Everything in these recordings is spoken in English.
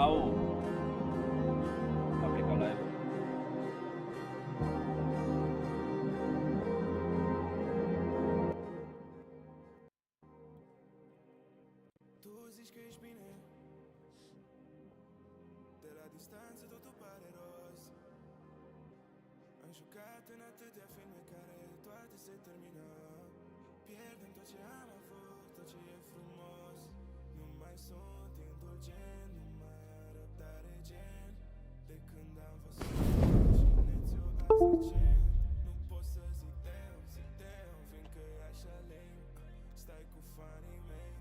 Au. A plecat live. Tu zici că ești bine. De la distanță totul pare roz. Am jucat în atâtea filme care toate se termină. Pierdem tot ce am avut, tot ce e frumos. Nu mai sunt indulgent, nu mai am răbdare gen. De când am văzut cine ți-o azi recent. Nu pot să zic damn, fiindcă e așa lame. Stai cu fanii mei,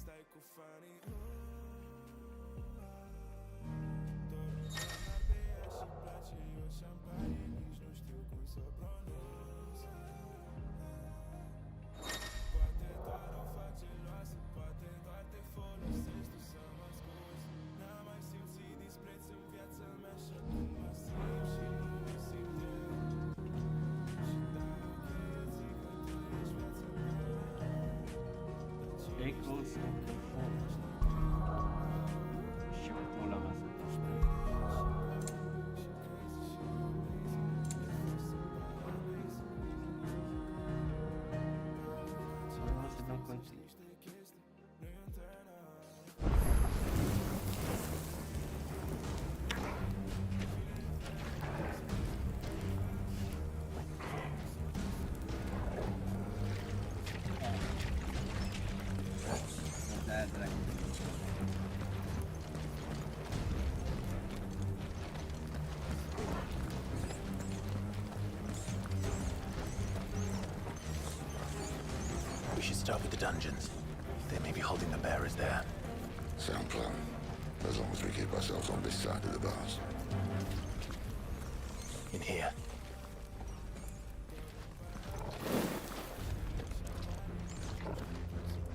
stai cu fanii. Dorul n-ar pe ea și place eu șampanie. Nici nu știu cum să o pronunț. Poate doar o fac geloasă, poate doar te folosesc tu să mă scuzi. N-am mai simțit dispreț în viața mea și acum mă simt și nu mă simt eu. Și da, ok, eu zic că tu ești viața mea. Stay close. Și pula mea să te știu. Să dăm continuu. Da, drag. We should start with the dungeons. They may be holding the bearers there. Sound plan. As long as we keep ourselves on this side of the bars. In here.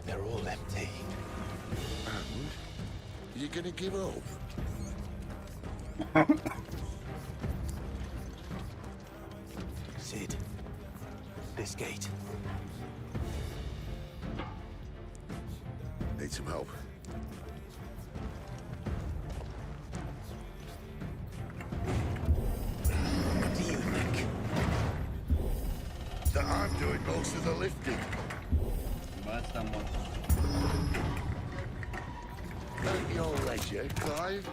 They're all empty. And you gonna give up? Sid. This gate. Need some help. What do you think? That I'm doing most of the lifting. Bă, asta mor. Ain't your ledger, Clive?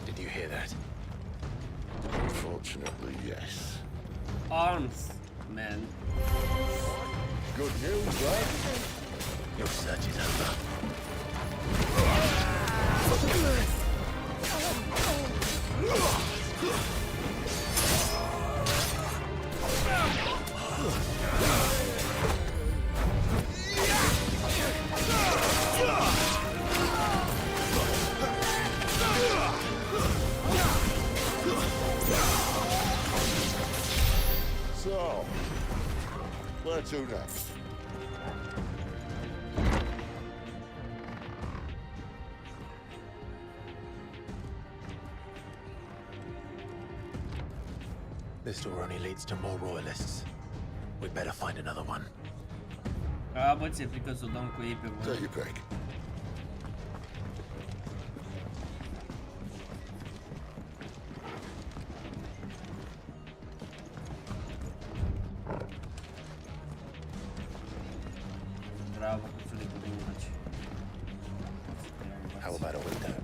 Did you hear that? Unfortunately, yes. Arms, man. Good news, right? Your search is over. So, where to next? This door only leads to more royalists. We'd better find another one. A, bă, ți-e frică să o dăm cu ei pe Take voi. your pick. Bravo, cuțulicul de mânci. How about a window?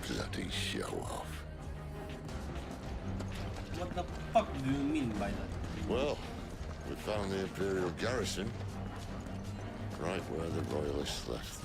Bloody show off. What the fuck do you mean by that? Well, we found the Imperial garrison. Right where the Royalists left.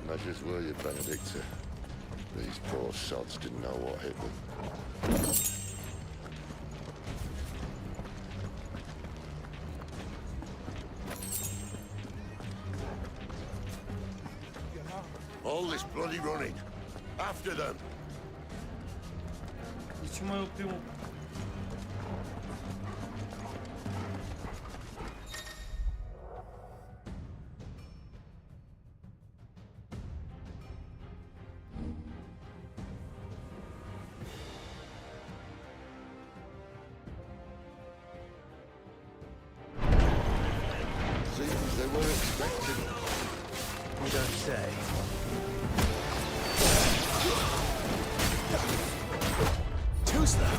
Measures were you, Benedicta? These poor sods didn't know what hit them. All this bloody running. After them. De ce mai oprim? Seems they were expecting. You don't say. Too slow.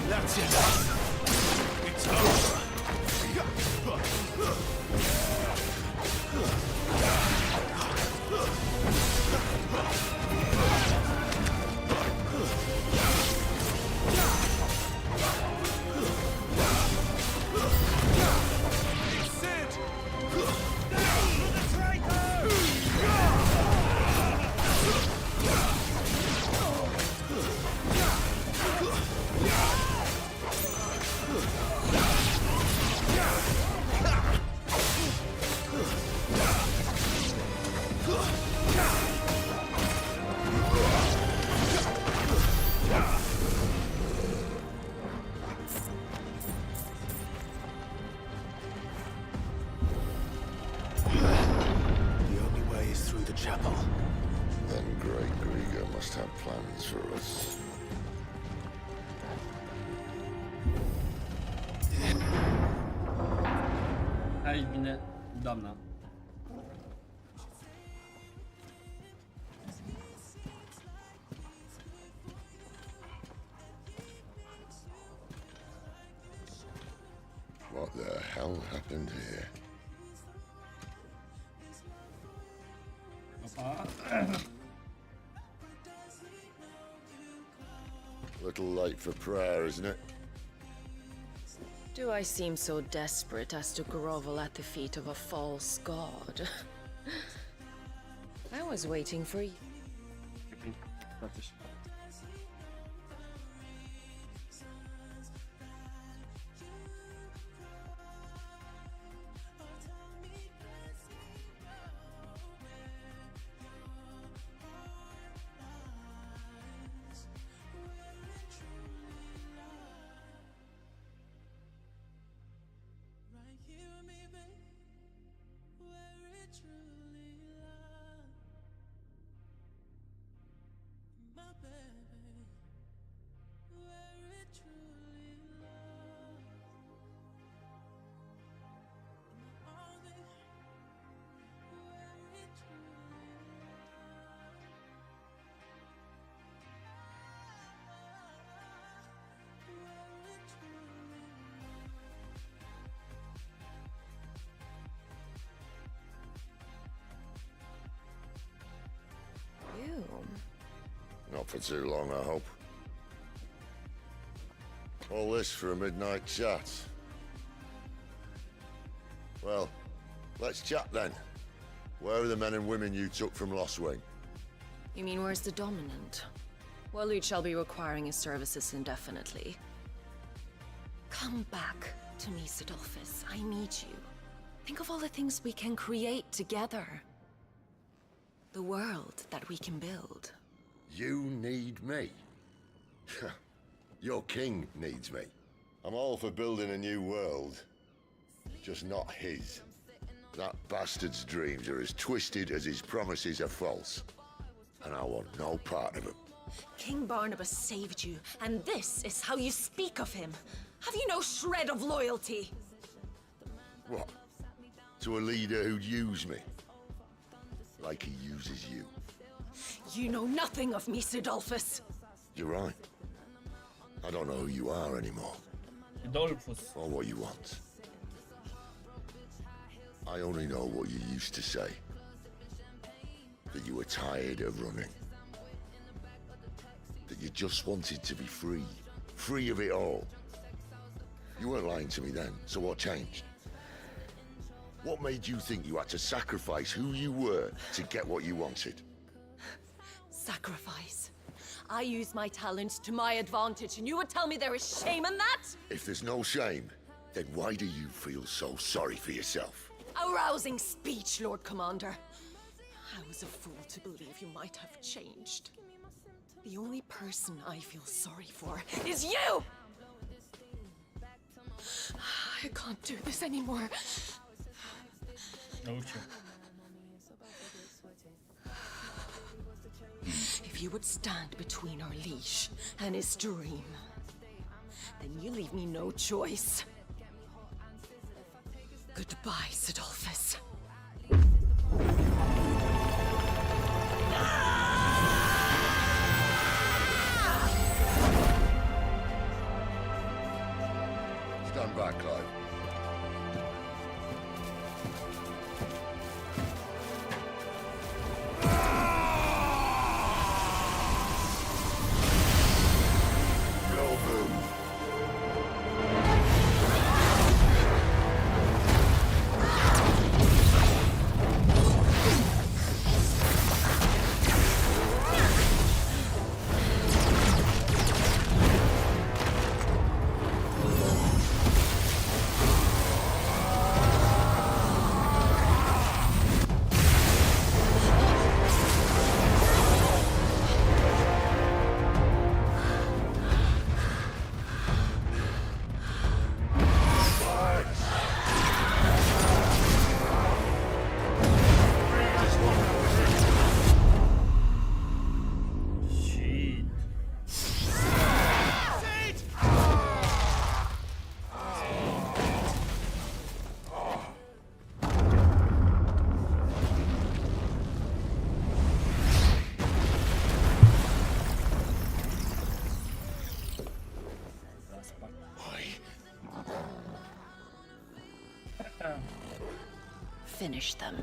That's it. It's over. Chapel. Then Great Grieger must have plans for us. Aici vine doamna. What the hell happened here? Little late for prayer, isn't it? Do I seem so desperate as to grovel at the feet of a false god? I was waiting for you. My bad. for too long, I hope. All this for a midnight chat. Well, let's chat then. Where are the men and women you took from Lost Wing? You mean where's the dominant? Waleed shall be requiring his services indefinitely. Come back to me, Sidolphus. I need you. Think of all the things we can create together. The world that we can build. You need me? Your king needs me. I'm all for building a new world. Just not his. That bastard's dreams are as twisted as his promises are false. And I want no part of them. King Barnabas saved you, and this is how you speak of him. Have you no shred of loyalty? What? To a leader who'd use me? Like he uses you. You know nothing of me, Sidolphus. You're right. I don't know who you are anymore, Adolphus. or what you want. I only know what you used to say. That you were tired of running. That you just wanted to be free. Free of it all. You weren't lying to me then, so what changed? What made you think you had to sacrifice who you were to get what you wanted? Sacrifice. I use my talents to my advantage, and you would tell me there is shame in that? If there's no shame, then why do you feel so sorry for yourself? A rousing speech, Lord Commander. I was a fool to believe you might have changed. The only person I feel sorry for is you! I can't do this anymore. Научу. If you would stand between our leash and his dream, then you leave me no choice. Goodbye, Sidolphus. Stand back, Clive. No move. Shit. Finish them.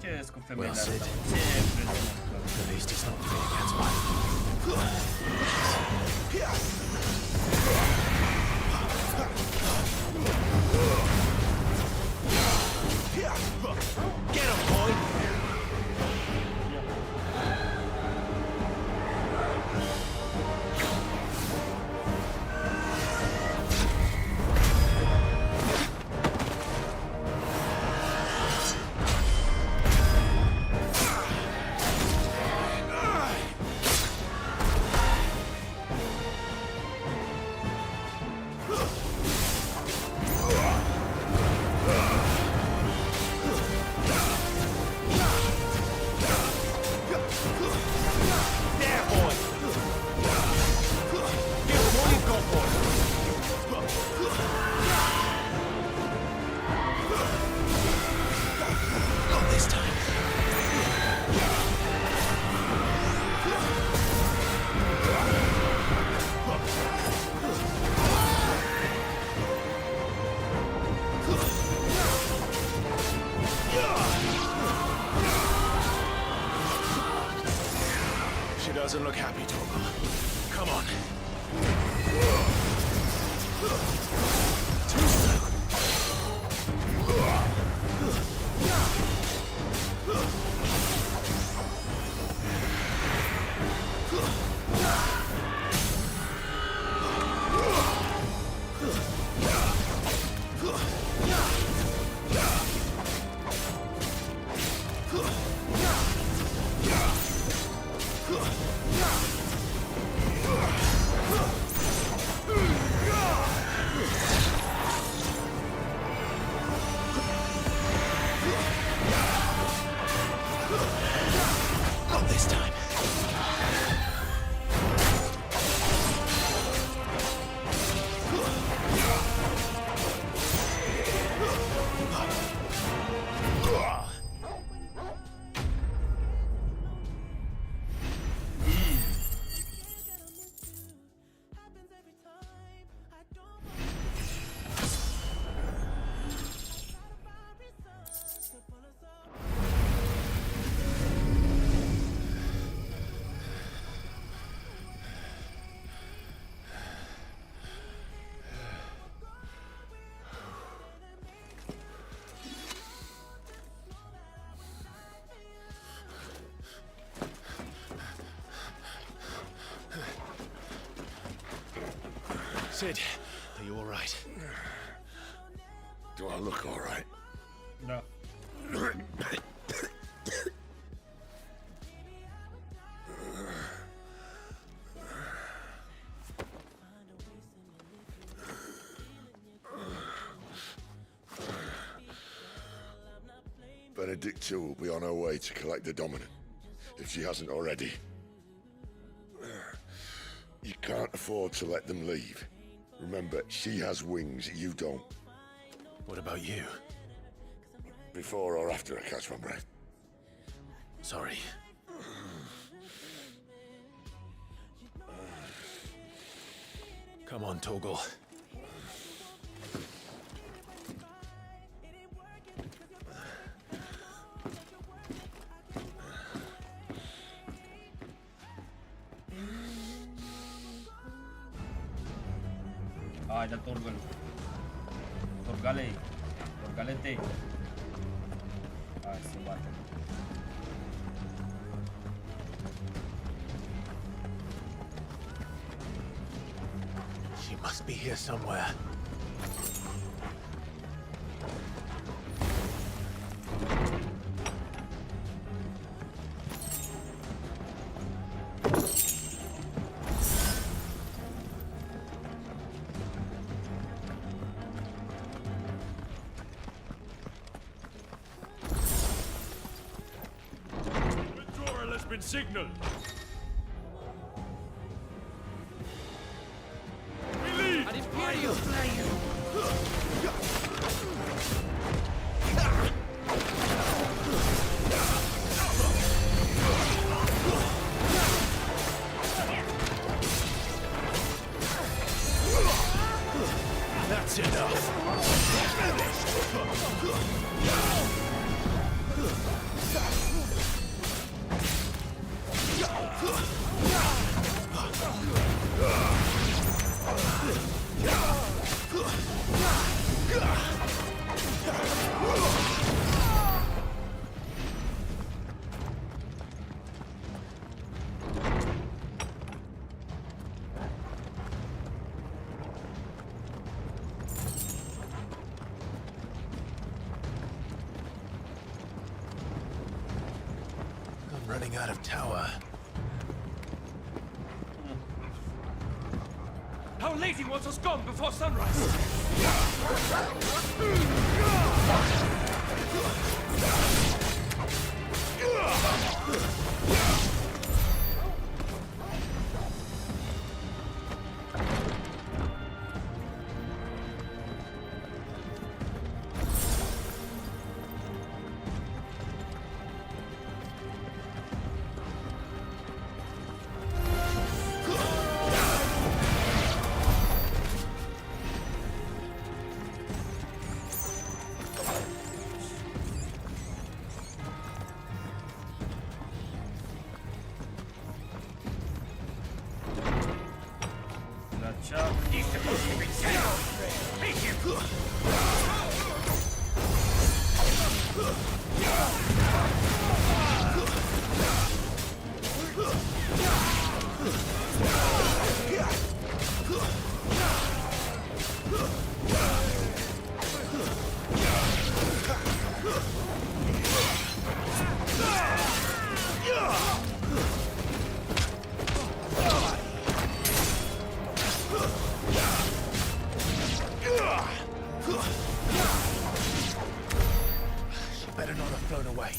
Ce cu Well femeile said. astea, ce prezent. At least it's not fit against my... Get him, boy! Doesn't look happy, Torgal. Come on. Too slow. Not this time. Sid, are you all right? Do I look all right? No. Benedicta will be on her way to collect the dominant, if she hasn't already. You can't afford to let them leave. Remember, she has wings, you don't. What about you? Before or after I catch my breath. Sorry. Come on, Torgal. Haida Torgal. Torgale. Torgalete. Hai se bate. She must be here somewhere. Been signaled. We lead. An Imperial flame. That's enough. I'm running out of tower. Our lady wants us gone before sunrise. She better not have flown away.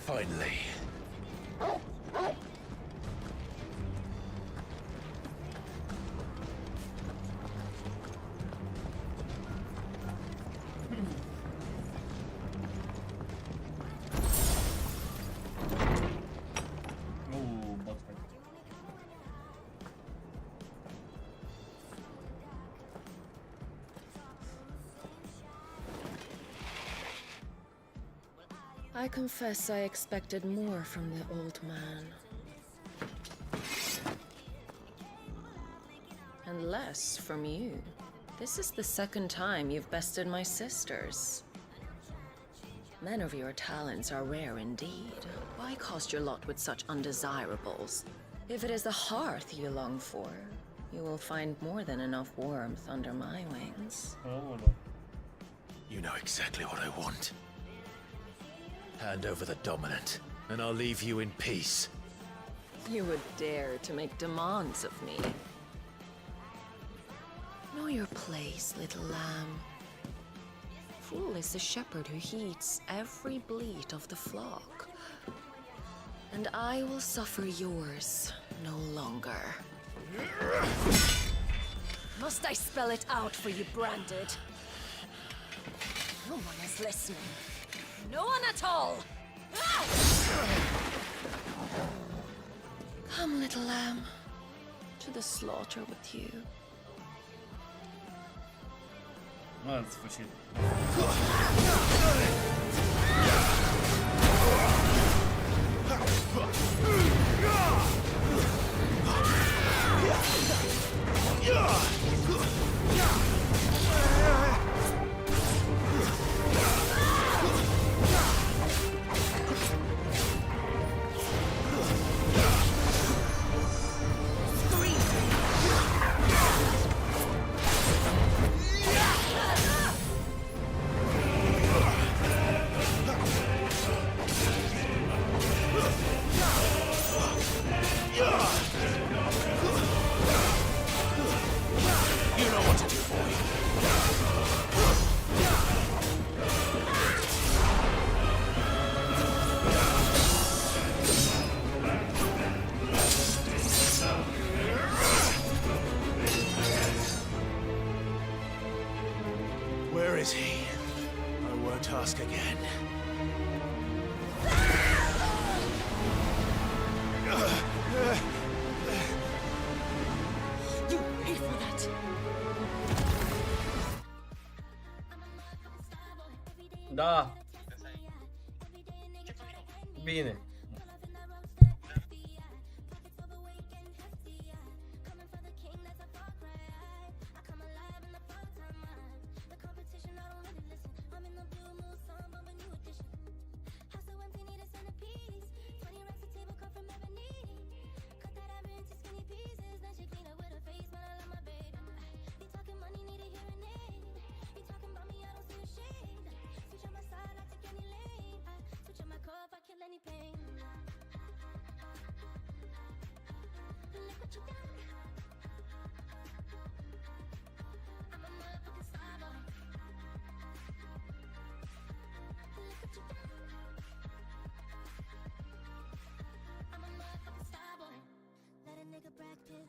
Finally. Boss fight. I confess I expected more from the old man. And less from you. This is the second time you've bested my sisters. Men of your talents are rare indeed. Why cost your lot with such undesirables? If it is the hearth you long for, you will find more than enough warmth under my wings. You know exactly what I want. Hand over the dominant, and I'll leave you in peace. You would dare to make demands of me. Know your place, little lamb. Fool is the shepherd who heeds every bleat of the flock. And I will suffer yours no longer. Must I spell it out for you, Branded? No one is listening. No one at all! Ah! Come, little lamb, to the slaughter with you. No, that's for shit. Where is he? I won't ask again. You pay for that! Da. Bine.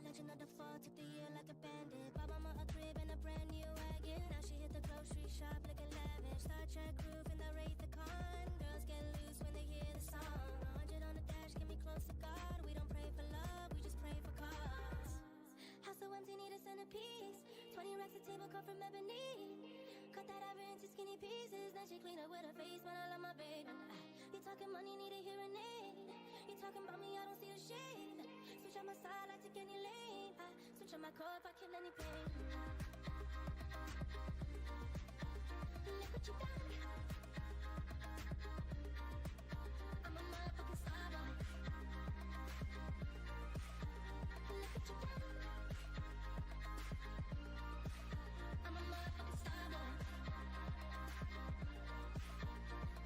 Legend of the fall, took the year like a bandit. Bought mama a crib and a brand new wagon. Now she hit the grocery shop looking lavish. Star Trek roof in the Wraith the Con. Girls get loose when they hear the song. 100 on the dash, get me close to God. We don't pray for love, we just pray for cause. House so empty, need a centerpiece. 20 racks of table cut from ebony. Cut that ever into skinny pieces. Then she clean up with her face, but I love my baby. You talking money, need a hearing aid. You talking about me, I don't see the shade. Switch on my side, I take any lane. I switch on my car if I kill any pain. Look what you done. I'm a motherfucking star boy. Look what you done. I'm a motherfucking star boy.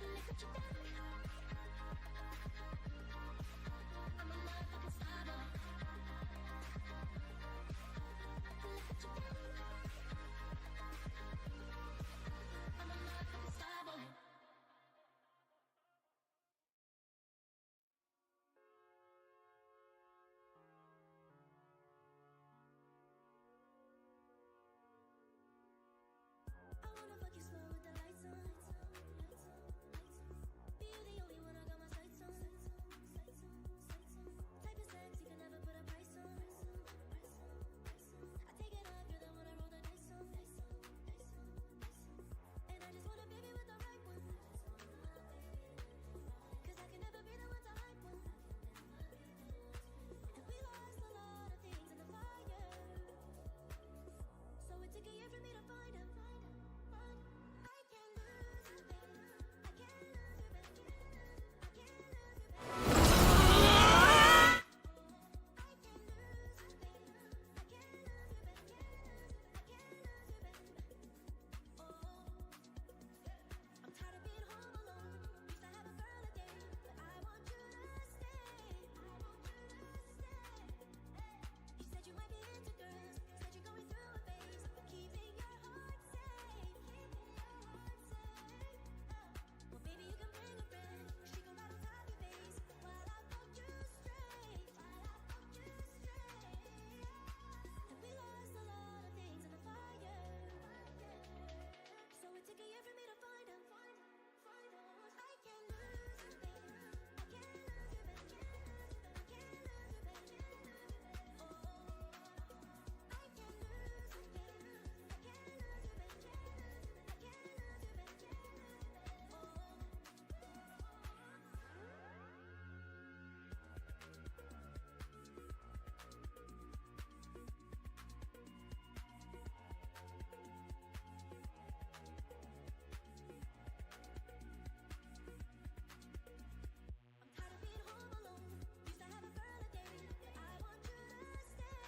Look what you done. I'm a motherfucking star boy. Look what you done. I'm a motherfucking star boy. I wanna fuck you slow with the lights on. Be you the only one I got my sights on. Type of sex you can never put a price on. I take it off, you're the one I roll the dice on. And I just want a baby with the right one. Cause I can never be the one to hype one. And we lost a lot of things in the fire. So it took a year for me to find him. I can't lose you, baby. I can't lose you, baby. I can't lose you, baby. I can't lose you, baby. I can't lose you, baby. I can't lose you, baby. Oh, I'm tired of being home alone. Used to have a girl a day, but I want you to stay. I want you to stay. You said you might be into girls. Said you're going through a phase, but keeping your heart safe. Well, baby, you can bring a friend. She gon' ride on top your face while I fuck you straight. And we lost a lot of things in the fire. So it took a year for me to find him. I can't lose you, baby. I can't lose you, baby. I can't lose you, baby. Oh, I can't lose you, baby. I can't lose you, baby. I can't lose you, baby. I'm tired of being home alone. Used to have a girl a day, but I want you to stay.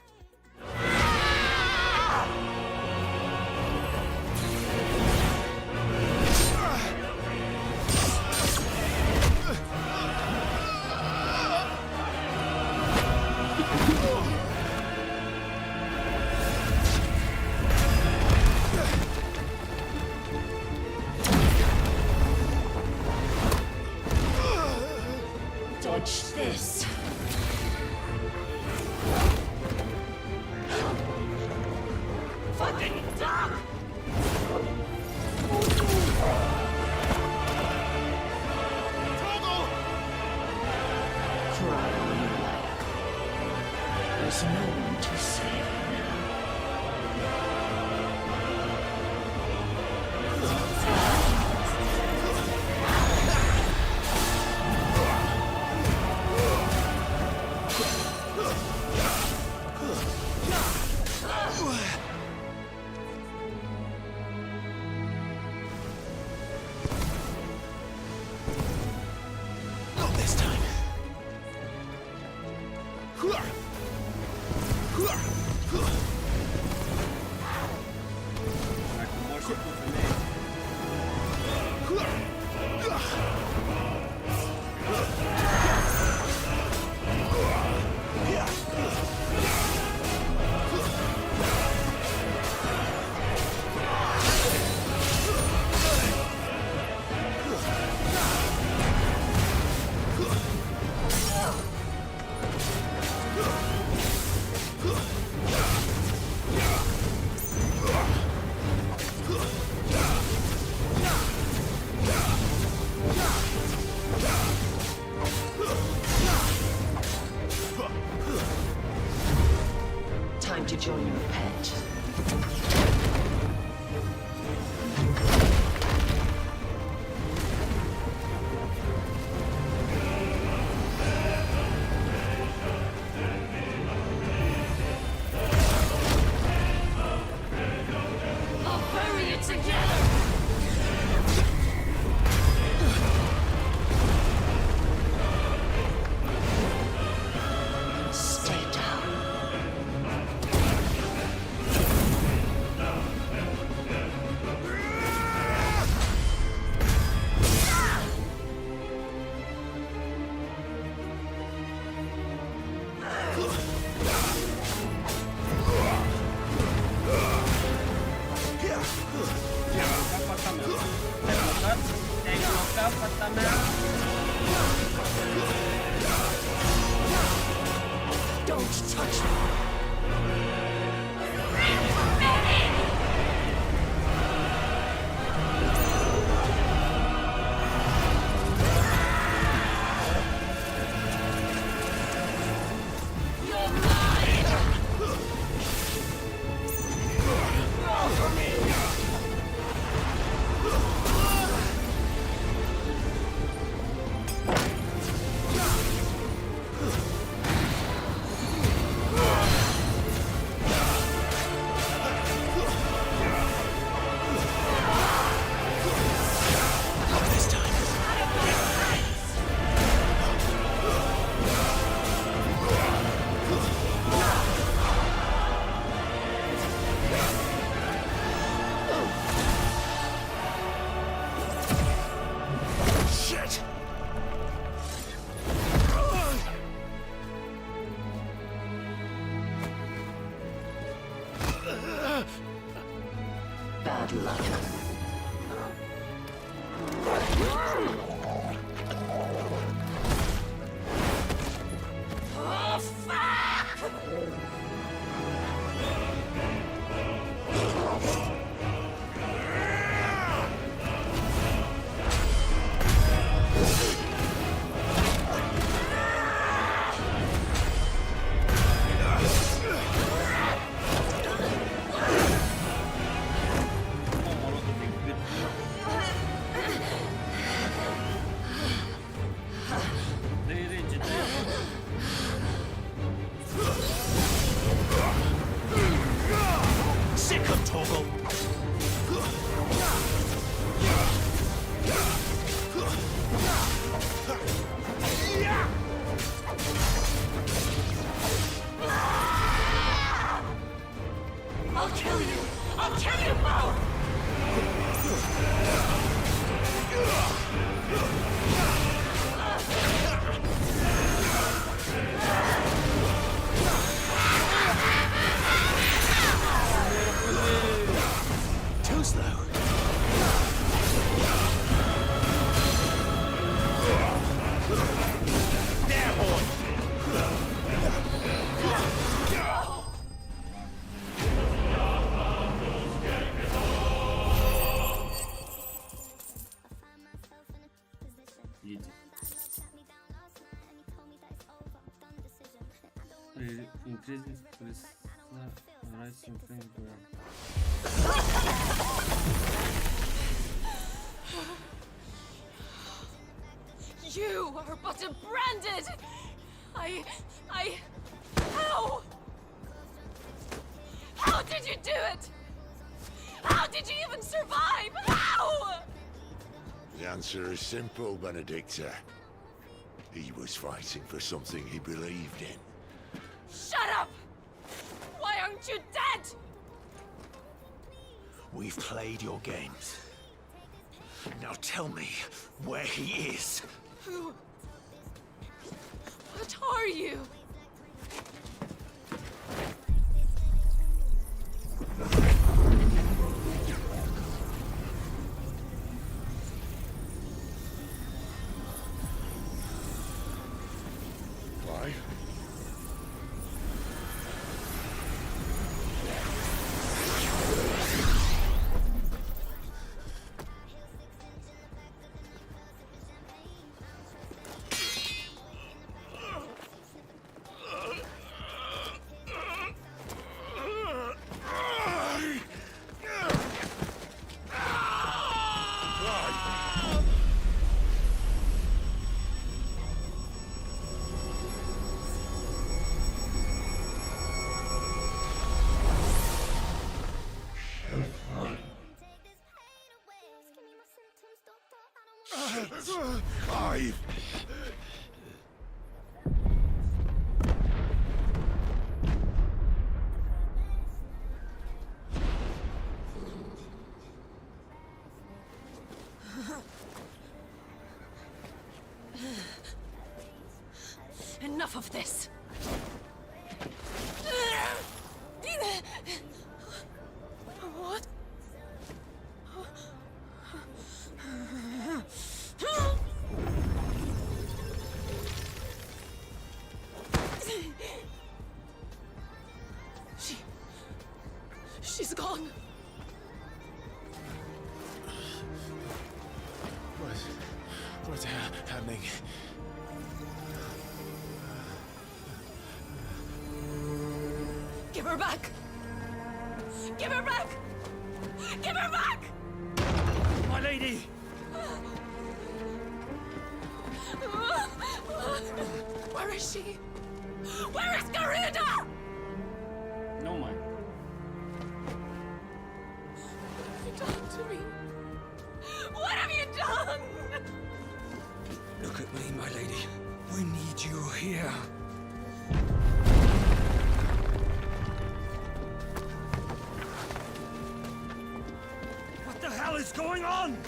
Dodge this! Fucking duck! Cry all you like. There's no one to save now. Not this time. Больше пацаны. Time to join your pet. I'll bury it together! Stay down. Don't touch me. Bad luck. Oh, fuck! Sick of Toggle. I'll kill you! I'll kill you both! Too slow. There, boy. Ryzen firmware. You are but a branded! How? How did you do it? How did you even survive? How? The answer is simple, Benedicta. He was fighting for something he believed in. Shut up! Why aren't you dead? We've played your games. Now tell me where he is. Who? What are you? Clive? Clive! Enough of this. What? She's gone. What's happening? Give her back! Give her back! Give her back! My lady! Where is she? Where is Garuda? No man. What have you done to me? What have you done? Look at me, my lady. We need you here. What the hell is going on?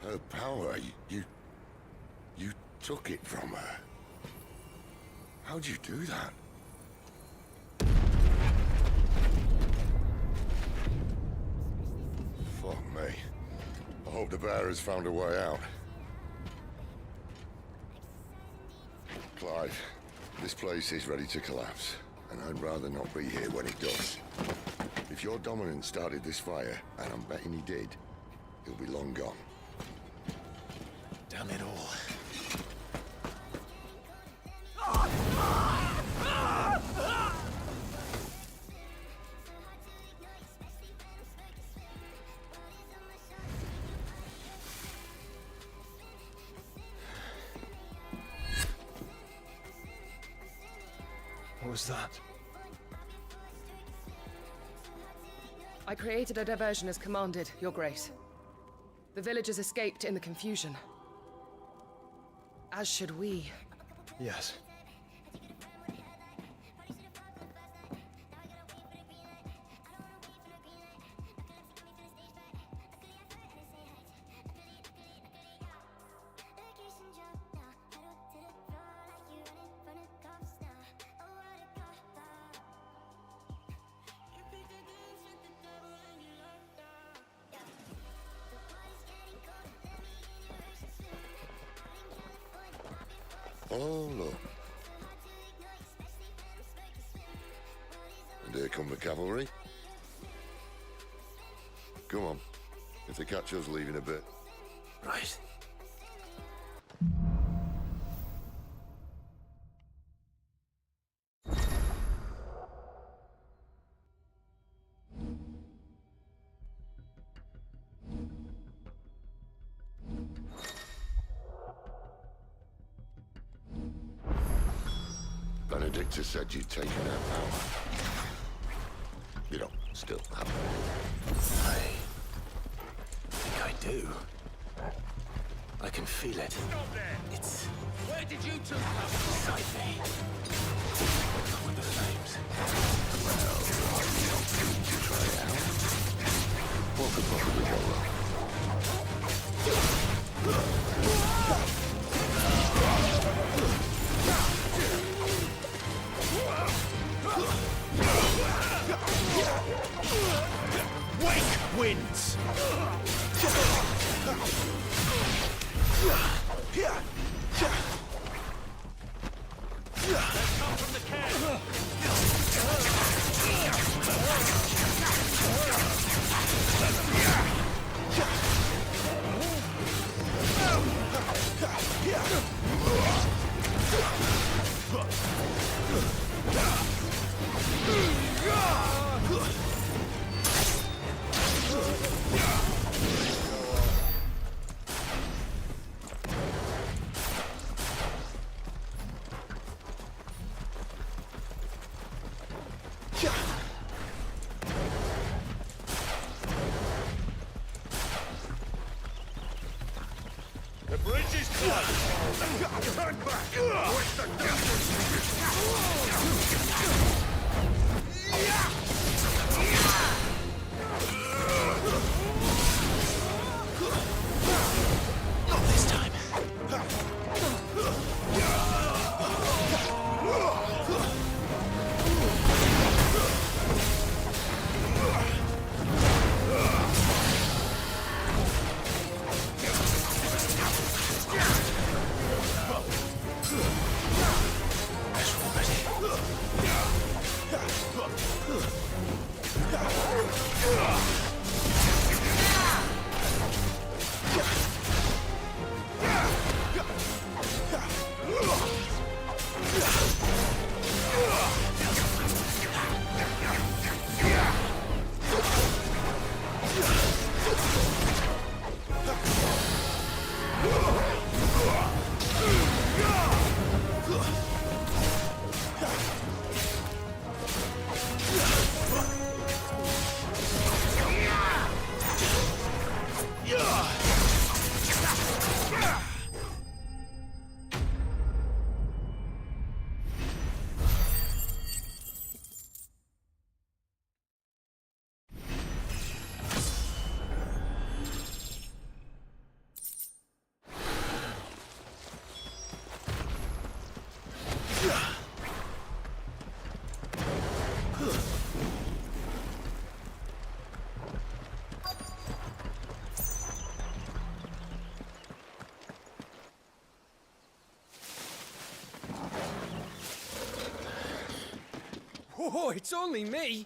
Her power, you took it from her. How'd you do that? Fuck me. I hope the bearer's found a way out. Clive, this place is ready to collapse, and I'd rather not be here when it does. If your dominant started this fire, and I'm betting he did, he'll be long gone. Damn it all. What was that? I created a diversion as commanded, Your Grace. The villagers escaped in the confusion. As should we. Yes. Oh, look. And here come the cavalry. Come on. if they catch us leaving a bit. Right. Benedicta said you'd taken her power. You don't still have it. I think I do. I can feel it. It's... Where did you two come inside me. Not with the flames. Well, you don't need to try it out. What could possibly go wrong? Wake winds! come from the camp? The bridge is closed! Turn back! What's the Not this time. Oh, it's only me.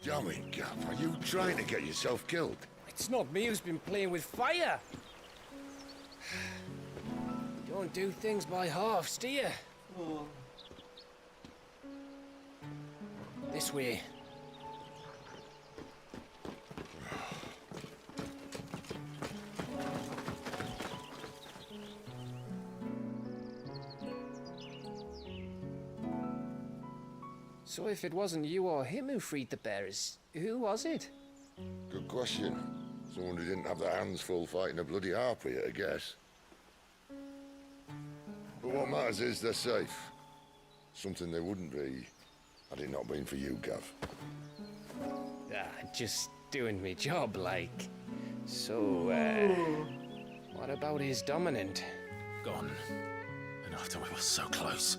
Damn it, Gav. Are you trying to get yourself killed? It's not me who's been playing with fire. You don't do things by halves, do you? Oh. This way. So if it wasn't you or him who freed the bearers, who was it? Good question. Someone who didn't have their hands full fighting a bloody harpy, I guess. But what matters is they're safe. Something they wouldn't be had it not been for you, Gav. Just doing me job, like. So, what about his dominant? Gone. And after we were so close.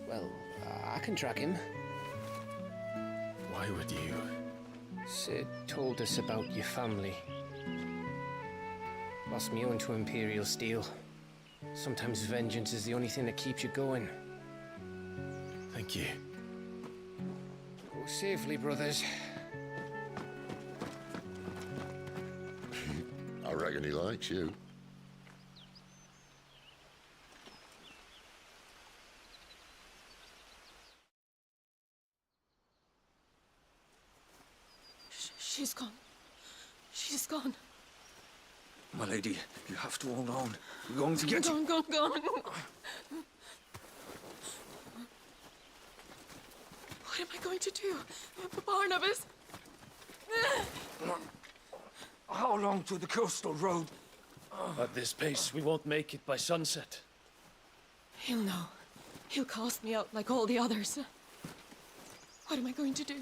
Well, I can track him. Why would you? Sid told us about your family. Lost me onto Imperial Steel. Sometimes vengeance is the only thing that keeps you going. Thank you. Go safely, brothers. I reckon he likes you. She's gone. She's gone. My lady, you have to hold on. We're going to get Gone, gone, gone. What am I going to do? Barnabas? How long to the coastal road? At this pace, we won't make it by sunset. He'll know. He'll cast me out like all the others. What am I going to do?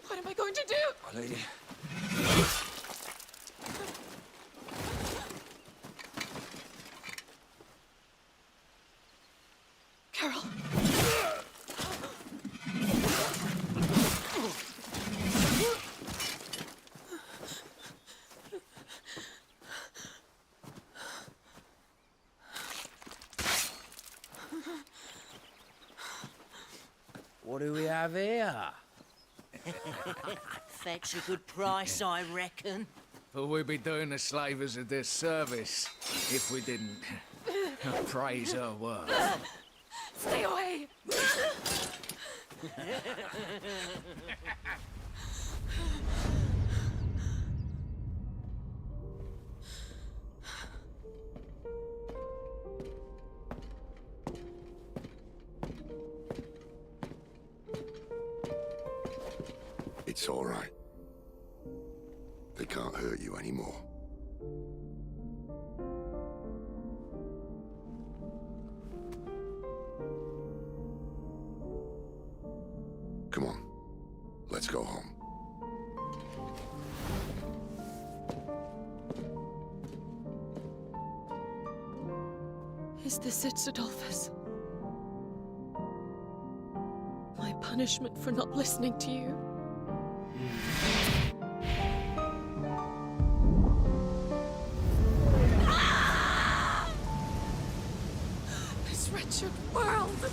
What am I going to do? My lady. Carol. What do we have here? Fetch a good price, I reckon. But we'd be doing the slavers a disservice if we didn't praise her work. Stay away! It's all right. They can't hurt you anymore. Come on. Let's go home. Is this it, Adolphus? My punishment for not listening to you? This wretched world!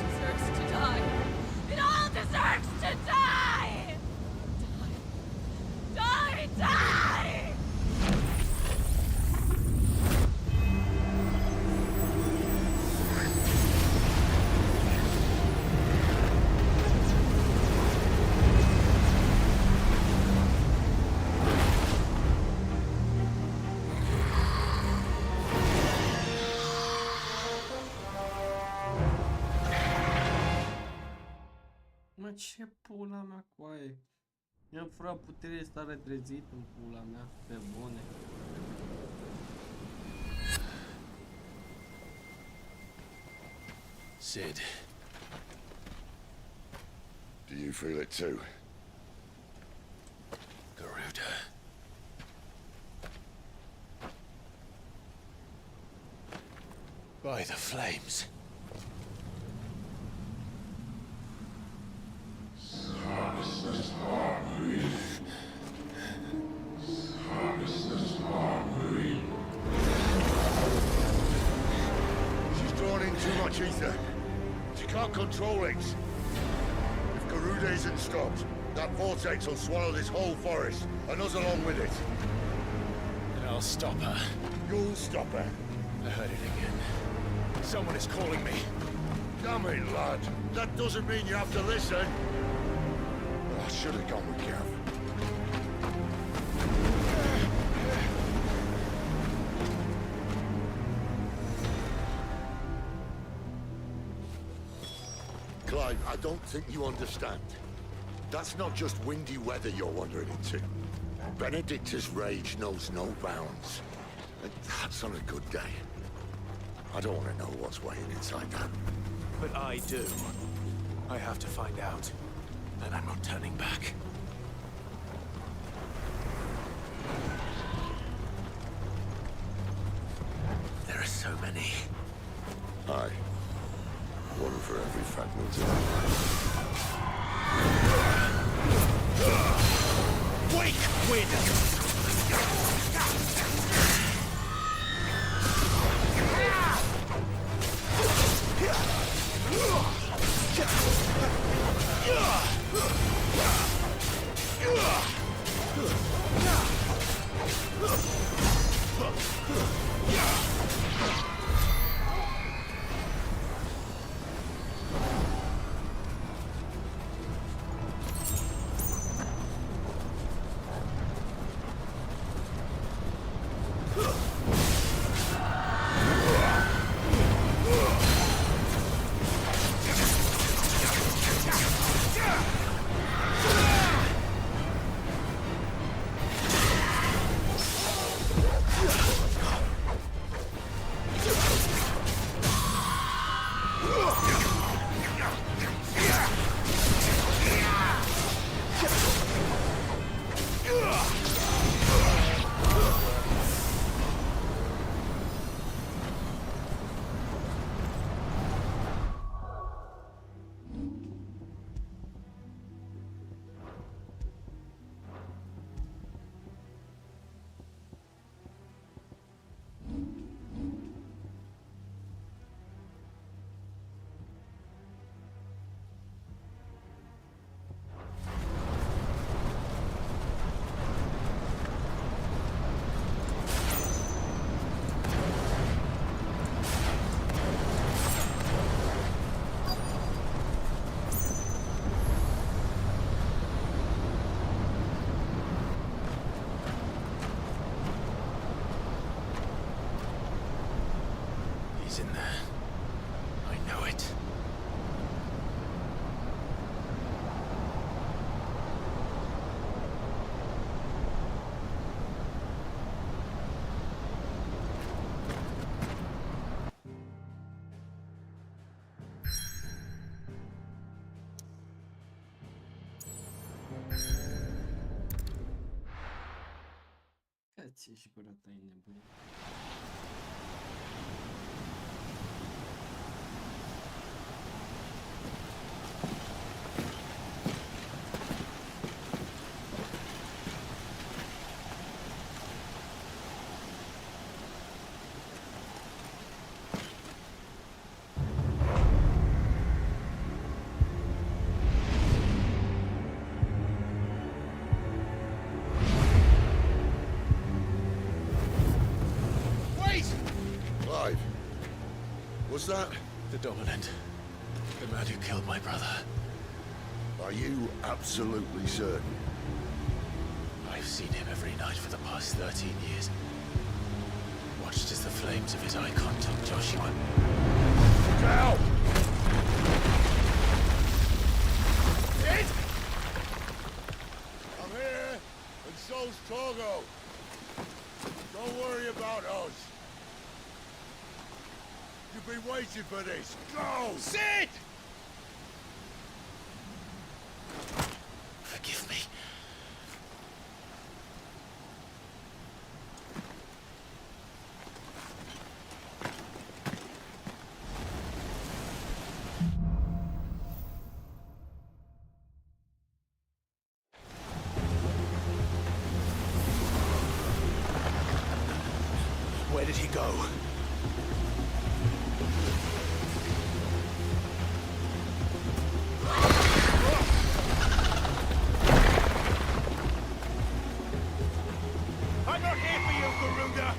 Deserves to die. It all deserves to die! Die! Die! Mă, ce pula mea, coaie? Mi-am furat putere, stare trezit în pula mea, pe bune. Sid. Do you feel it too? Garuda. By the flames. She's drawn in too much ether. She can't control it. If Garuda isn't stopped, that vortex will swallow this whole forest, and us along with it. And I'll stop her. You'll stop her. I heard it again. Someone is calling me. Damn it, lad. That doesn't mean you have to listen. I should have gone with Gav. Clive, I don't think you understand. That's not just windy weather you're wandering into. Benedicta's rage knows no bounds. And that's on a good day. I don't want to know what's waiting inside that. But I do. I have to find out. And I'm not turning back. There are so many. Aye. One for every fragment of our life. win. He's in there. I know it. Ce și gura ta e nebună. What's that? The Dominant. The man who killed my brother. Are you absolutely certain? I've seen him every night for the past 13 years. Watched as the flames of his icon took Joshua. Down! Dead? I'm here, and so's Togo. Don't worry about us. You've been waiting for this. Go! Sid! Forgive me. Where did he go? I'm not here for you, Garuda!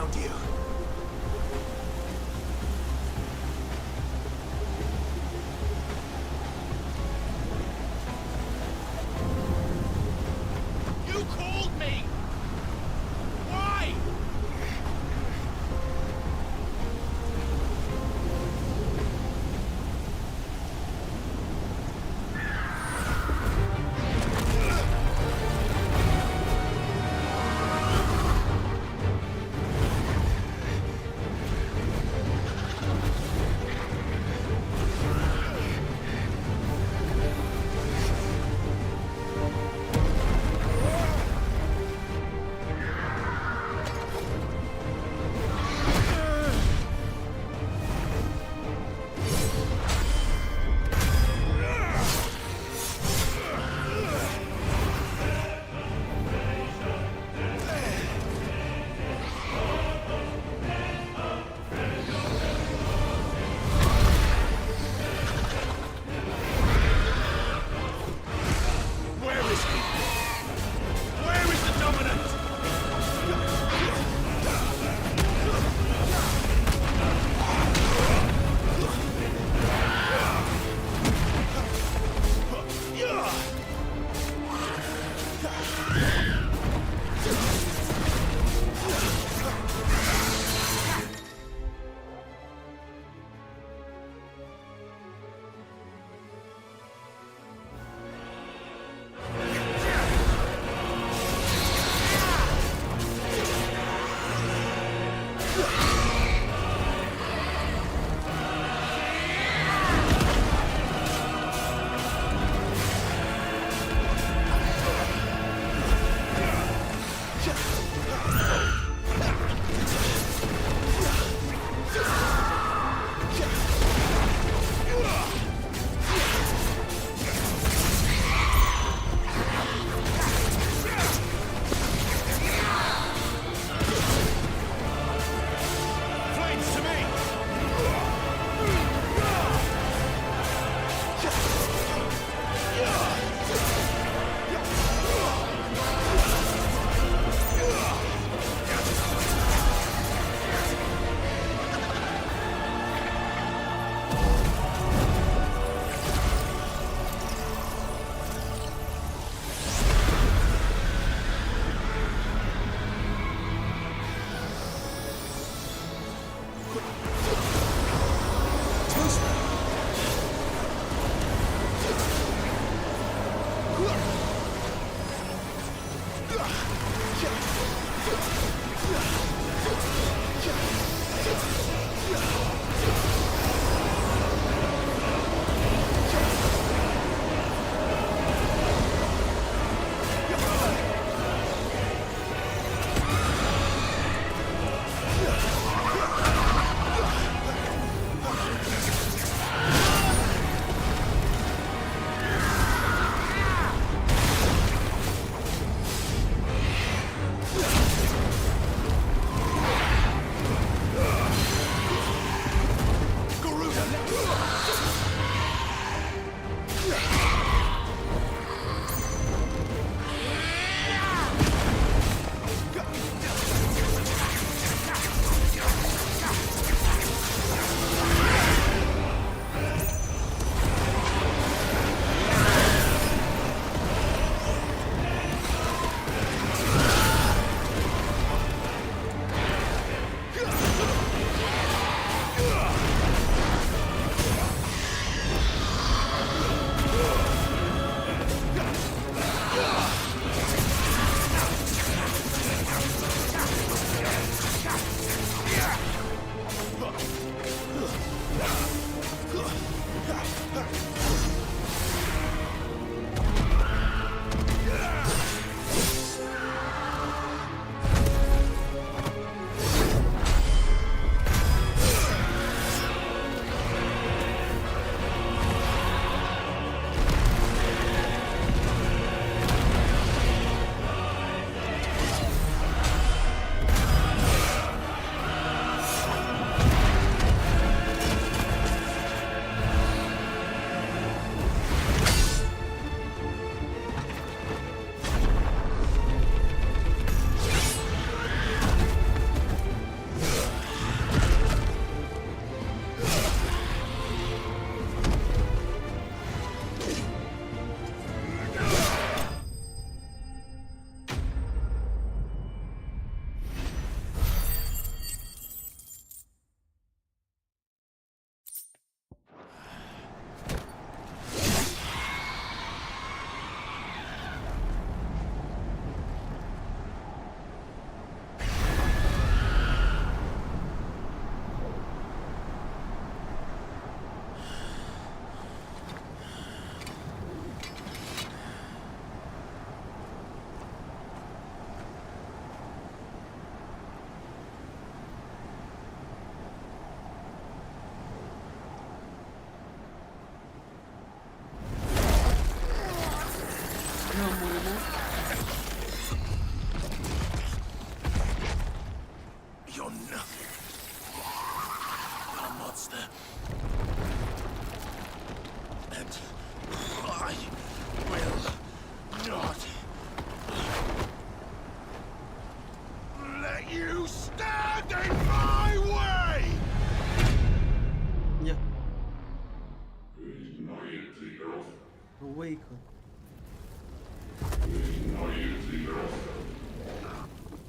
found you. You called me! Why?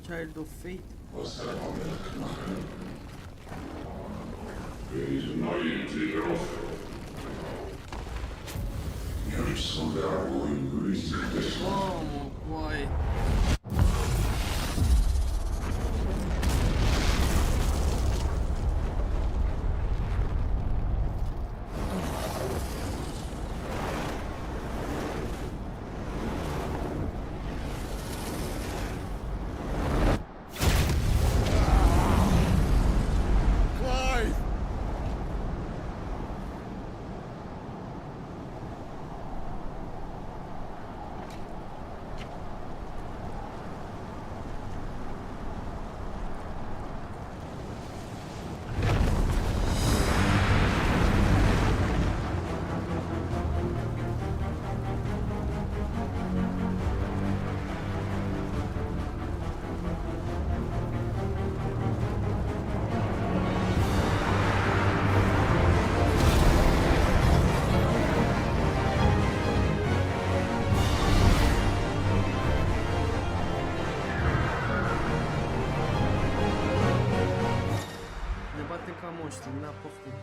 Child of Fate. Vamos, guai. Na poftim.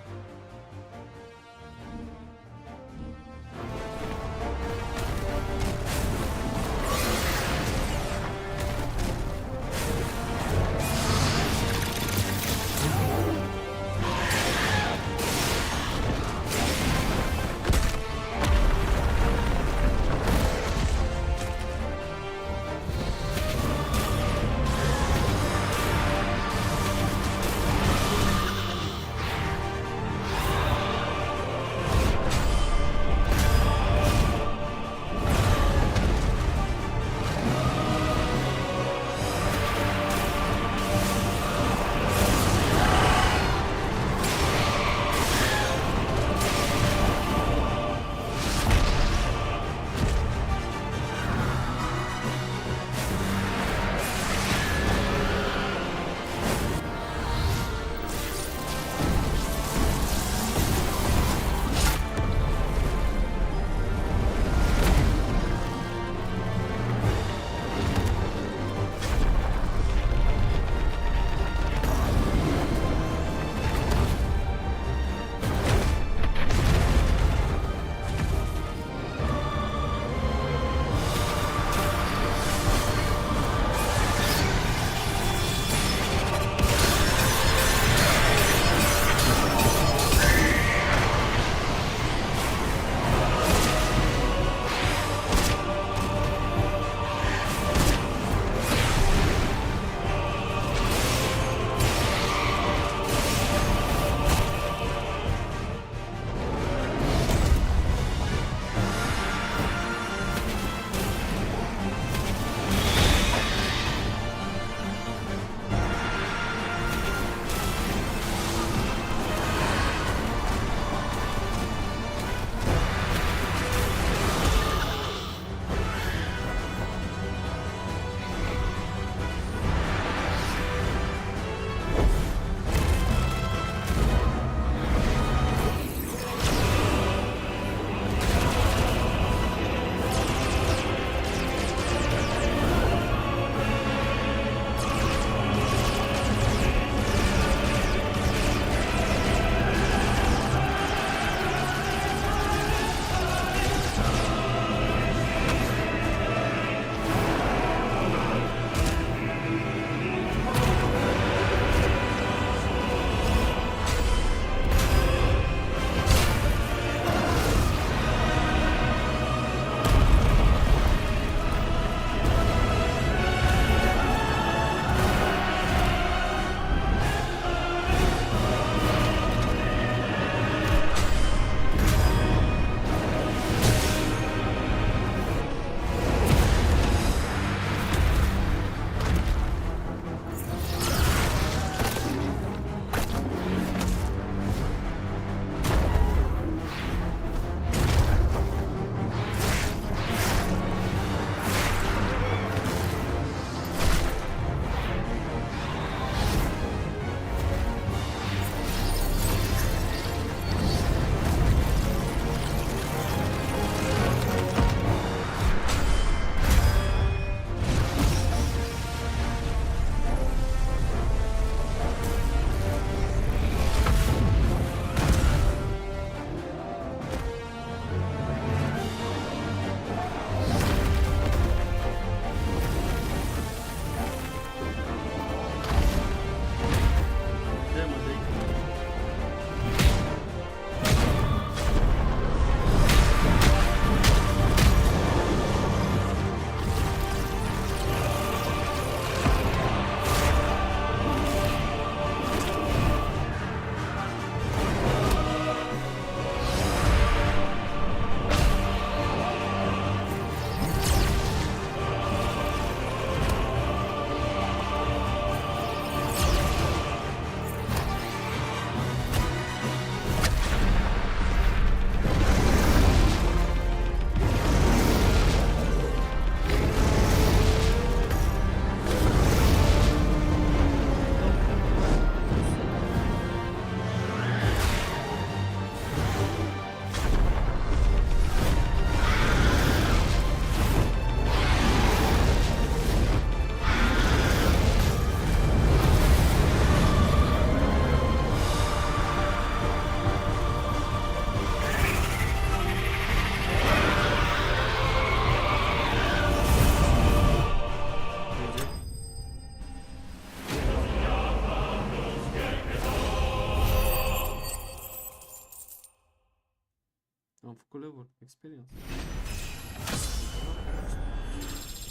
level, experience.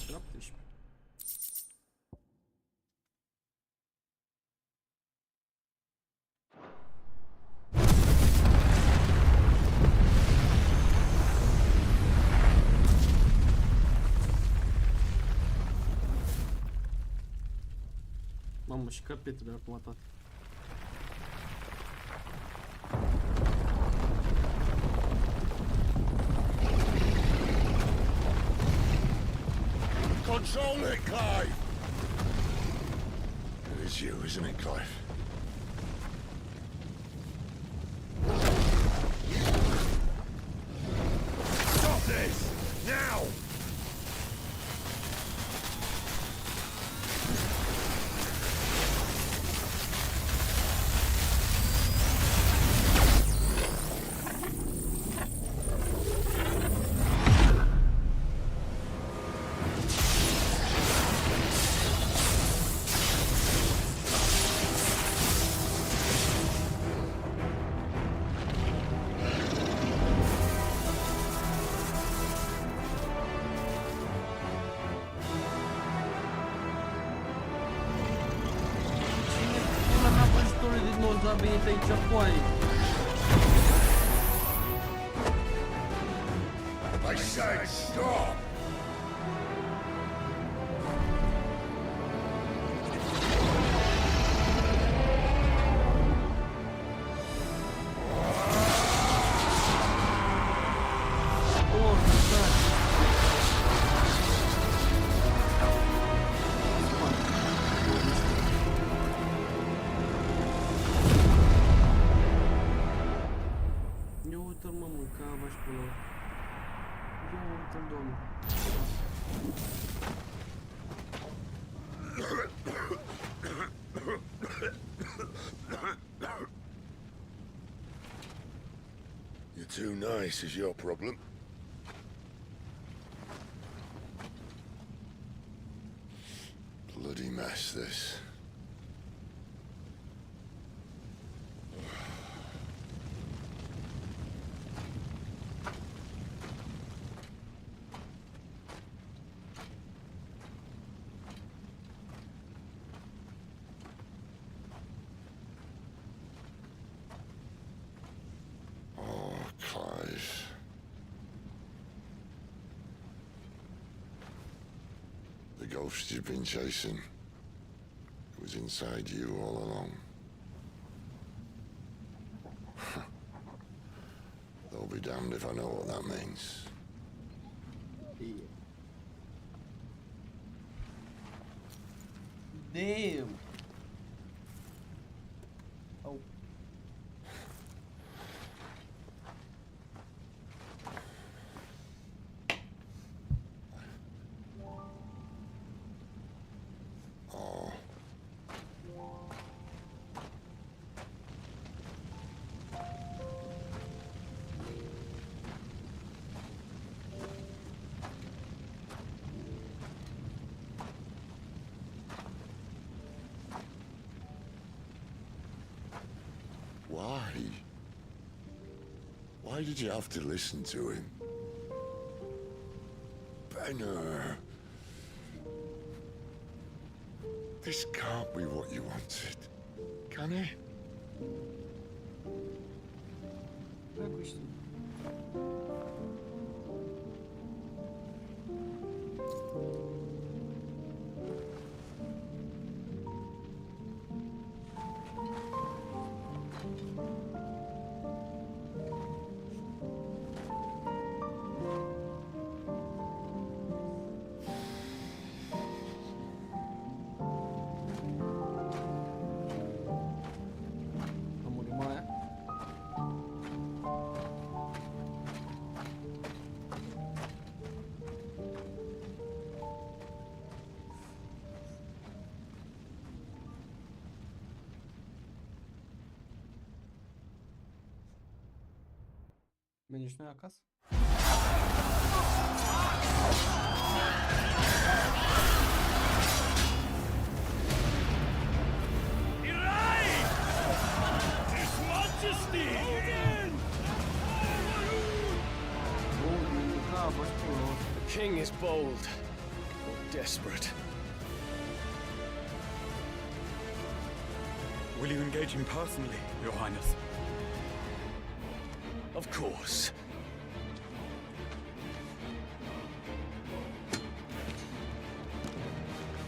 17. Mamă, și capetele acum toate. Control it, Clive! It is you, isn't it, Clive? Stop this! Now! A venit aici coaie. I said stop! You're too nice is your problem. Bloody mess, this. The ghost you've been chasing was inside you all along. They'll be damned if I know what that means. Damn. Oh. Why did you have to listen to him? Benner. This can't be what you wanted, can it? Mergi și noi acasă? king is bold or desperate. Will you engage him personally, Your Highness? Of course.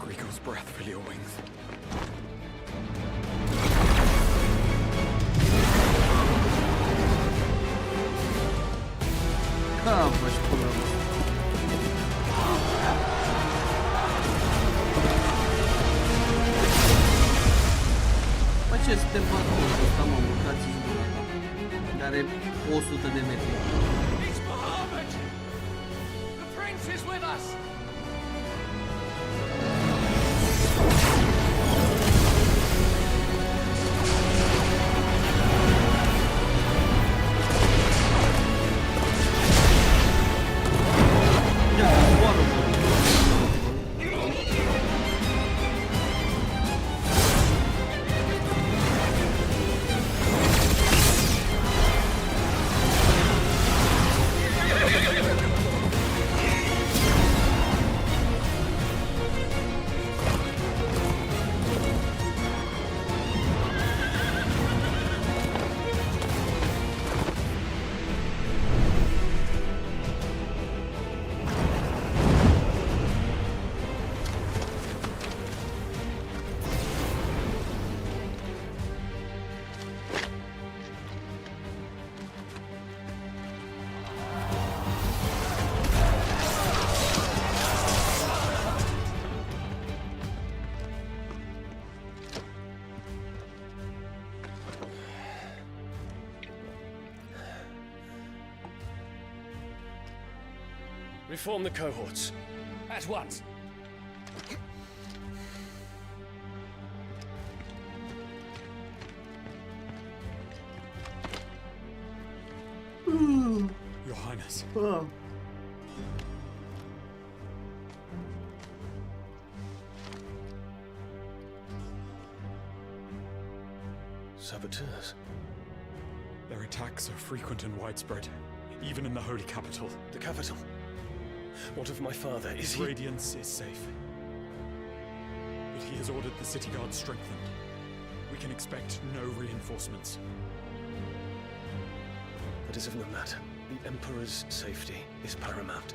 Griego's breath fill your wings. Cavas, pulamos. Ce suntem patru, ăsta mă mâncați zona, care are 100 de metri. It's Muhammad! The prince is with us! Reform the cohorts. At once. Your Highness. Saboteurs. Their attacks are frequent and widespread, even in the holy capital. The capital? What of my father? Is he? Radiance is safe. But he has ordered the city guard strengthened. We can expect no reinforcements. That is of no matter. The Emperor's safety is paramount.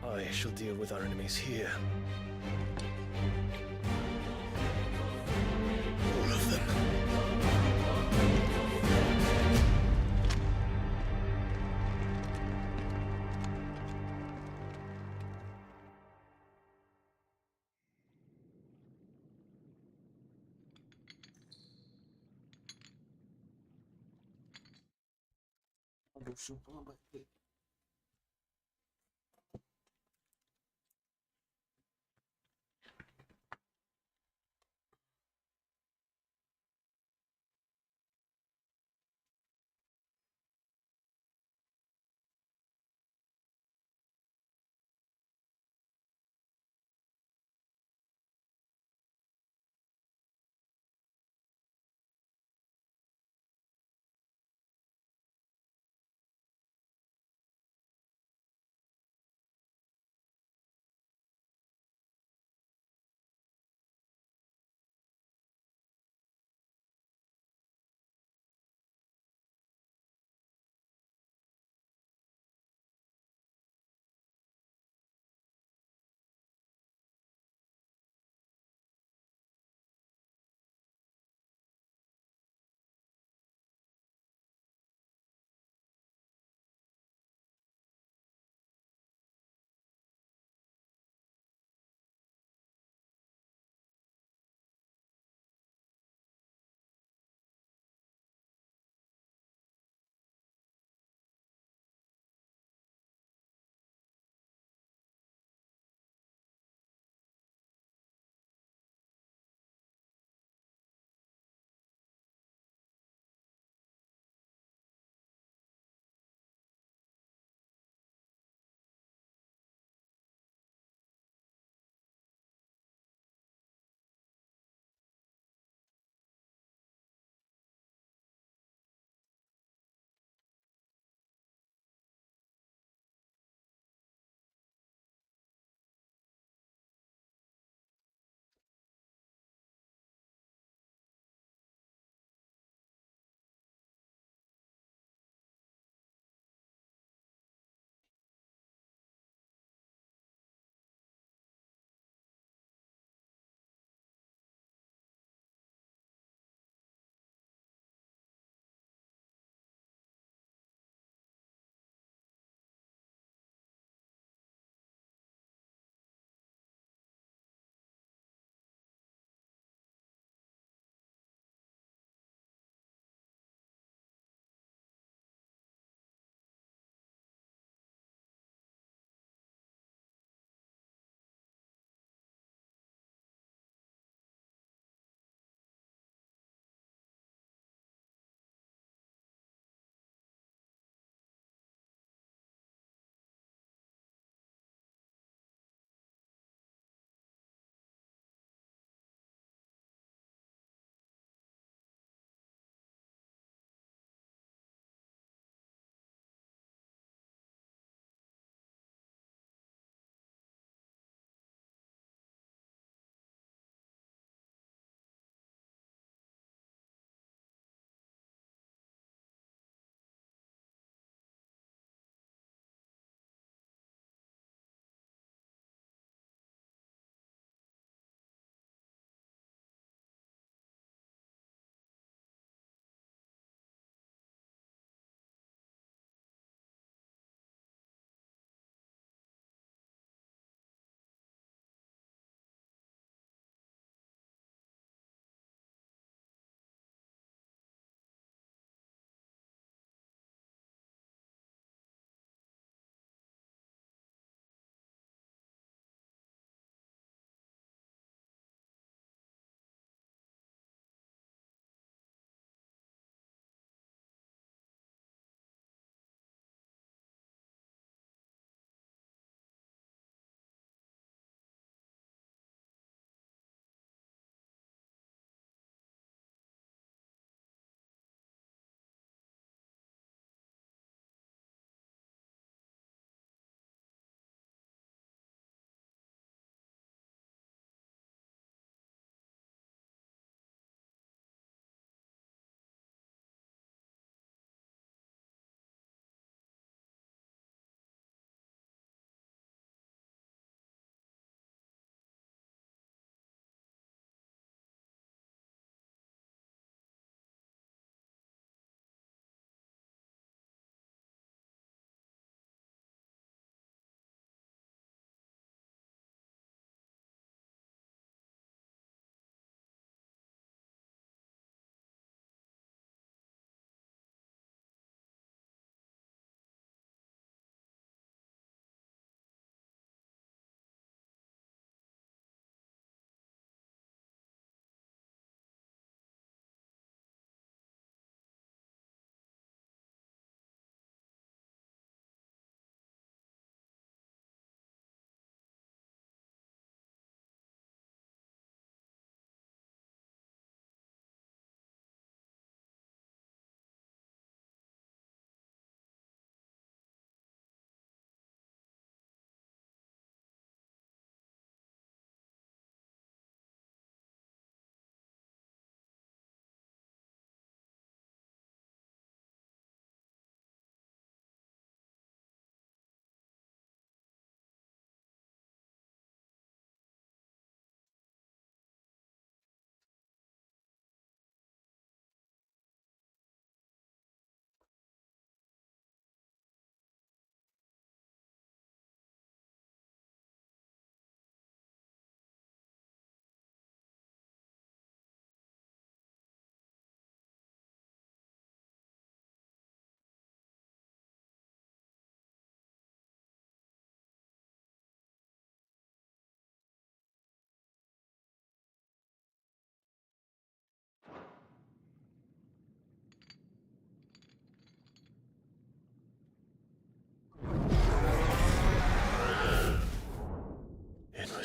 I shall deal with our enemies here. All of them.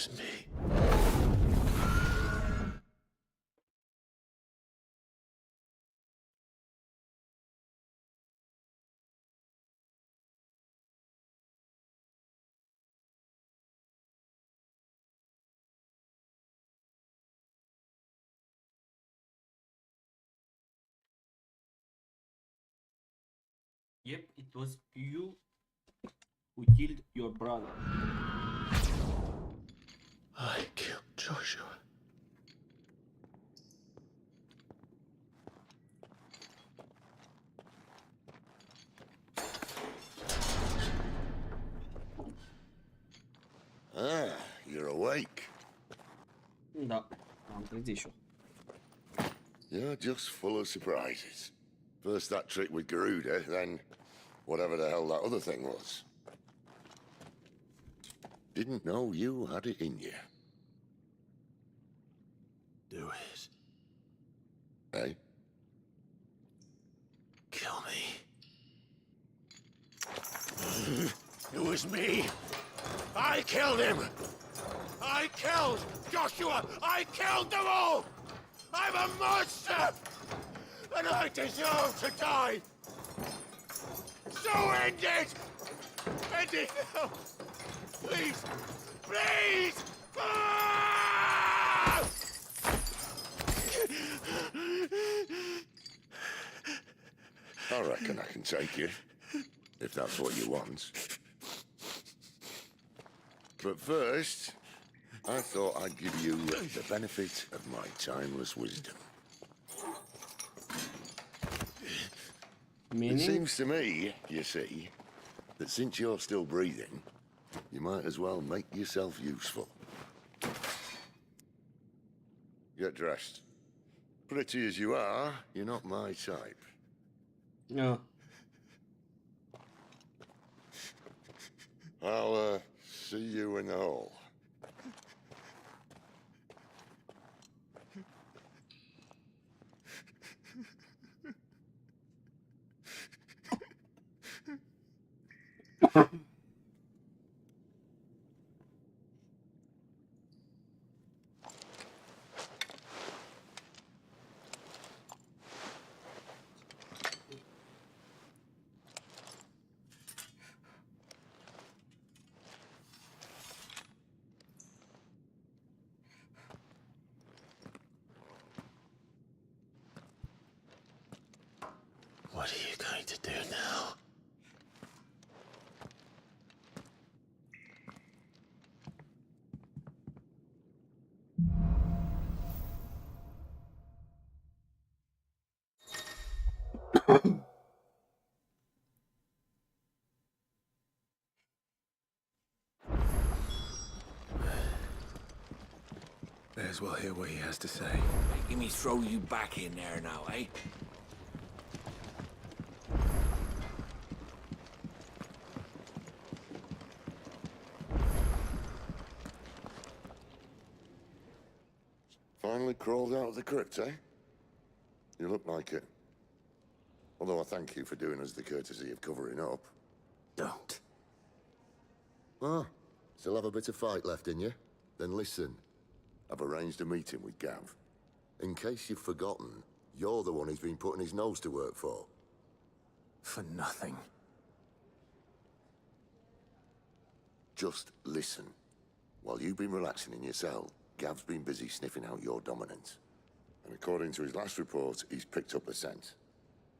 was me. Yep, it was you who killed your brother. I killed Joshua. Ah, you're awake. Da, am trezit și eu. You're just full of surprises. First that trick with Garuda, then whatever the hell that other thing was. Didn't know you had it in you. Do it. Eh? Kill me. It was me. I killed him. I killed Joshua. I killed them all. I'm a monster. And I deserve to die. So end it. End it now. Please. Please. Ah! I reckon I can take you, if that's what you want. But first, I thought I'd give you the benefit of my timeless wisdom. Meaning? It seems to me, you see, that since you're still breathing, you might as well make yourself useful. Get dressed. Pretty as you are, you're not my type. No. I'll, see you in the hall. What are you going to do now? May as well hear what he has to say. Making me throw you back in there now, eh? Finally crawled out of the crypt, eh? You look like it. Although I thank you for doing us the courtesy of covering up. Don't. Ah, still have a bit of fight left in you? Then listen. I've arranged a meeting with Gav. In case you've forgotten, you're the one he's been putting his nose to work for. For nothing. Just listen. While you've been relaxing in your cell, Gav's been busy sniffing out your dominance. And according to his last report, he's picked up a scent.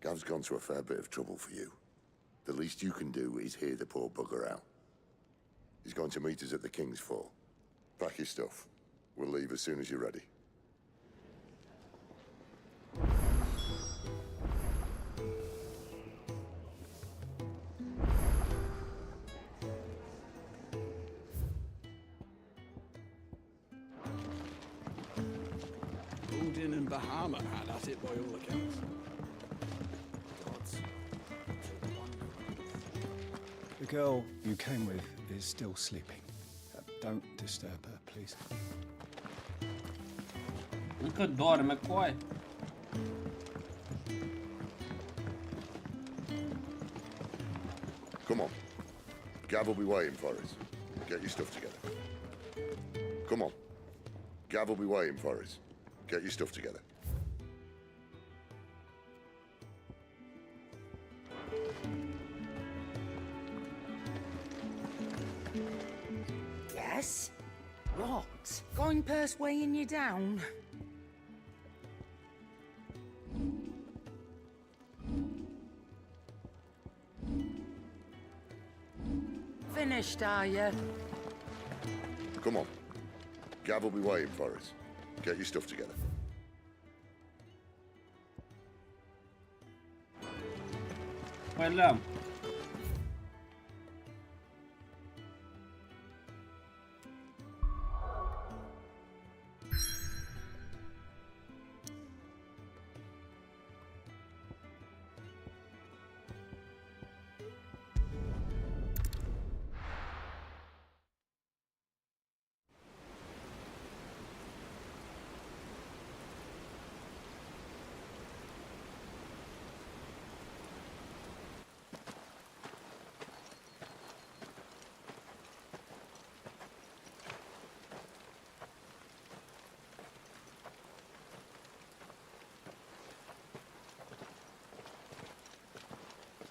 Gav's gone to a fair bit of trouble for you. The least you can do is hear the poor bugger out. He's going to meet us at the King's Fall. Pack your stuff. We'll leave as soon as you're ready. Odin and Bahama had at it by all accounts. The girl you came with is still sleeping. Don't disturb her, please. Încă doarme, coaie. Come on. Gav will be waiting for us. Get your stuff together. Come on. Gav will be waiting for us. Get your stuff together. Yes? What? Going purse weighing you down? Finished, are you? Come on. Gav will be waiting for us. Get your stuff together. Well,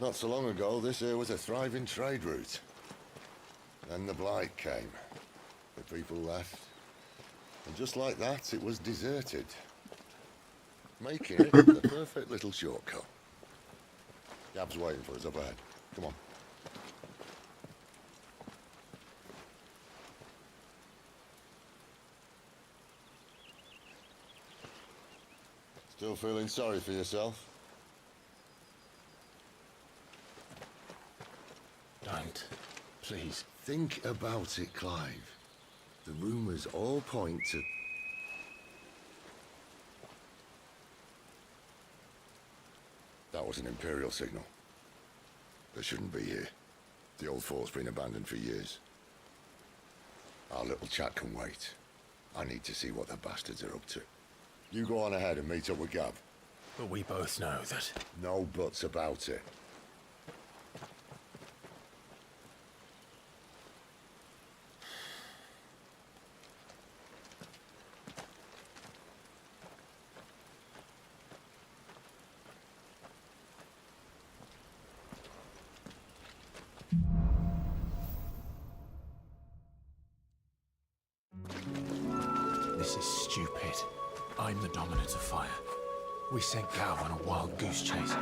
Not so long ago, this here was a thriving trade route. Then the blight came. The people left. And just like that, it was deserted. Making it the perfect little shortcut. Gab's waiting for us up ahead. Come on. Still feeling sorry for yourself? Don't. Please. Think about it, Clive. The rumours all point to... That was an Imperial signal. They shouldn't be here. The old fort's been abandoned for years. Our little chat can wait. I need to see what the bastards are up to. You go on ahead and meet up with Gav. But we both know that... No buts about it. This is stupid. I'm the dominant of fire. We sent Gav on a wild goose chase.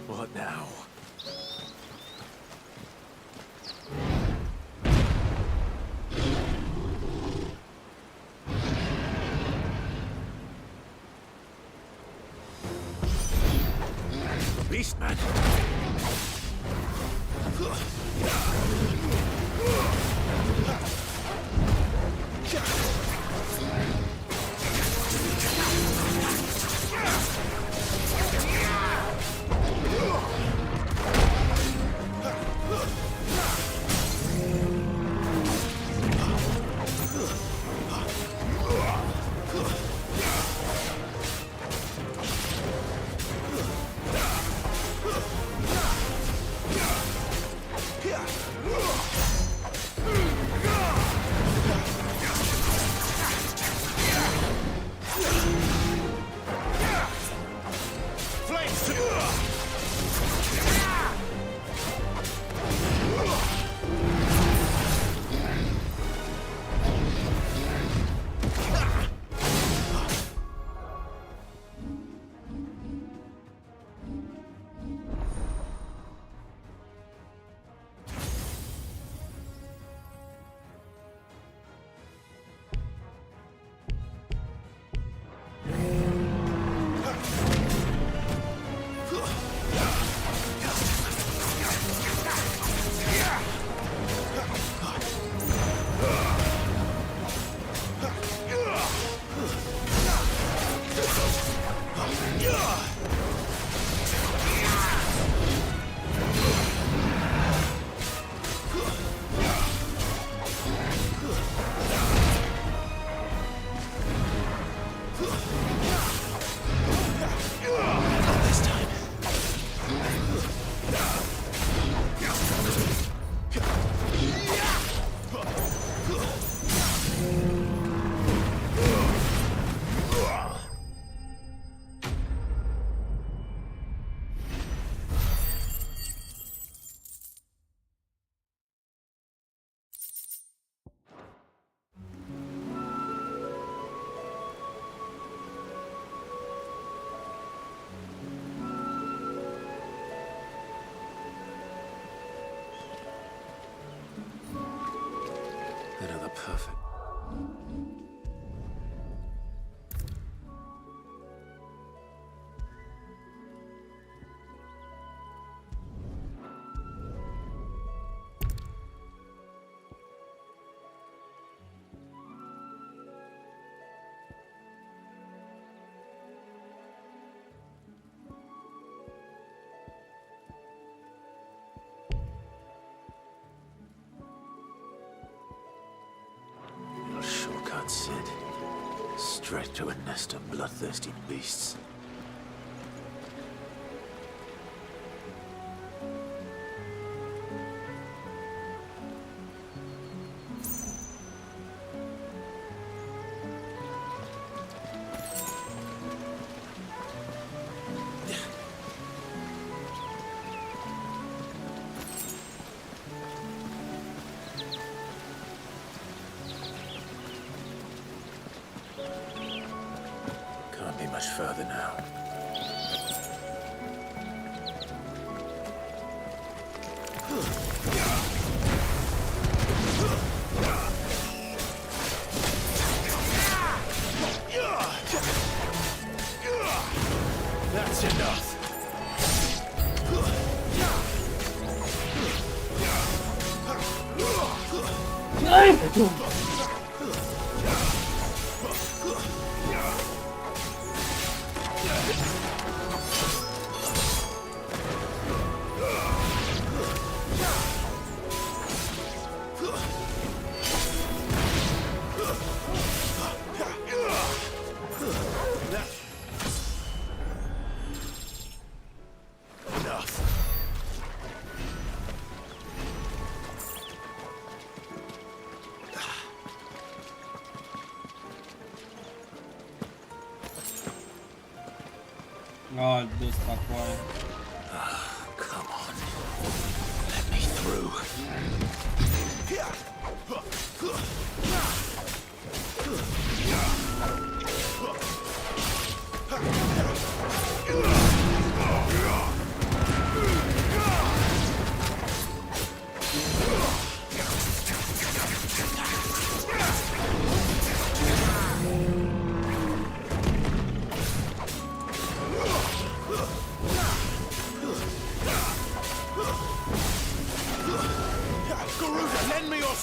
What now? The beast man. Perfect. Shortcut, Sid. Straight to a nest of bloodthirsty beasts. Can't be much further now. That's enough. Ah, dos tacoaie. Come on. Let me through. Lend me your...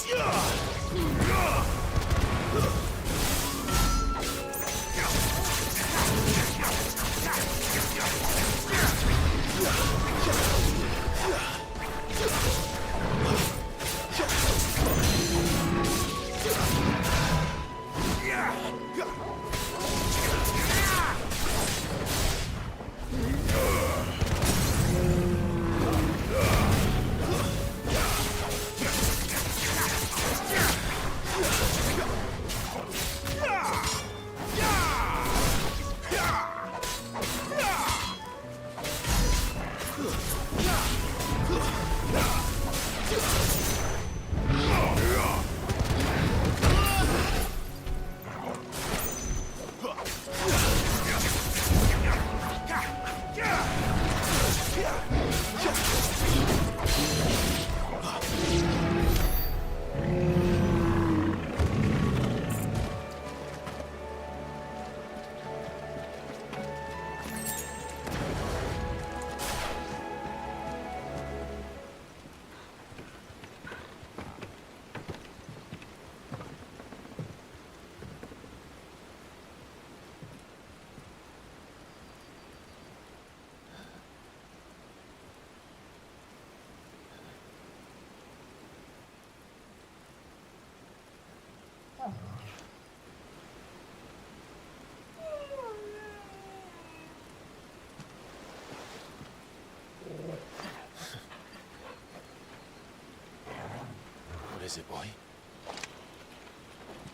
What is it, boy?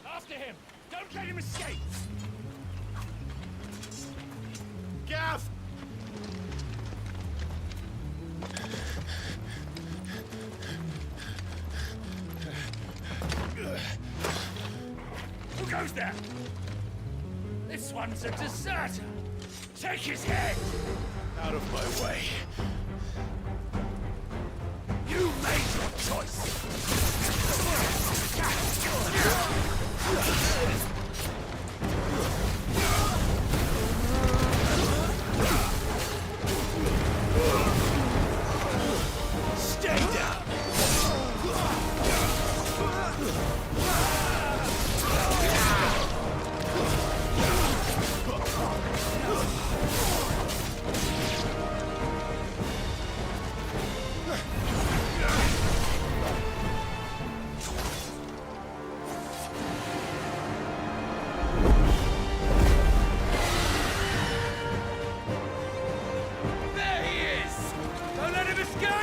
After him! Don't let him escape! Gav! Who goes there? This one's a deserter! Take his head! Out of my way. You made your choice!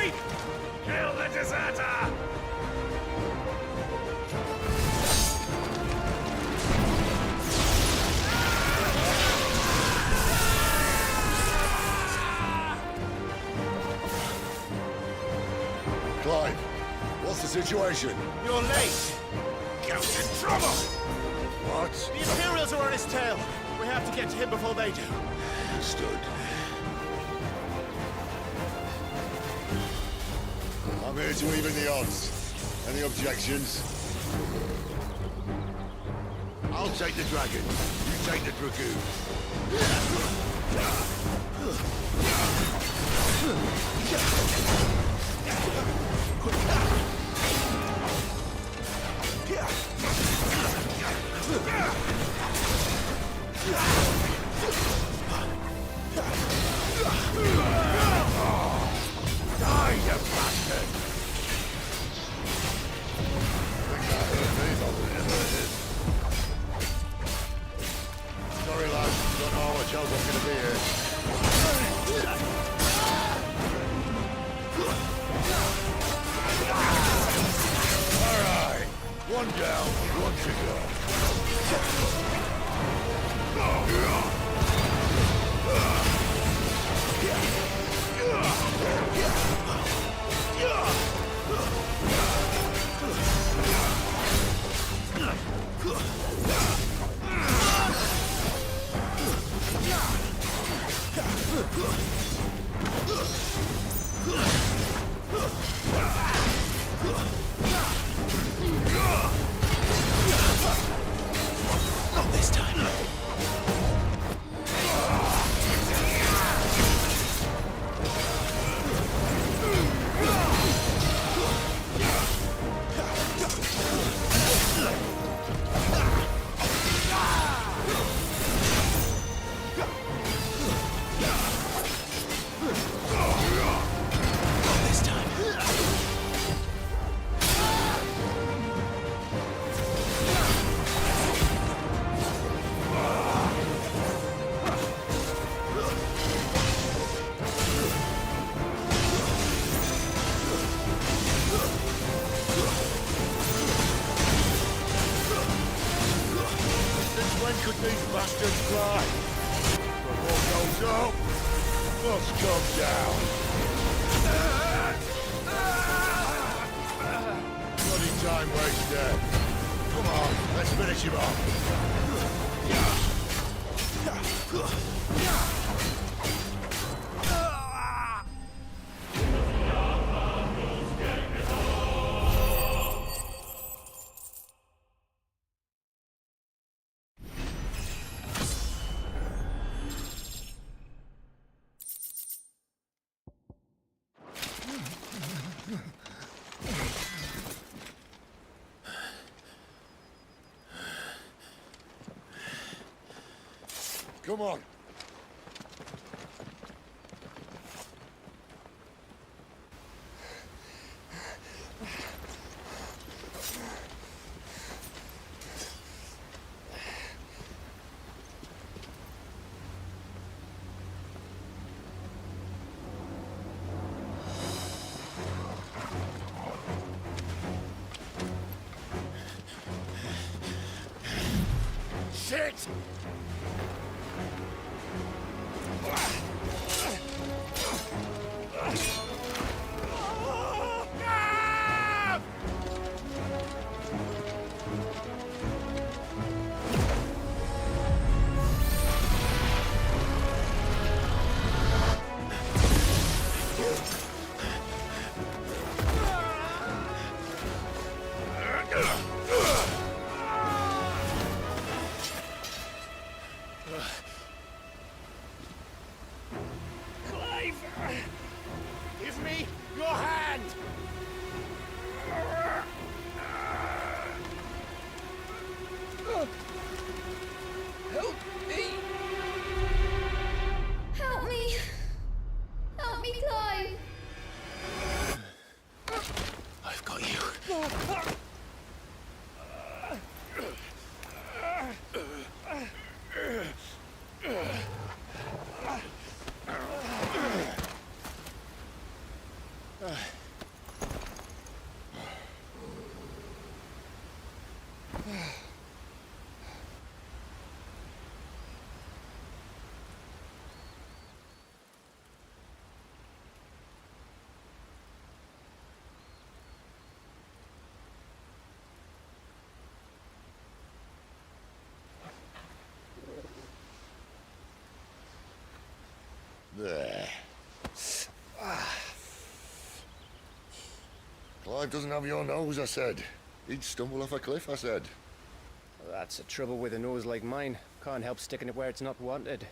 Clive! Kill the deserter! Clive, what's the situation? You're late. Count's in trouble! What? The Imperials are on his tail. We have to get to him before they do. Understood. I'm here to even the odds. Any objections? I'll take the dragon. You take the dragoon. Die, you bastard! Sorry, lads. Don't know how much help I'm gonna be here. All right. One down, one to go. Not this time. When could these bastards fly? The war goes up, must come down. Bloody time waster. Come on, let's finish him off. Come on. Shit! Give me your hand! Help me! Help me! Help me, Clive! I've got you. There. Clive doesn't have your nose, I said. He'd stumble off a cliff, I said. Well, that's the trouble with a nose like mine. Can't help sticking it where it's not wanted.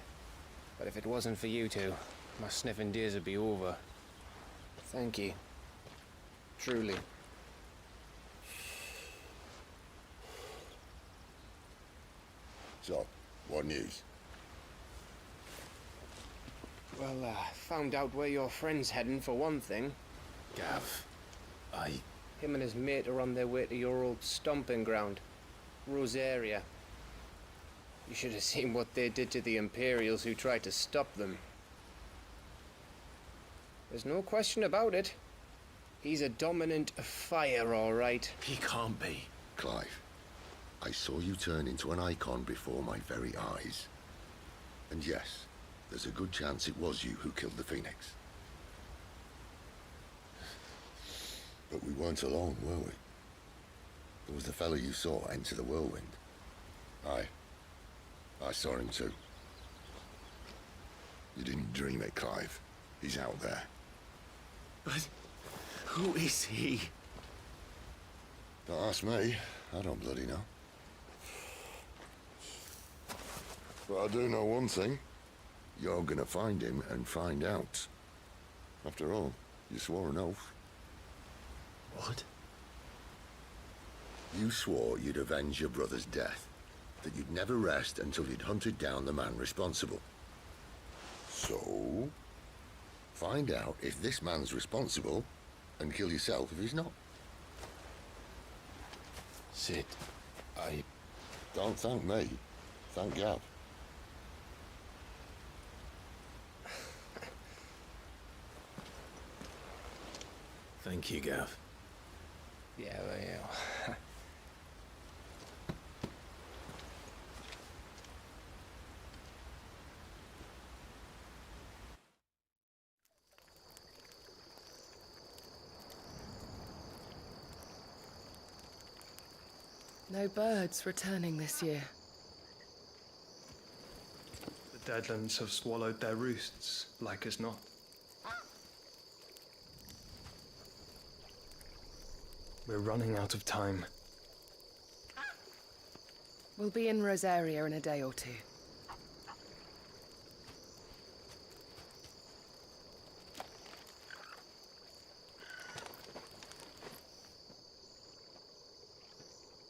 But if it wasn't for you two, my sniffing days would be over. Thank you. Truly. So, what news? Well, found out where your friend's heading for one thing. Gav, Him and his mate are on their way to your old stomping ground, Rosaria. You should have seen what they did to the Imperials who tried to stop them. There's no question about it. He's a dominant fire, all right. He can't be. Clive, I saw you turn into an icon before my very eyes. And yes, there's a good chance it was you who killed the Phoenix. But we weren't alone, were we? There was the fellow you saw enter the whirlwind. I saw him too. You didn't dream it, Clive. He's out there. But who is he? Don't ask me. I don't bloody know. But I do know one thing. You're gonna find him and find out. After all, you swore an oath. What? You swore you'd avenge your brother's death. That you'd never rest until you'd hunted down the man responsible. So, find out if this man's responsible and kill yourself if he's not. Sid, Don't thank me. Thank Gav. Thank you, Gav. Yeah, well. No birds returning this year. The Deadlands have swallowed their roosts, like as not. We're running out of time. We'll be in Rosaria in a day or two.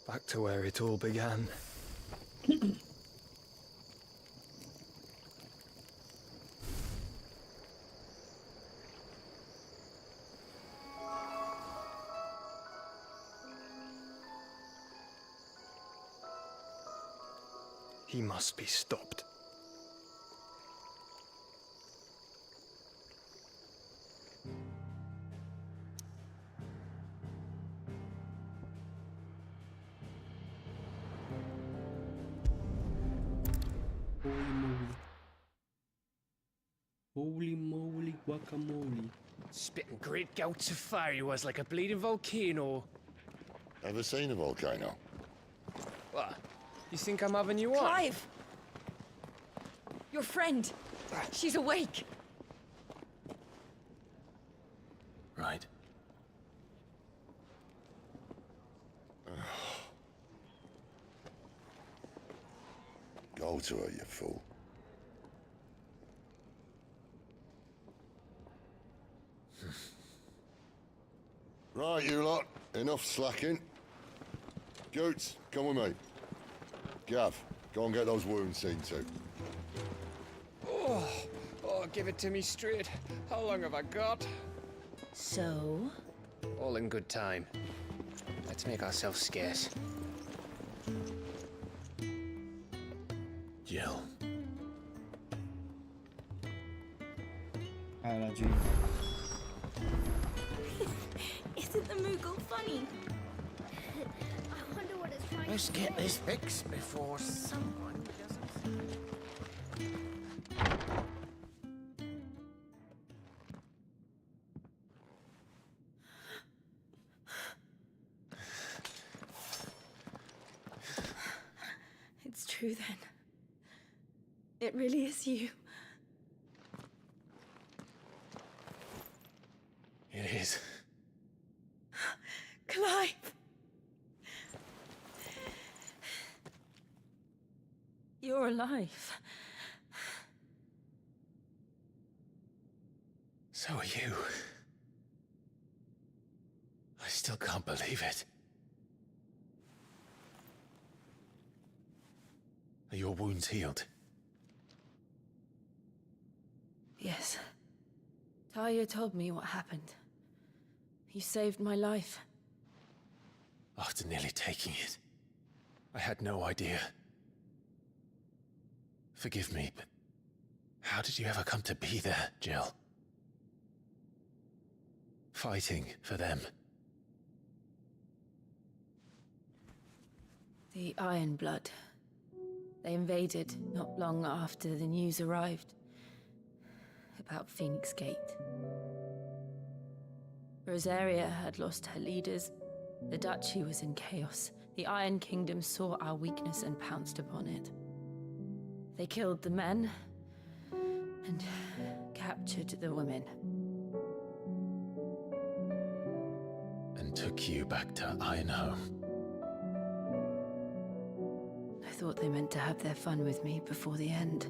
Back to where it all began. He must be stopped. Holy moly guacamole. Spitting great gouts of fire he was like a bleeding volcano. Ever seen a volcano? What? You think I'm having you on? Clive! Your friend! She's awake! Right. Go to her, you fool. Right, you lot. Enough slacking. Goots, come with me. Gav, go and get those wounds seen to. Oh, give it to me straight. How long have I got? So? All in good time. Let's make ourselves scarce. Jill. Hai ragione. funny. I wonder what it's trying Let's to get say. this fixed before someone doesn't. It's true then. It really is you. It is. Clive! You're alive. So are you. I still can't believe it. Are your wounds healed? Yes. Talia told me what happened. You saved my life. After nearly taking it, I had no idea. Forgive me, but how did you ever come to be there, Jill? Fighting for them. The Iron Blood. They invaded not long after the news arrived about Phoenix Gate. Rosaria had lost her leaders. The Duchy was in chaos. The Iron Kingdom saw our weakness and pounced upon it. They killed the men and captured the women. And took you back to Ironhome. I thought they meant to have their fun with me before the end.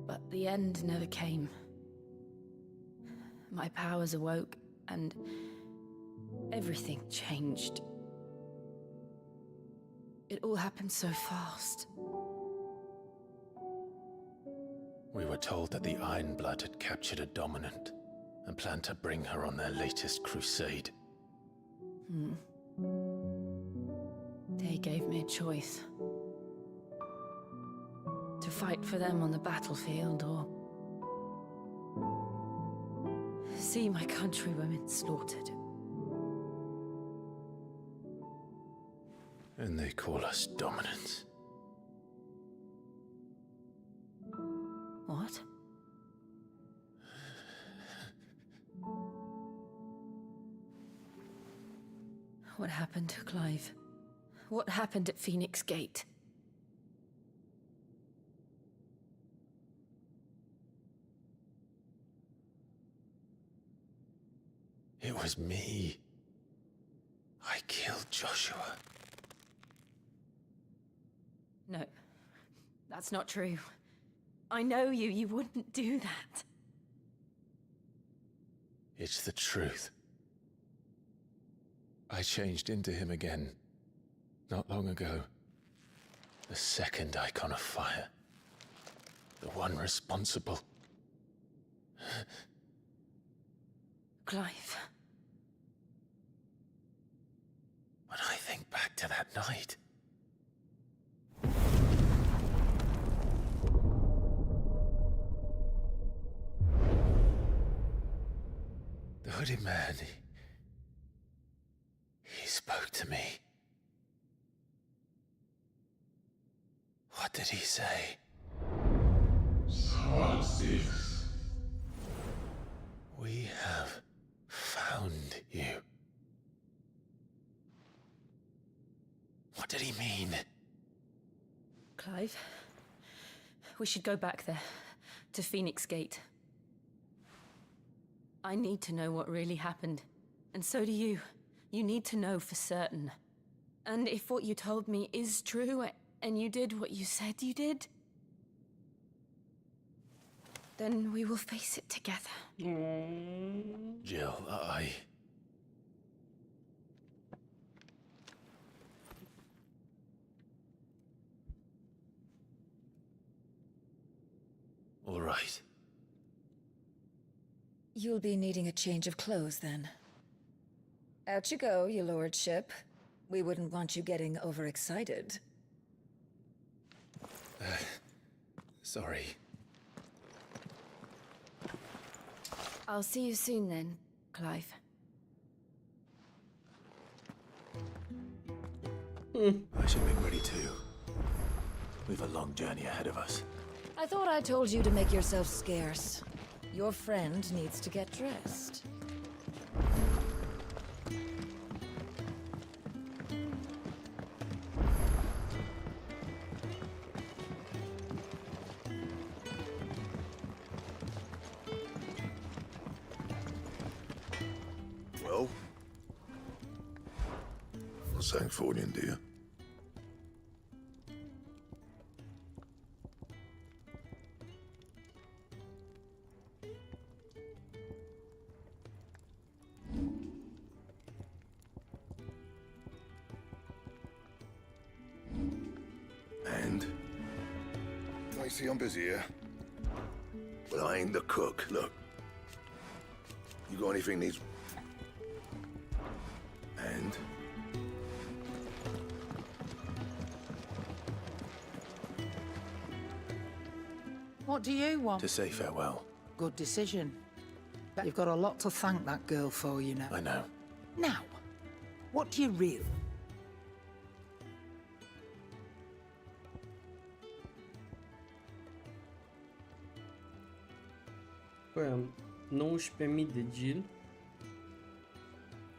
But the end never came. My powers awoke, and everything changed. It all happened so fast. We were told that the Iron Blood had captured a dominant and planned to bring her on their latest crusade. They gave me a choice. To fight for them on the battlefield, or see my countrywomen slaughtered. And they call us dominants. What? What happened to Clive? What happened at Phoenix Gate? It was me. I killed Joshua. No, that's not true. I know you. You wouldn't do that. It's the truth. I changed into him again, not long ago. The second icon of fire. The one responsible. Clive. When I think back to that night... The hooded man, he spoke to me. What did he say? We have found you. What did he mean? Clive, we should go back there, to Phoenix Gate. I need to know what really happened, and so do you. You need to know for certain. And if what you told me is true, and you did what you said you did, then we will face it together. Jill, All right. You'll be needing a change of clothes, then. Out you go, your lordship. We wouldn't want you getting overexcited. Sorry. I'll see you soon then, Clive. I should make ready too. We've a long journey ahead of us. I thought I told you to make yourself scarce. Your friend needs to get dressed. Well, what's that for you, dear? And? I see I'm busy here. But I ain't the cook. Look. You got anything needs... And? What do you want? To say farewell. Good decision. Bet you've got a lot to thank that girl for, you know. I know. Now, what do you really... Păi am 19.000 de gil.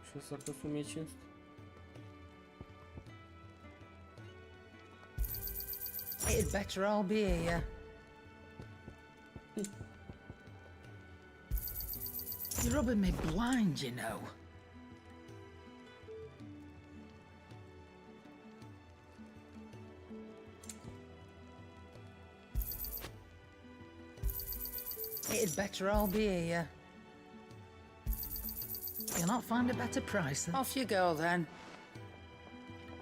Și o să costă 1500. It'd better all be here. You're rubbing me blind, you know. It'd better all be here. You'll not find a better price than... Off you go, then.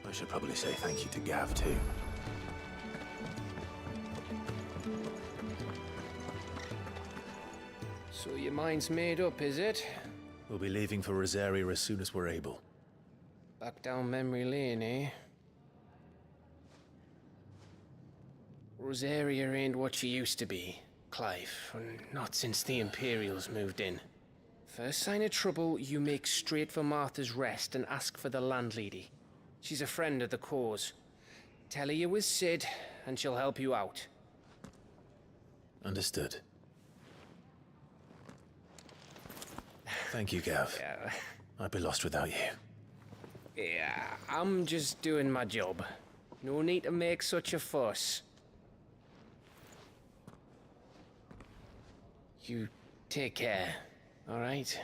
I should probably say thank you to Gav too. So your mind's made up, is it? We'll be leaving for Rosaria as soon as we're able. Back down memory lane, eh? Rosaria ain't what she used to be, Clive. Not since the Imperials moved in. First sign of trouble, you make straight for Martha's Rest and ask for the landlady. She's a friend of the cause. Tell her you was Sid, and she'll help you out. Understood. Thank you, Gav. Yeah. I'd be lost without you. Yeah, I'm just doing my job. No need to make such a fuss. You take care, all right?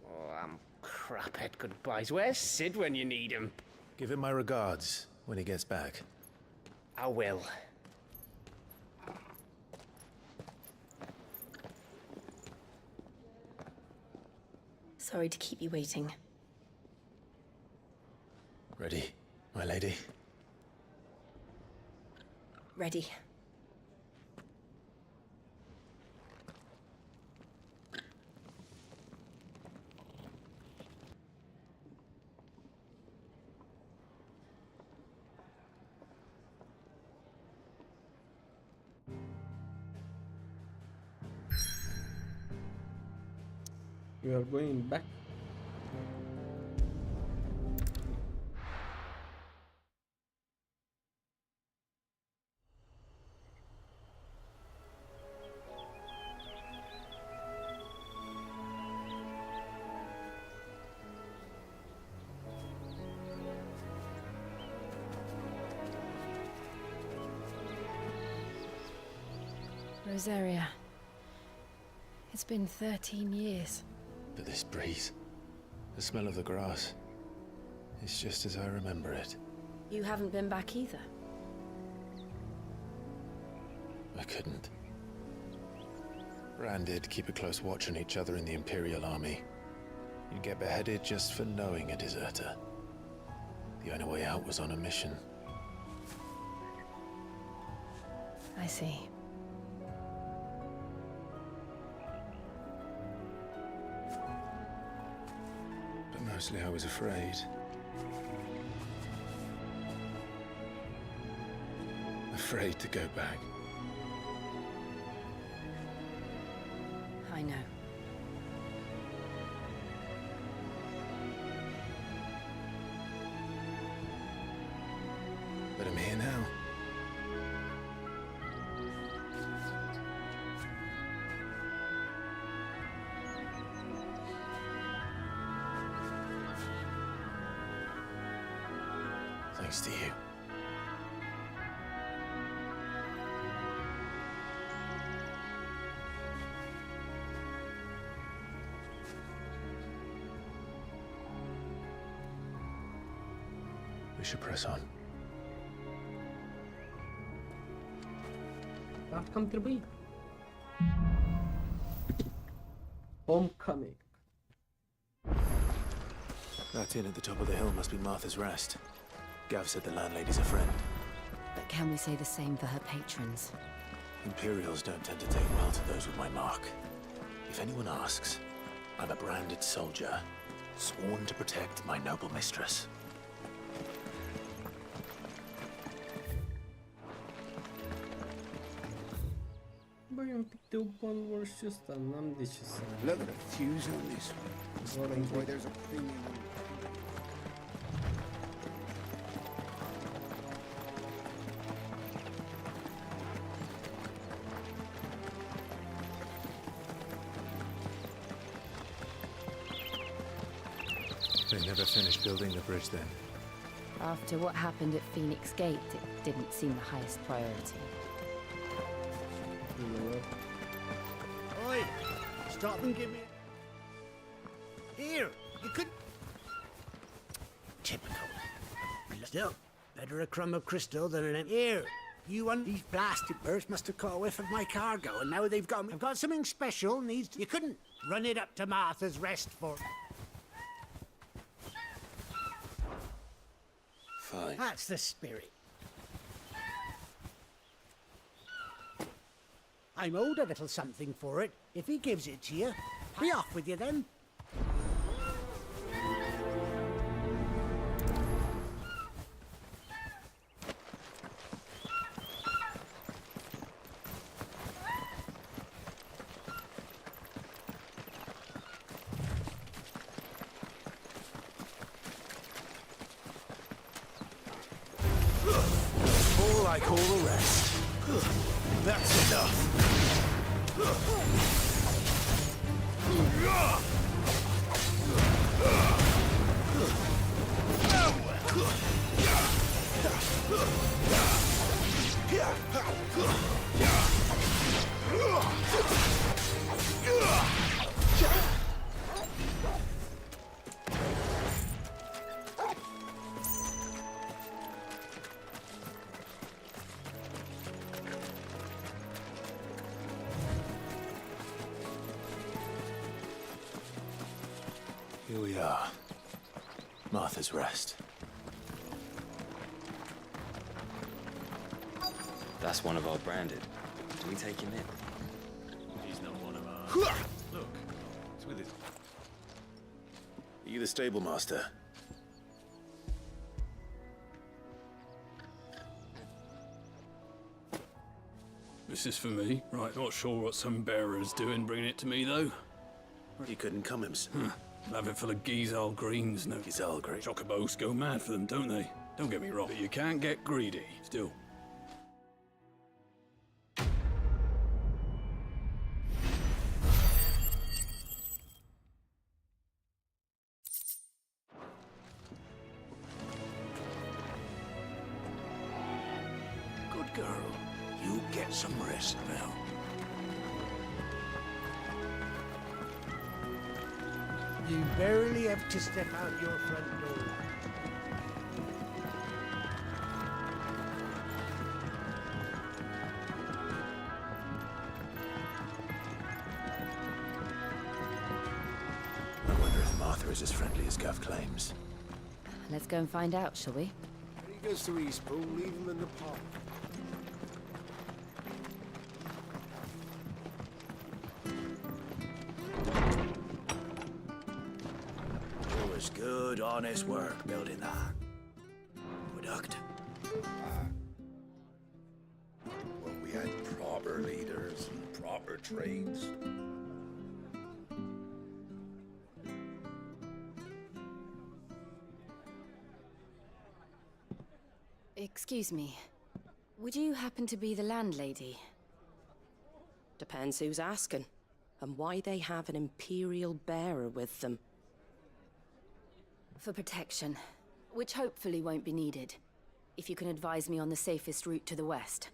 Oh, I'm crap at goodbyes. Where's Sid when you need him? Give him my regards when he gets back. I will. Sorry to keep you waiting. Ready, my lady? Ready. We are going back. Rosaria. It's been 13 years. But this breeze, the smell of the grass, it's just as I remember it. You haven't been back either. I couldn't. Rand did keep a close watch on each other in the Imperial Army. You'd get beheaded just for knowing a deserter. The only way out was on a mission. I see. But mostly I was afraid. Afraid to go back. I know. Thanks to you. We should press on. Dar cam trebuie. Homecoming. That inn at the top of the hill must be Martha's Rest. Gav said the landlady's a friend. But can we say the same for her patrons? Imperials don't tend to take well to those with my mark. If anyone asks, I'm a branded soldier, sworn to protect my noble mistress. Băi, un pic de open world și ăsta, n-am de ce să... Look at the fuse on this one. Explains why there's a premium on They never finished building the bridge then. After what happened at Phoenix Gate, it didn't seem the highest priority. Oi! Stop and give me... Here! You could... Typical. Still, better a crumb of crystal than an... Here! You want these blasted birds must have caught a whiff of my cargo, and now they've got... I've got something special, needs... You couldn't run it up to Martha's Rest for... Fine. That's the spirit. I'm owed a little something for it. If he gives it to you, be off with you then. All like all the rest. That's enough. Here we are. Martha's Rest. That's one of our branded. Do we take him in? He's not one of ours. Look, it's with his... Are you the stable master? This is for me. Right, not sure what some bearer's doing bringing it to me, though. He couldn't come himself. Have it for the Gizal Greens, no. Gizal Green. Chocobos go mad for them, don't they? Don't get me wrong, but you can't get greedy, still. Good girl. You get some rest now. You barely have to step out your front door. I wonder if Martha is as friendly as Gav claims. Let's go and find out, shall we? When he goes to Eastpool, leave him in the park. It was good, honest work building that. Aqueduct. When we had proper leaders and proper trades. Excuse me. Would you happen to be the landlady? Depends who's asking, and why they have an Imperial bearer with them. For protection, which hopefully won't be needed. if you can advise me on the safest route to the west.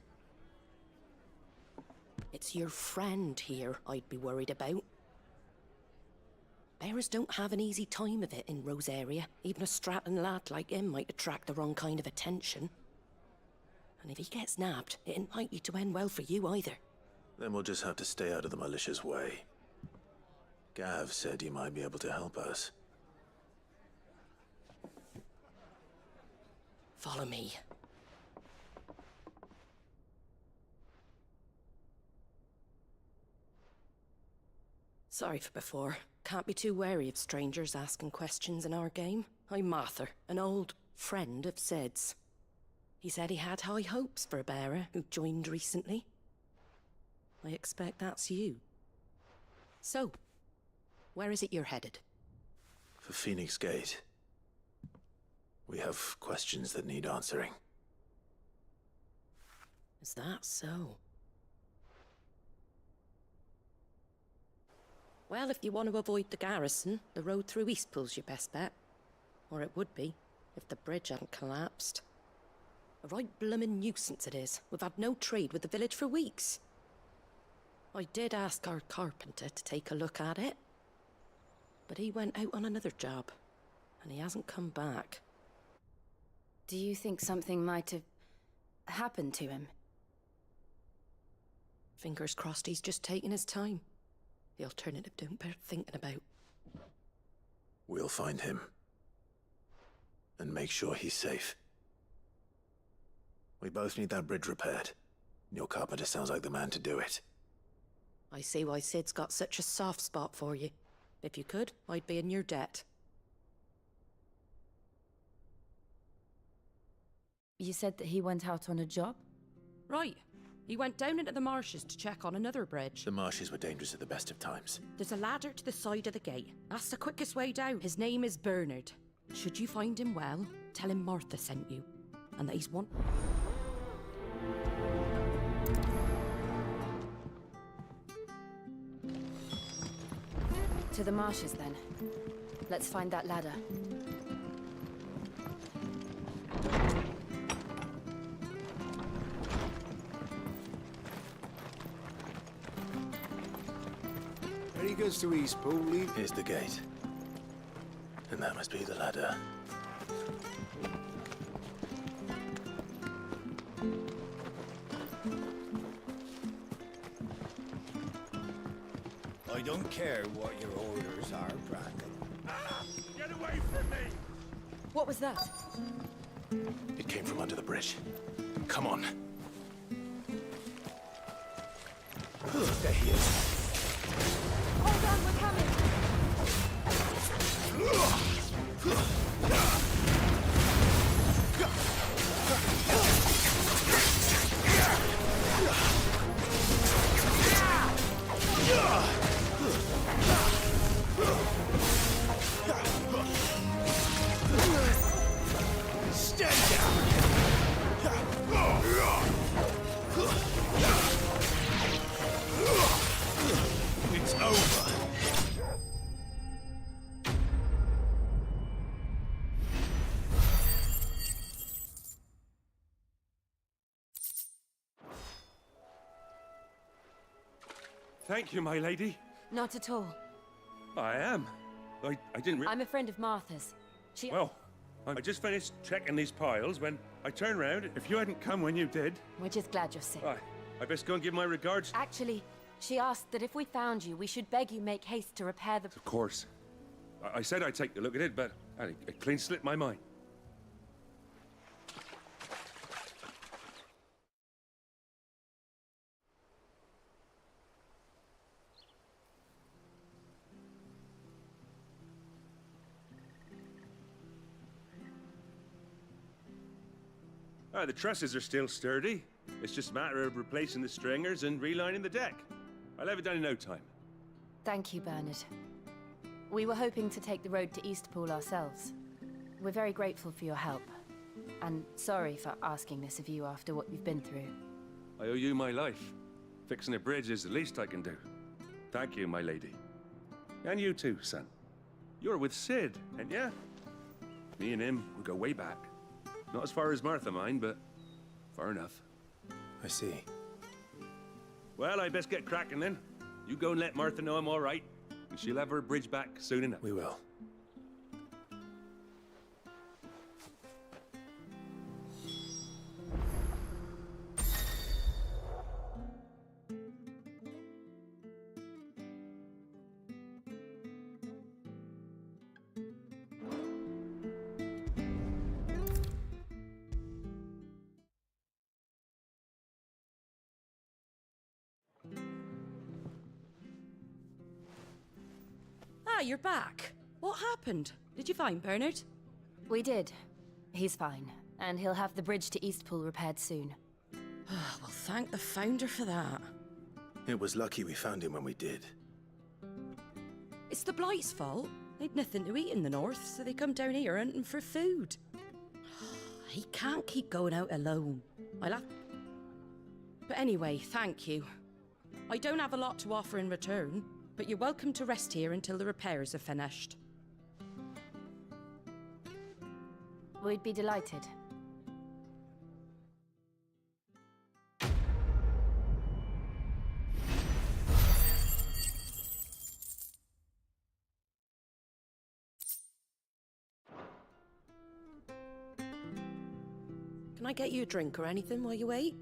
It's your friend here I'd be worried about. Bearers don't have an easy time of it in Rose area. Even a Stratton lad like him might attract the wrong kind of attention. And if he gets nabbed, it ain't likely to end well for you either. Then we'll just have to stay out of the malicious way. Gav said he might be able to help us. Follow me. Sorry for before. Can't be too wary of strangers asking questions in our game. I'm Martha, an old friend of Sid's. He said he had high hopes for a bearer who joined recently. I expect that's you. So, where is it you're headed? For Phoenix Gate. We have questions that need answering. Is that so? Well, if you want to avoid the garrison, the road through Eastpool's your best bet. Or it would be, if the bridge hadn't collapsed. A right bloomin' nuisance it is. We've had no trade with the village for weeks. I did ask our carpenter to take a look at it. But he went out on another job, and he hasn't come back. Do you think something might have happened to him? Fingers crossed he's just taking his time. The alternative don't bear thinking about. We'll find him. And make sure he's safe. We both need that bridge repaired. Your carpenter sounds like the man to do it. I see why Sid's got such a soft spot for you. If you could, I'd be in your debt. You said that he went out on a job? Right. He went down into the marshes to check on another bridge. The marshes were dangerous at the best of times. There's a ladder to the side of the gate. That's the quickest way down. His name is Bernard. Should you find him well, tell him Martha sent you. And that he's one... To the marshes, then. Let's find that ladder. When he goes to Eastpool, leave... Here's the gate. And that must be the ladder. I don't care what your orders are, Brandon. Get away from me! What was that? It came from under the bridge. Come on. There he is. Hold on, we're coming! Stay down! It's over. Thank you, my lady. Not at all. I am. I didn't I'm a friend of Martha's. She... Well, I just finished checking these piles when I turned round. If you hadn't come when you did... We're just glad you're safe. I best go and give my regards. Actually, she asked that if we found you, we should beg you make haste to repair the... Of course. I said I'd take a look at it, but it clean slipped my mind. The trusses are still sturdy. It's just a matter of replacing the stringers and relining the deck. I'll have it done in no time. Thank you, Bernard. We were hoping to take the road to Eastpool ourselves. We're very grateful for your help. And sorry for asking this of you after what you've been through. I owe you my life. Fixing a bridge is the least I can do. Thank you, my lady. And you too, son. You're with Sid, ain't ya? Me and him, we go way back. Not as far as Martha mind, but far enough. I see. Well, I best get cracking then. You go and let Martha know I'm all right, and she'll have her bridge back soon enough. We will. Ah, you're back. What happened? Did you find Bernard? We did. He's fine, and he'll have the bridge to Eastpool repaired soon. Well, thank the Founder for that. It was lucky we found him when we did. It's the Blight's fault. They'd nothing to eat in the north, so they come down here hunting for food. He can't keep going out alone. I'll have... But anyway, thank you. I don't have a lot to offer in return, but you're welcome to rest here until the repairs are finished. We'd be delighted. Can I get you a drink or anything while you wait?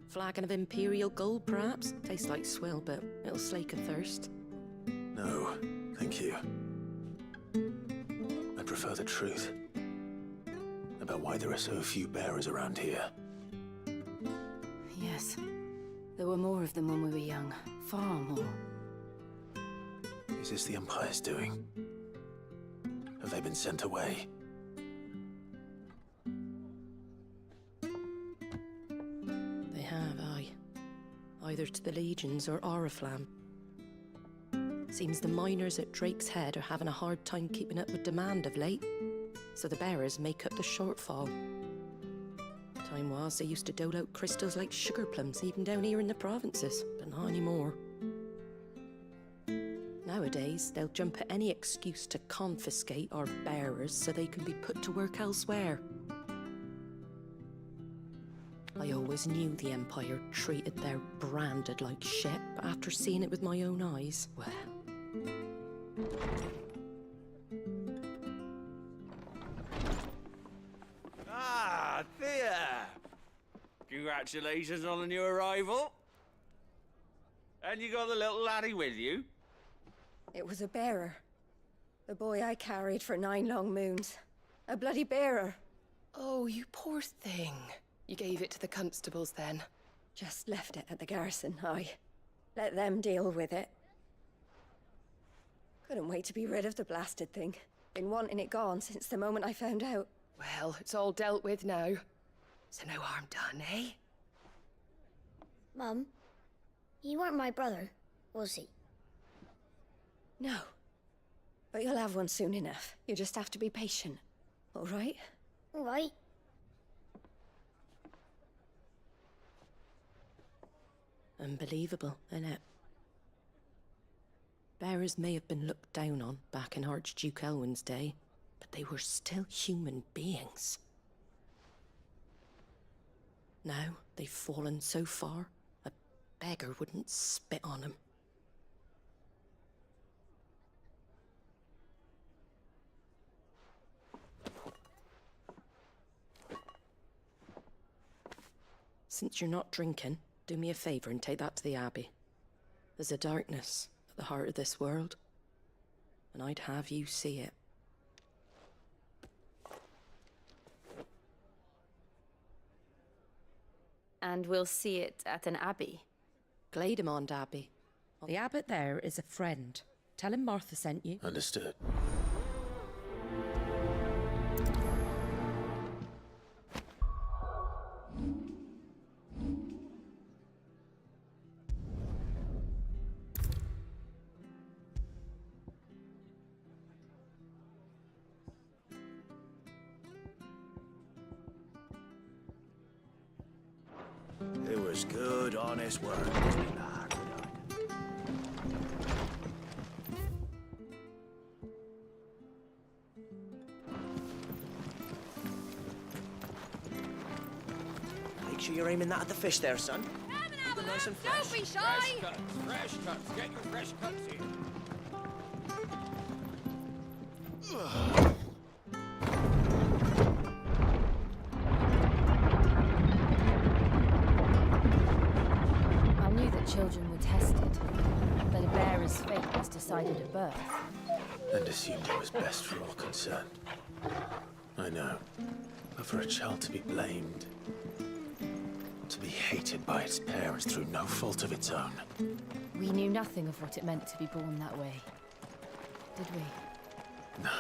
Flagon of Imperial Gold, perhaps? Tastes like swill, but it'll slake a thirst. No, thank you. I prefer the truth about why there are so few bearers around here. Yes. There were more of them when we were young. Far more. Is this the Empire's doing? Have they been sent away? They have, aye. Either to the Legions or Oriflamme. Seems the miners at Drake's Head are having a hard time keeping up with demand of late, so the bearers make up the shortfall. Time was they used to dole out crystals like sugar plums even down here in the provinces, but not anymore. Nowadays, they'll jump at any excuse to confiscate our bearers so they can be put to work elsewhere. I always knew the Empire treated their branded like shit, but after seeing it with my own eyes, well... Ah, Thea! Congratulations on the new arrival. And you got the little laddie with you? It was a bearer. The boy I carried for 9 long moons. A bloody bearer. Oh, you poor thing. You gave it to the constables then? Just left it at the garrison, aye. Let them deal with it. Couldn't wait to be rid of the blasted thing. Been wanting it gone since the moment I found out. Well, it's all dealt with now. So no harm done, eh? Mum, he weren't my brother, was he? No. But you'll have one soon enough. You just have to be patient. All right? All right. Unbelievable, innit? Bearers may have been looked down on back in Archduke Elwin's day, but they were still human beings. Now they've fallen so far, a beggar wouldn't spit on them. Since you're not drinking, do me a favor and take that to the Abbey. There's a darkness at the heart of this world, and I'd have you see it. And we'll see it at an abbey. Glademond Abbey. The abbot there is a friend. Tell him Martha sent you. Understood. It was good, honest work. sure you're aiming that at the fish there, son. Keep it nice and fresh. Don't be shy! Fresh cuts. Get your fresh cuts here. I knew that children were tested, that a bearer's fate was decided at birth. And assumed it was best for all concerned. I know. But for a child to be blamed, to be hated by its parents through no fault of its own. We knew nothing of what it meant to be born that way, did we? No.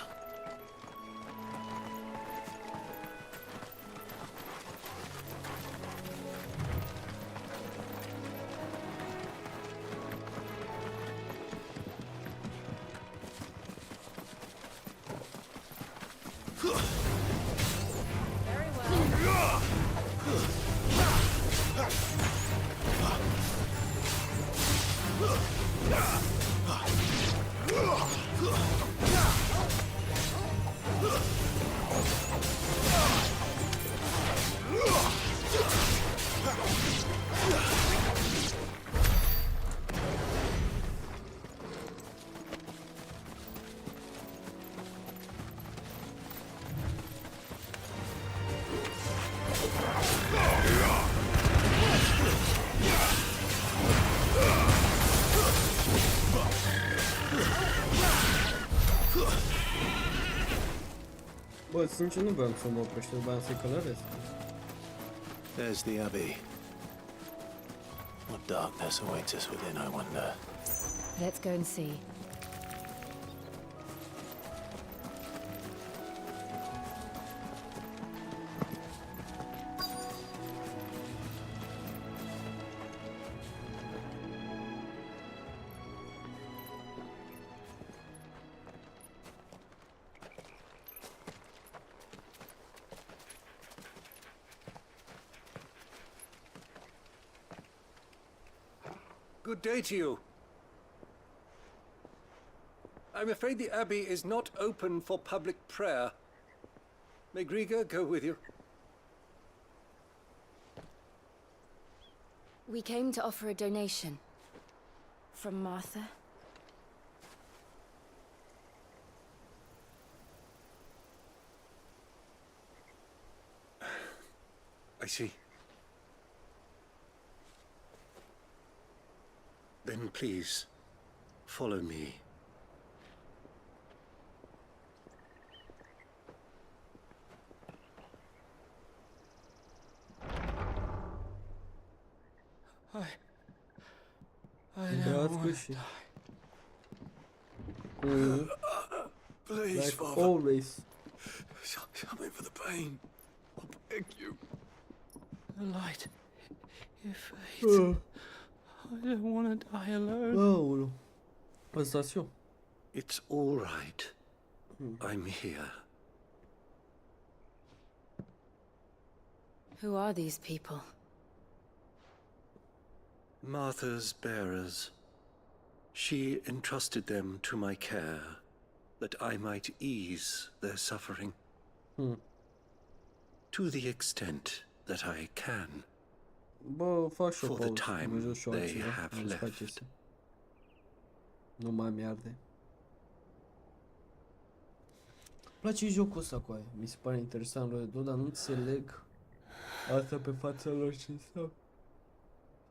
Bă, sincer nu vreau să mă oprește, vreau să-i călăresc. There's the Abbey. What darkness awaits us within, I wonder? Let's go and see. Good day to you. I'm afraid the Abbey is not open for public prayer. May Griga go with you? We came to offer a donation. From Martha. I see. Then please, follow me. I don't want to Please, like Father. always. Something for the pain. I beg you. The light. It fades. I don't want to die alone. Oh, station. It's all right. I'm here. Who are these people? Martha's bearers. She entrusted them to my care, that I might ease their suffering. To the extent that I can. Bă, fac și For the time they have left. Nu mai mi-arde. Îmi place jocul ăsta cu aia. Mi se pare interesant rău, dar nu înțeleg asta pe fața lor ce stau.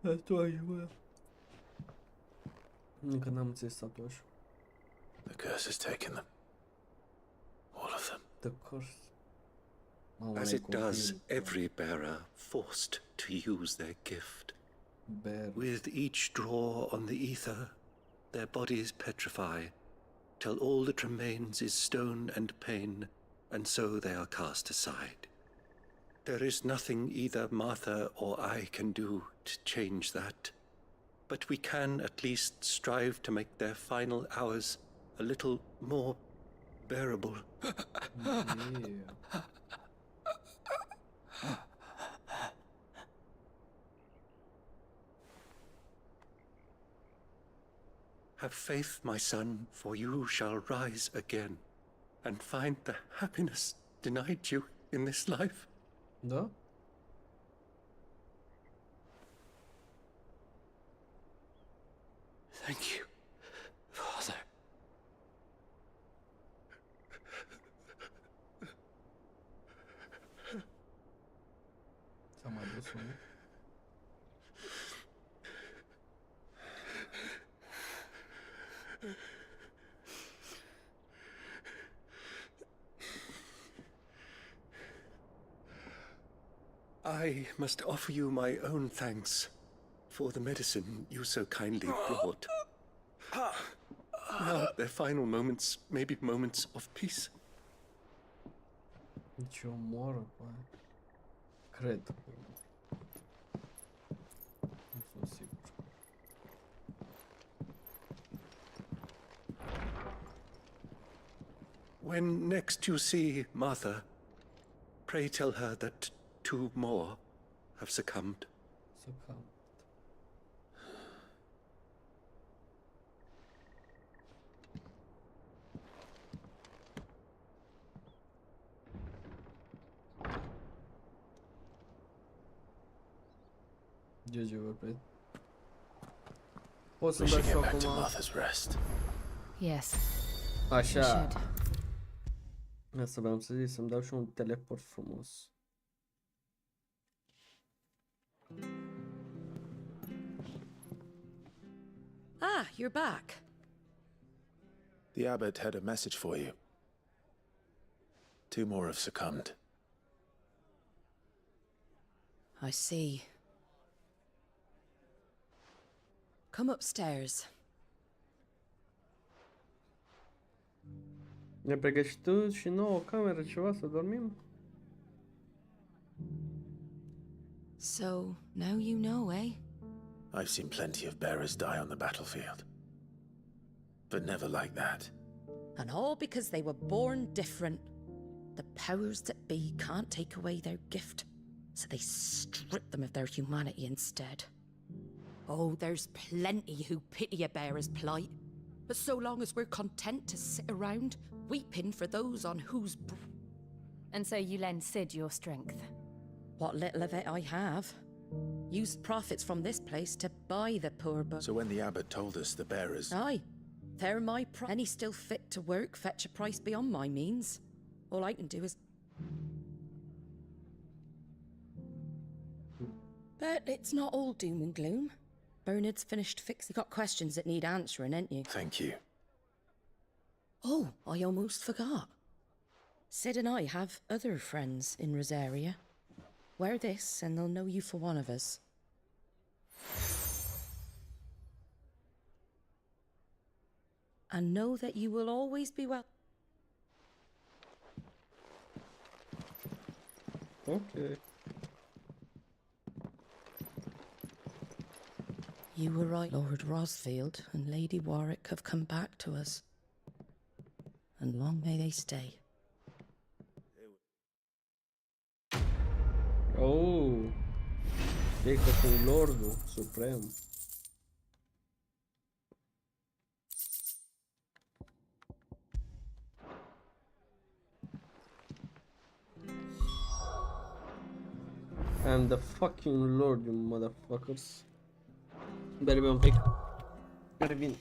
Tatuajul ăla. Încă n-am înțeles tatuajul. The curse has taken them. All of them. The curse. As it does every bearer forced to use their gift. With each draw on the ether, their bodies petrify, till all that remains is stone and pain, and so they are cast aside. There is nothing either Martha or I can do to change that, but we can at least strive to make their final hours a little more bearable. Have faith, my son, for you shall rise again and find the happiness denied you in this life. Da? Thank you, Father. S-a mai dus unul. I must offer you my own thanks for the medicine you so kindly brought. Now, their final moments may be moments of peace. Deci o moară pe aia. Cred. Nu sunt sigur. When next you see Martha, pray tell her that 2 more have succumbed. Succumb. GG, vă plătit. Poți să-mi dai și Back to acum... Martha's rest. Yes. Așa. Asta vreau să zic, să-mi dau și un teleport frumos. Ah, you're back. The abbot had a message for you. 2 more have succumbed. I see. Come upstairs. Ne pregătești tu și nouă o cameră, ceva, să dormim? So, now you know, eh? I've seen plenty of bearers die on the battlefield. But never like that. And all because they were born different. The powers that be can't take away their gift, so they strip them of their humanity instead. Oh, there's plenty who pity a bearer's plight. But so long as we're content to sit around, weeping for those on whose... And so you lend Sid your strength? What little of it I have. Used profits from this place to buy the poor So when the abbot told us the bearers... Aye. They're my Any still fit to work fetch a price beyond my means. All I can do is... But it's not all doom and gloom. Bernard's finished fixing. You got questions that need answering, ain't you? Thank you. Oh, I almost forgot. Sid and I have other friends in Rosaria. Wear this and they'll know you for one of us. And know that you will always be well. Okay. You were right. Lord Rosfield and Lady Warwick have come back to us. And long may they stay. Oh. E că cu Lordul Suprem. I'm the fucking Lord, you motherfuckers. Berbe un pic. Revin.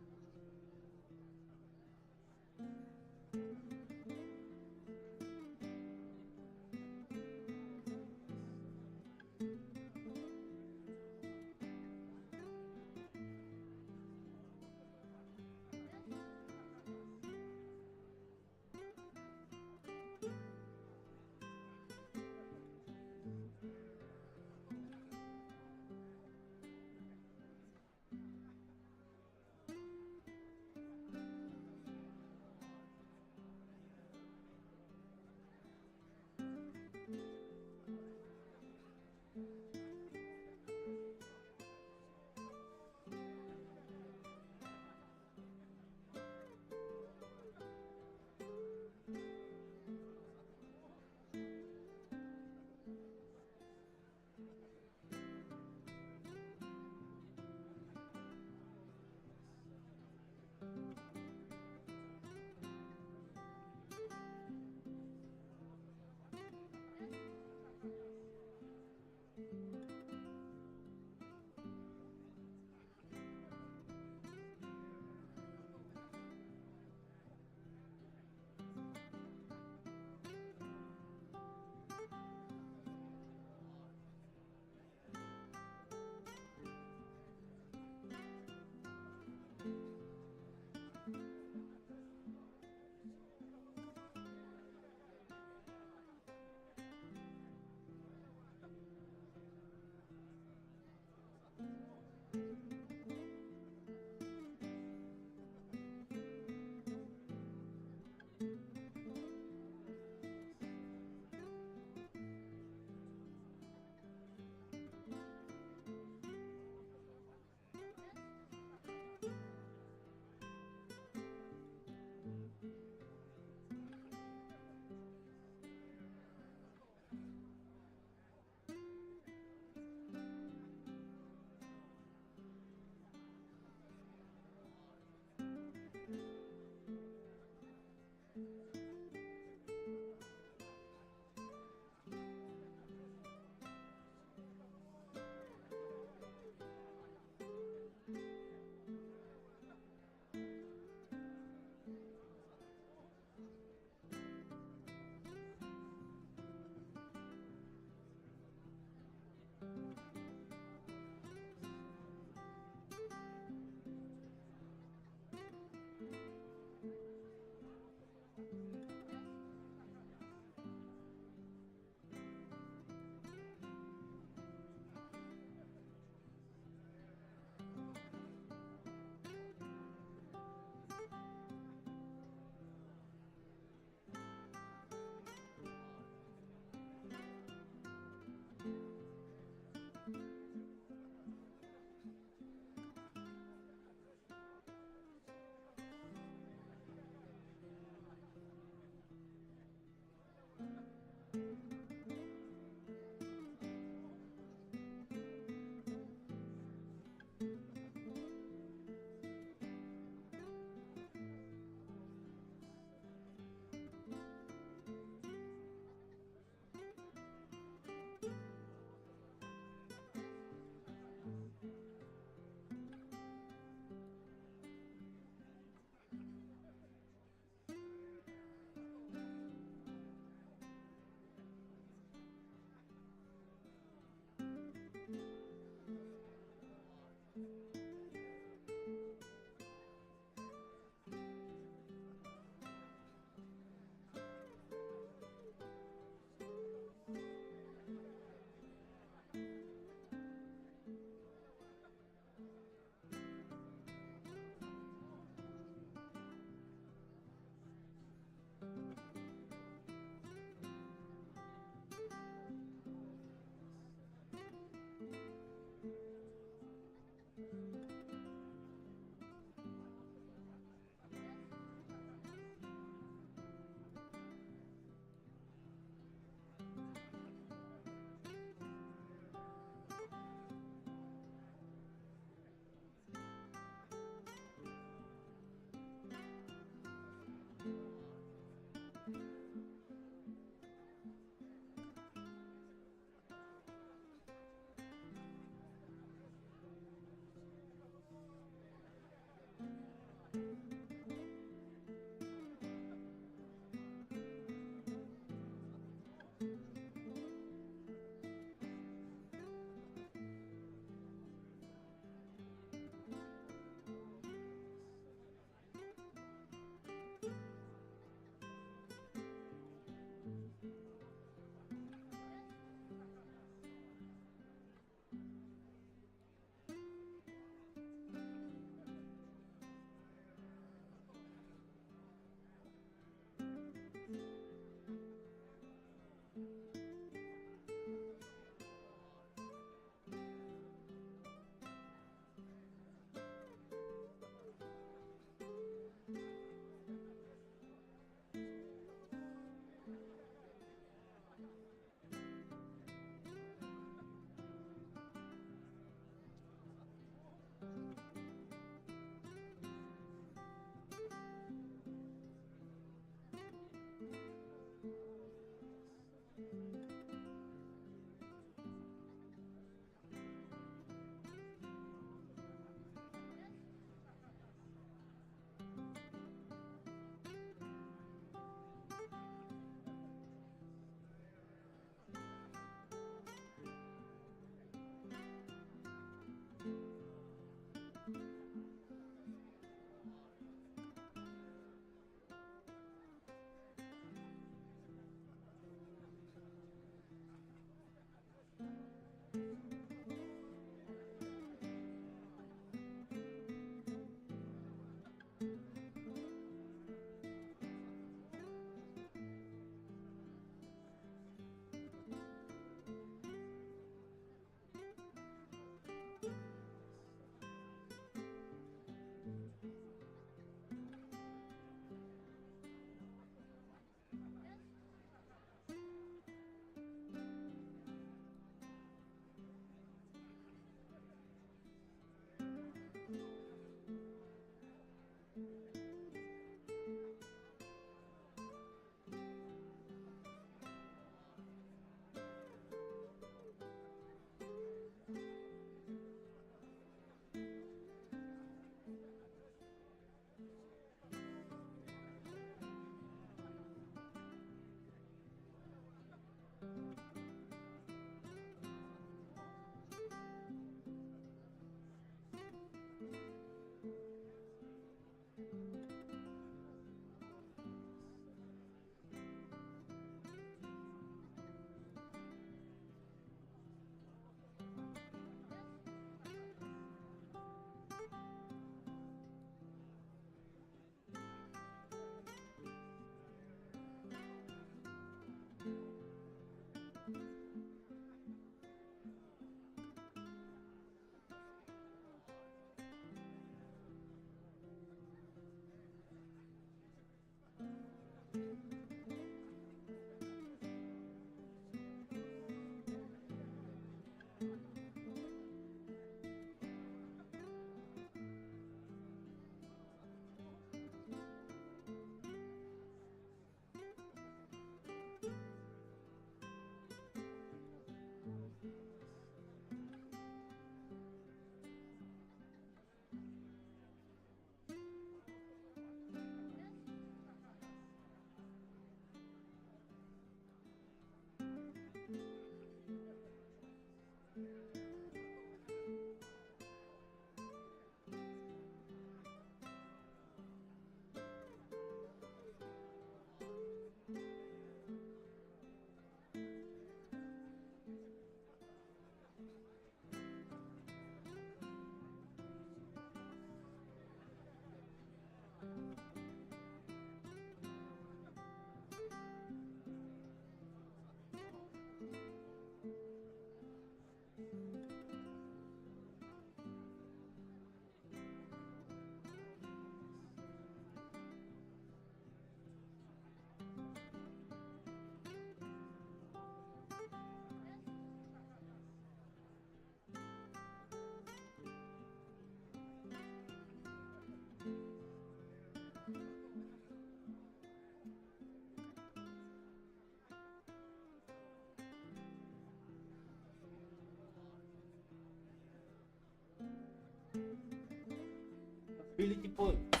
Ability point.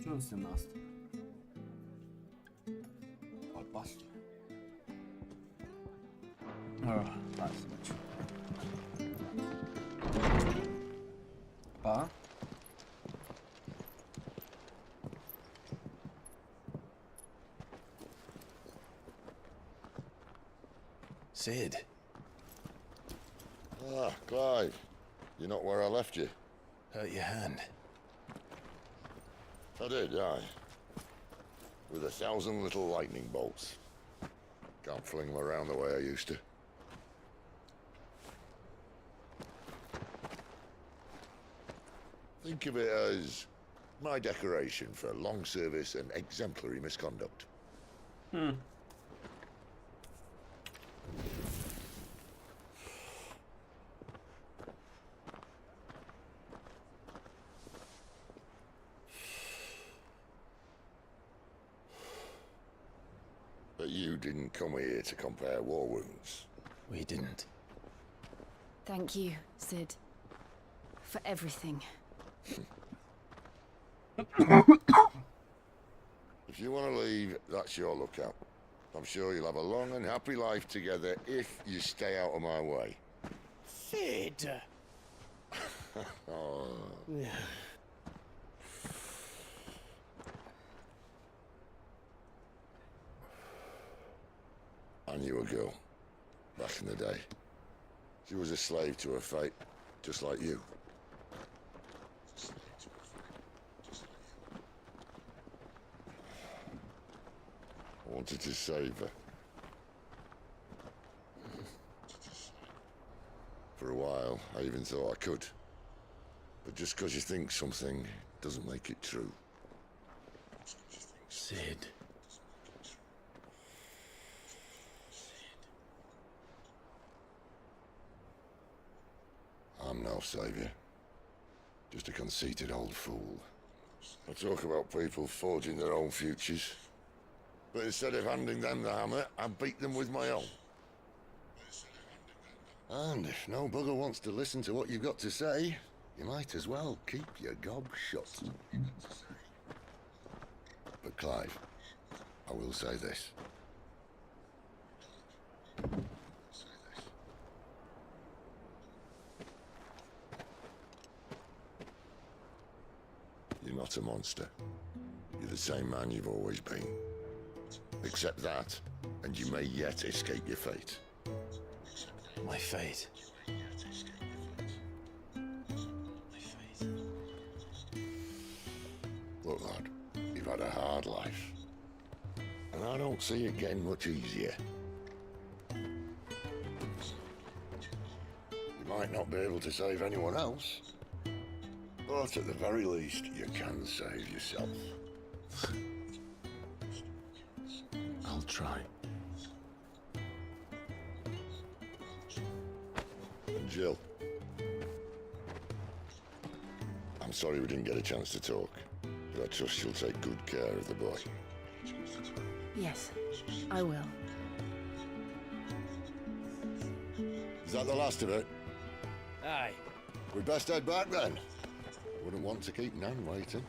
Ce înseamnă asta? Albastru. Hai să mergem. Pa. Sid. Ah, Clive. You're not where I left you. Hurt your hand. I did, aye. With 1,000 little lightning bolts. Can't fling them around the way I used to. Think of it as my decoration for long service and exemplary misconduct. But you didn't come here to compare war wounds. We didn't. Thank you, Sid. For everything. If you want to leave, that's your lookout. I'm sure you'll have a long and happy life together if you stay out of my way. Sid! Oh. I knew a girl, back in the day. She was a slave to her fate, just like you. I wanted to save her. For a while, I even thought I could. But just because you think something doesn't make it true. Sid. I'm no savior. Just a conceited old fool. I talk about people forging their own futures. But instead of handing them the hammer, I beat them with my own. And if no bugger wants to listen to what you've got to say, you might as well keep your gob shut. But Clive, I will say this. You're not a monster. You're the same man you've always been. Accept that, and you may yet escape your fate. My fate. Look, lad, you've had a hard life. And I don't see it getting much easier. You might not be able to save anyone else, but at the very least, you can save yourself. I'll try. And Jill, I'm sorry we didn't get a chance to talk, but I trust she'll take good care of the boy. Yes, I will. Is that the last of it? Aye. We'd best head back then. Wouldn't want to keep Nan waiting.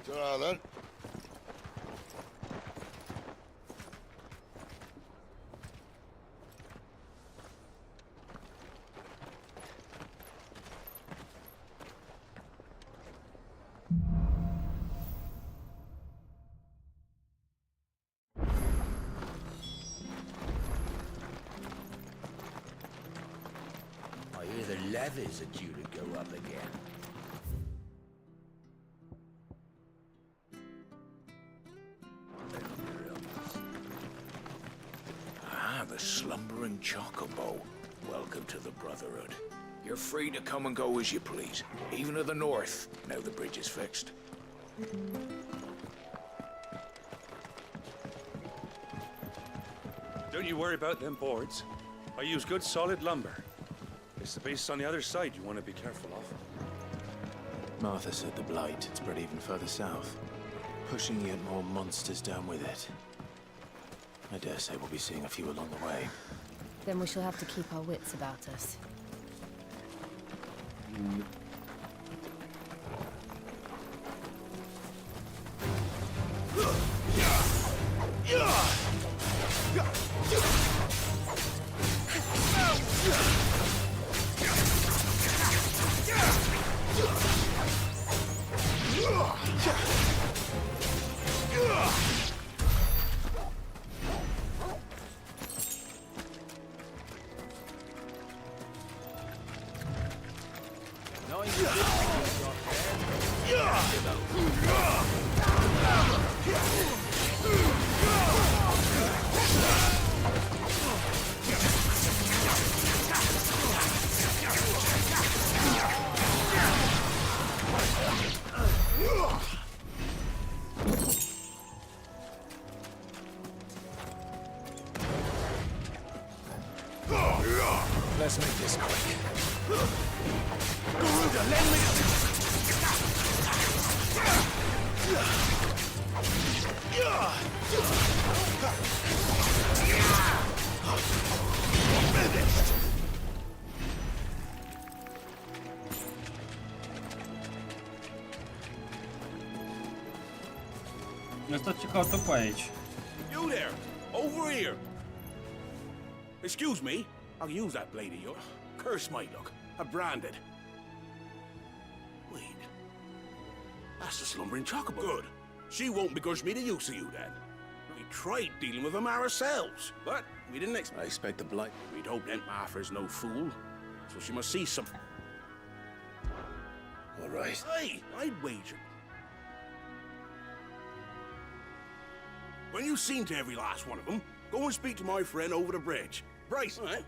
Ta-ra then. I hear the levies are due to go up again. Ah, the slumbering chocobo. Welcome to the Brotherhood. You're free to come and go as you please, even to the north, now the bridge is fixed. Don't you worry about them boards. I use good solid lumber. It's the base on the other side you want to be careful of. Martha said the blight had spread even further south, pushing yet more monsters down with it. I dare say we'll be seeing a few along the way. Then we shall have to keep our wits about us. Let's make this quick. Garuda, lend me Finished! Ăsta ce caută pe aici? You there! Over here! Excuse me, I'll use that blade of yours. Curse my luck. I'm branded. Wait. That's the slumbering chocobo. Good. She won't begrudge me the use of you then. We tried dealing with them ourselves, but we didn't expect. I expect the blight. We'd hoped Aunt Martha's no fool, so she must see something. All right. Hey, I'd wager. When you've seen to every last one of them, go and speak to my friend over the bridge. Bryce, eh?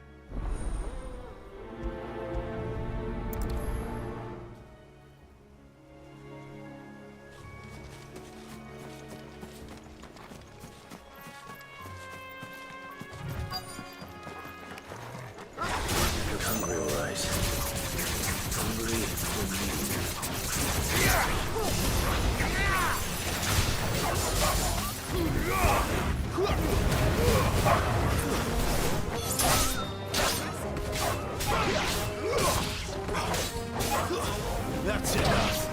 You're hungry, all right. Hungry for That's enough.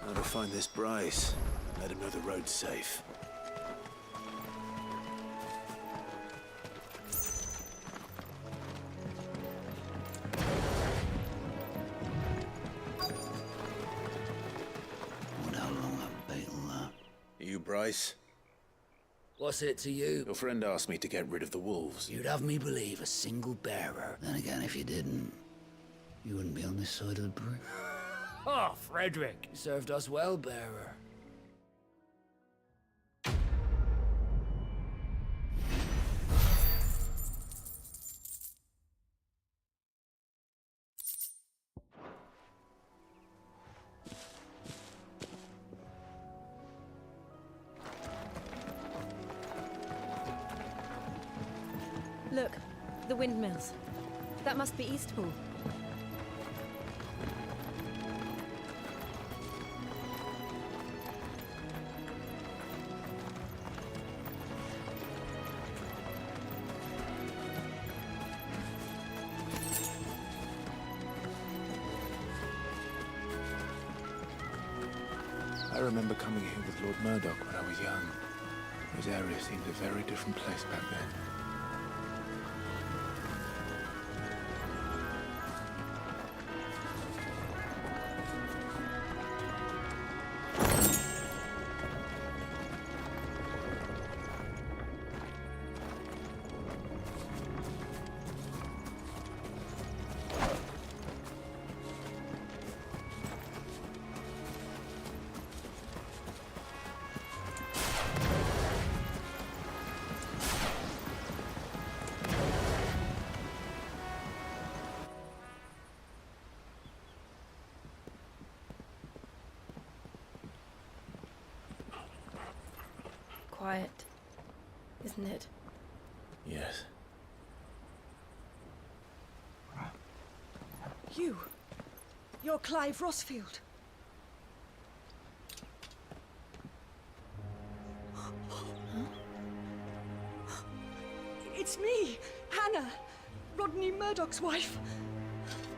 How to find this Bryce? Let him know the road's safe. You, Bryce? What's it to you? Your friend asked me to get rid of the wolves. You'd have me believe a single bearer. Then again, if you didn't, you wouldn't be on this side of the bridge. Oh, Frederick. You served us well, bearer. Look, the windmills. That must be Eastpool. I remember coming here with Lord Murdoch when I was young. This area seemed a very different place back then. quiet, isn't it? Yes. You're Clive Rossfield. It's me, Hannah, Rodney Murdoch's wife.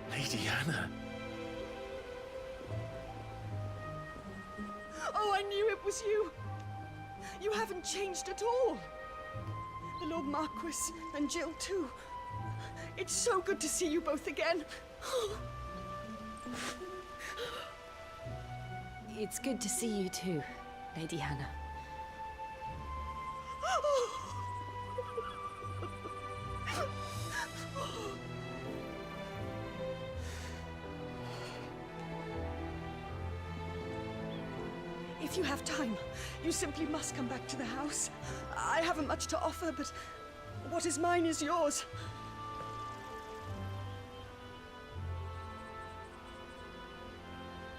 Lady Hannah. Oh, I knew it was you. You haven't changed at all. The Lord Marquis and Jill too. It's so good to see you both again. It's good to see you too, Lady Hannah. If you have time, you simply must come back to the house. I haven't much to offer, but what is mine is yours.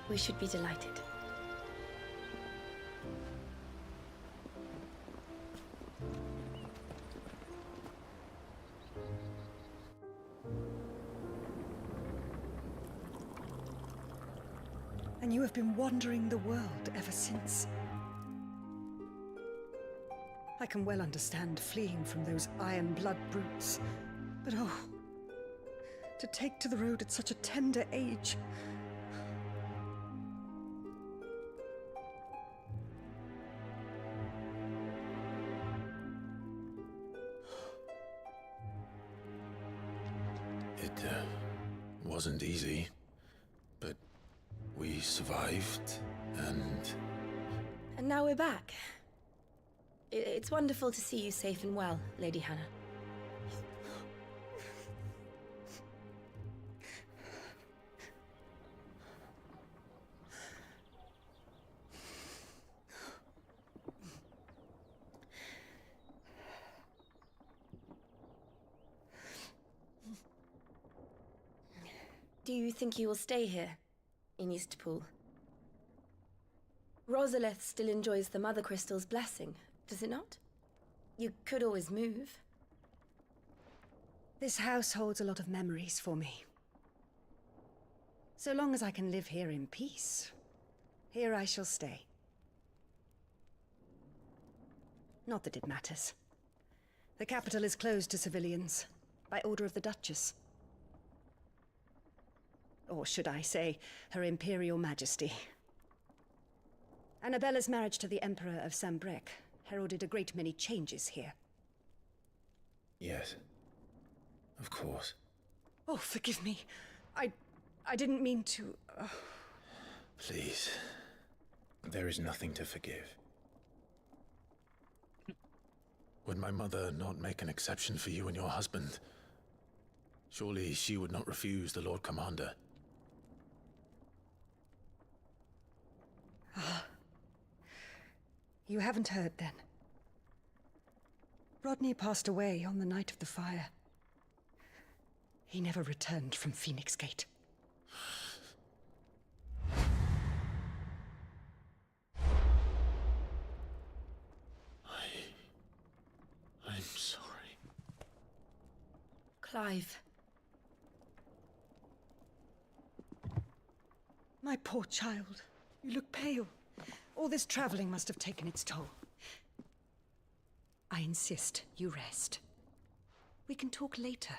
We should be delighted. And you have been wandering the world ever since. I can well understand fleeing from those iron blood brutes, but oh, to take to the road at such a tender age. It wasn't easy, but we survived, and now we're back. It's wonderful to see you safe and well, Lady Hannah. Do you think you will stay here, in Eastpool? Rosalith still enjoys the Mother Crystal's blessing, does it not? You could always move. This house holds a lot of memories for me. So long as I can live here in peace, here I shall stay. Not that it matters. The capital is closed to civilians, by order of the Duchess. Or should I say, Her Imperial Majesty. Annabella's marriage to the Emperor of Sambrec heralded a great many changes here. yes, of course. Oh, forgive me. I didn't mean to... Please, there is nothing to forgive. Would my mother not make an exception for you and your husband? Surely she would not refuse the Lord Commander. You haven't heard, then. Rodney passed away on the night of the fire. He never returned from Phoenix Gate. I'm sorry. Clive. My poor child. You look pale. All this traveling must have taken its toll. I insist you rest. We can talk later.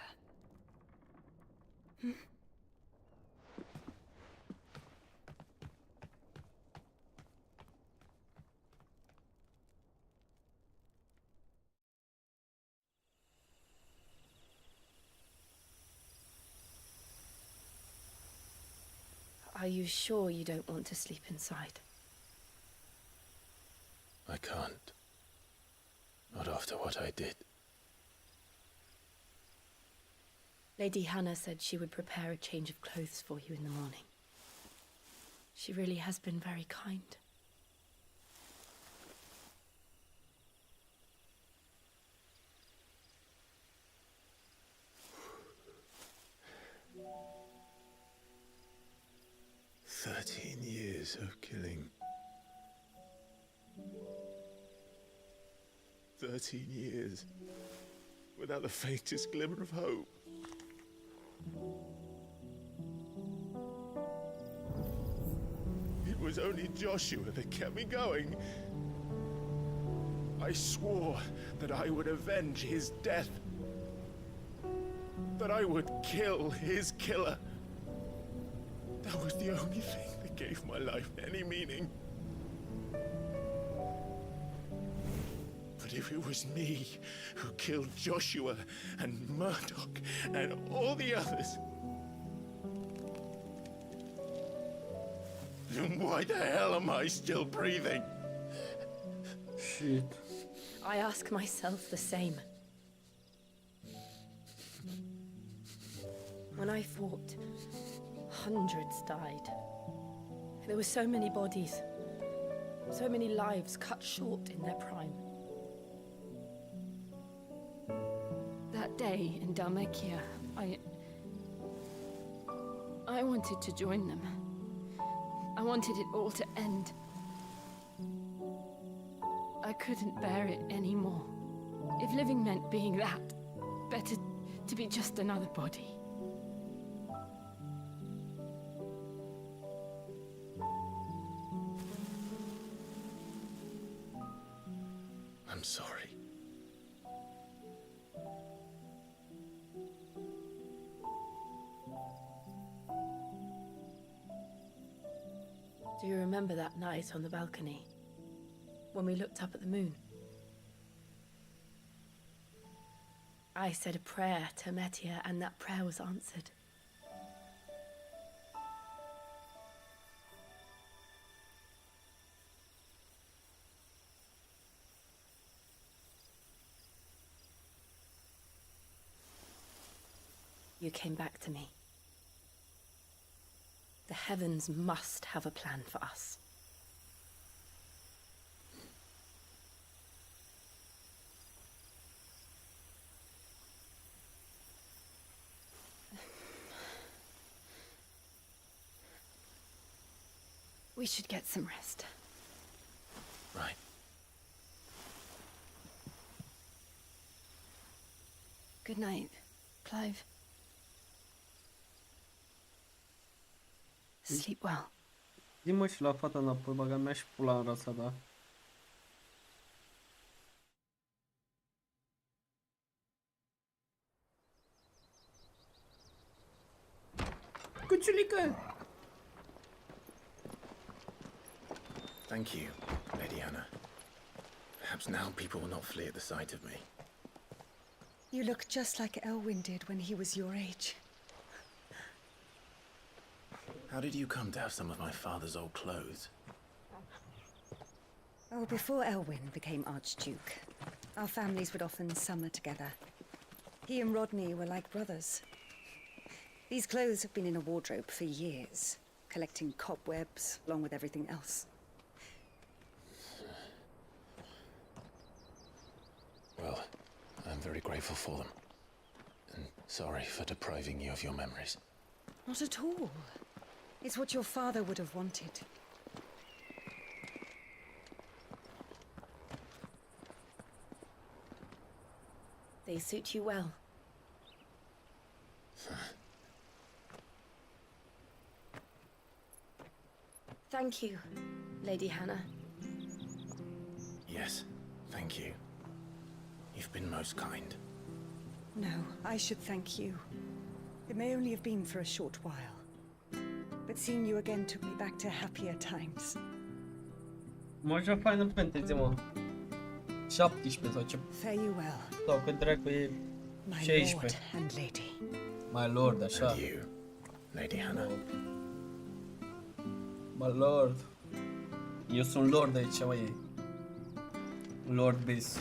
Hmm? Are you sure you don't want to sleep inside? I can't. Not after what I did. Lady Hannah said she would prepare a change of clothes for you in the morning. She really has been very kind. "13 years of killing. 13 years without the faintest glimmer of hope. It was only Joshua that kept me going. I swore that I would avenge his death. That I would kill his killer. That was the only thing that gave my life any meaning. But if it was me who killed Joshua and Murdoch and all the others, then why the hell am I still breathing? Shit. I ask myself the same. When I fought, hundreds died. There were so many bodies, so many lives cut short in their prime. That day in Dalmekia, I wanted to join them. I wanted it all to end. I couldn't bear it anymore. If living meant being that, better to be just another body. I'm sorry. Do you remember that night on the balcony? When we looked up at the moon? I said a prayer to Metia, and that prayer was answered. You came back to me. The heavens must have a plan for us. We should get some rest. Right. Good night, Clive. Sleep well. Zi-mă și la fata înapoi, băga mea și pula în rasa, da? Cuciulică! Thank you, Lady Anna. Perhaps now people will not flee at the sight of me. You look just like Elwyn did when he was your age. How did you come to have some of my father's old clothes? Oh, before Elwyn became Archduke, our families would often summer together. He and Rodney were like brothers. These clothes have been in a wardrobe for years, collecting cobwebs along with everything else. Well, I'm very grateful for them. And sorry for depriving you of your memories. Not at all. It's what your father would have wanted. They suit you well. Thank you, Lady Hannah. Yes, thank you. You've been most kind. No, I should thank you. It may only have been for a short while. But seeing you again took me back to happier times. Mă, așa Final Fantasy, mă. 17 sau ce? Fare you well. Sau cât dracu e 16. My lord and lady. My lord, așa. And you, Lady Hannah. My lord. Eu sunt lord aici, mă, Lord Biz.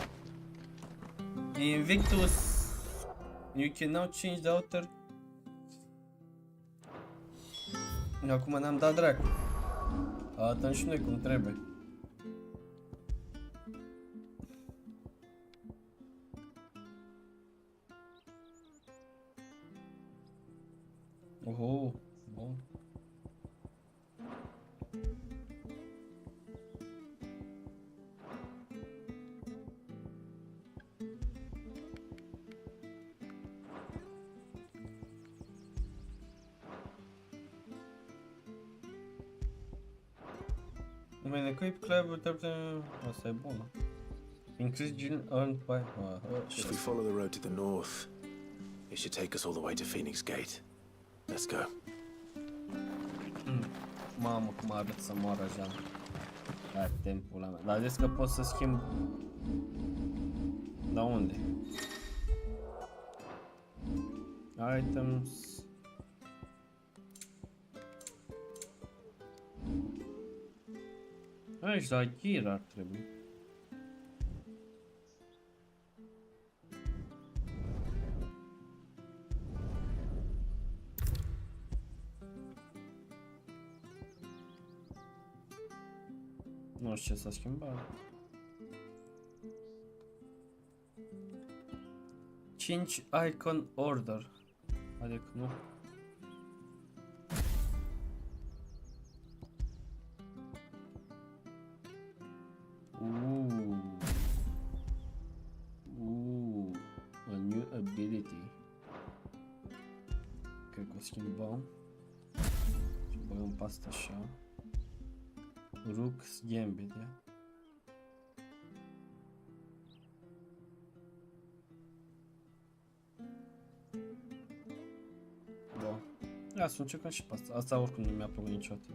Invictus. You can now change the outer. Acum n-am dat dracu. Atunci și noi cum trebuie. Oho, bun. When equip club, asta e bună. Increase gene earned by... If we follow the road to the north, it should take us all the way to Phoenix Gate. Let's go. Mamă, cum arăt să moară Jean. Hai, timpul la mea. Dar zis că pot să schimb... Da unde? Items... Aici la gear ar trebui. Nu știu ce s-a schimbat. 5 icon order. Adică nu. A new ability. Cred că o schimbăm. Și băgăm pe asta așa. Rook's Gambit, ia. Bun. Ia să încercăm și pe asta. Asta oricum nu mi-a plăcut niciodată.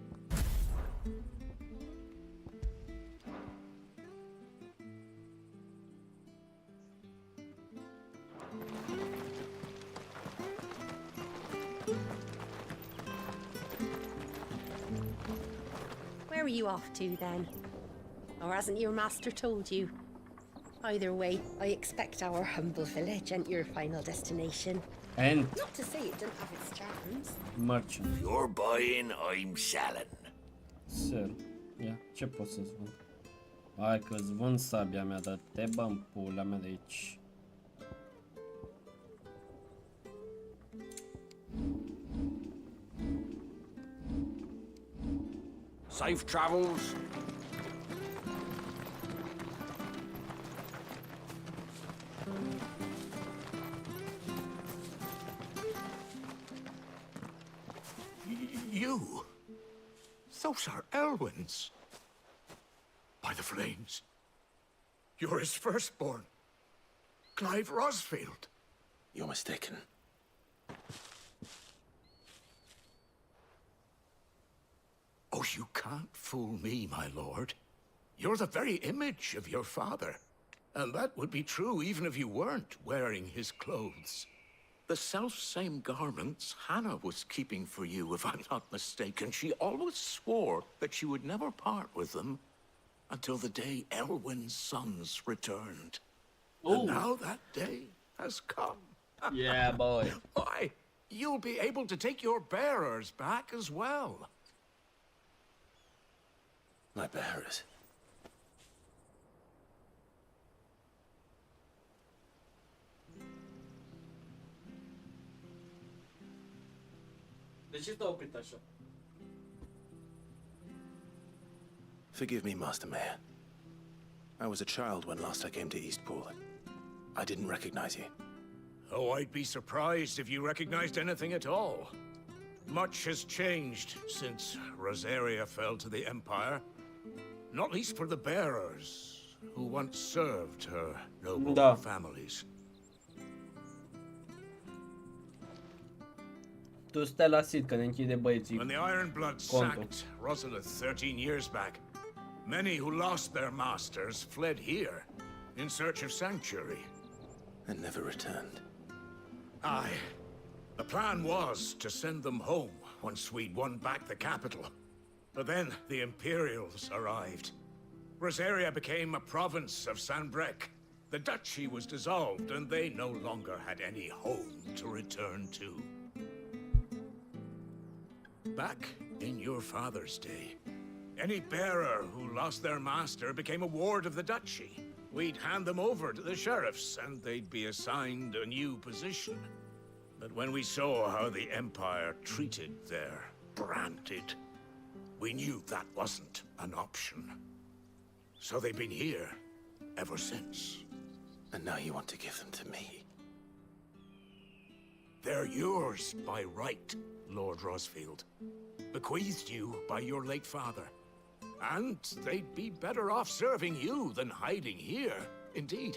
Where are you off to, then? Or hasn't your master told you? Either way, I expect our humble village ain't your final destination. And not to say it didn't have its charms. Merchant. You're buying, I'm selling. Sell. Ia, ce pot să-ți vând? Hai că-ți vând sabia mea, dar te băm pula mea de aici. Safe travels. You? Those are Elwyn's. By the flames. You're his firstborn. Clive Rosfield. You're mistaken. Oh, you can't fool me, my lord. You're the very image of your father. And that would be true even if you weren't wearing his clothes. The self-same garments Hannah was keeping for you, if I'm not mistaken. She always swore that she would never part with them until the day Elwyn's sons returned. And now that day has come. Yeah, boy. Why, you'll be able to take your bearers back as well. My bearers. De ce s-a oprit așa? Forgive me, Master Mayor. I was a child when last I came to Eastpool. I didn't recognize you. Oh, I'd be surprised if you recognized anything at all. Much has changed since Rosaria fell to the Empire. Not least for the bearers, who once served her noble families. Tu stai la sit, că ne închide băieții. When the Ironblood sacked Rosalith 13 years back, many who lost their masters fled here in search of sanctuary. And never returned. Aye. The plan was to send them home once we'd won back the capital. But then the Imperials arrived. Rosaria became a province of Sanbreque. The duchy was dissolved, and they no longer had any home to return to. Back in your father's day, any bearer who lost their master became a ward of the duchy. We'd hand them over to the sheriffs, and they'd be assigned a new position. But when we saw how the Empire treated their branded, we knew that wasn't an option. So they've been here ever since. And now you want to give them to me? They're yours by right, Lord Rosfield. Bequeathed you by your late father. And they'd be better off serving you than hiding here. Indeed,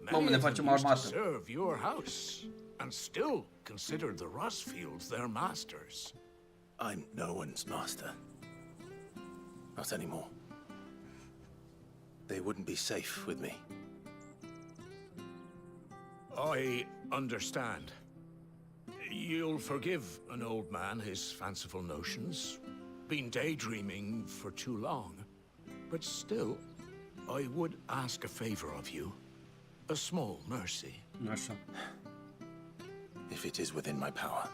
Mamă, many ne of facem them used to armată. serve your house, and still considered the Rosfields their masters. I'm no one's master. Not anymore. They wouldn't be safe with me. I understand. You'll forgive an old man his fanciful notions. Been daydreaming for too long. But still, I would ask a favor of you. A small mercy. Așa. If it is within my power.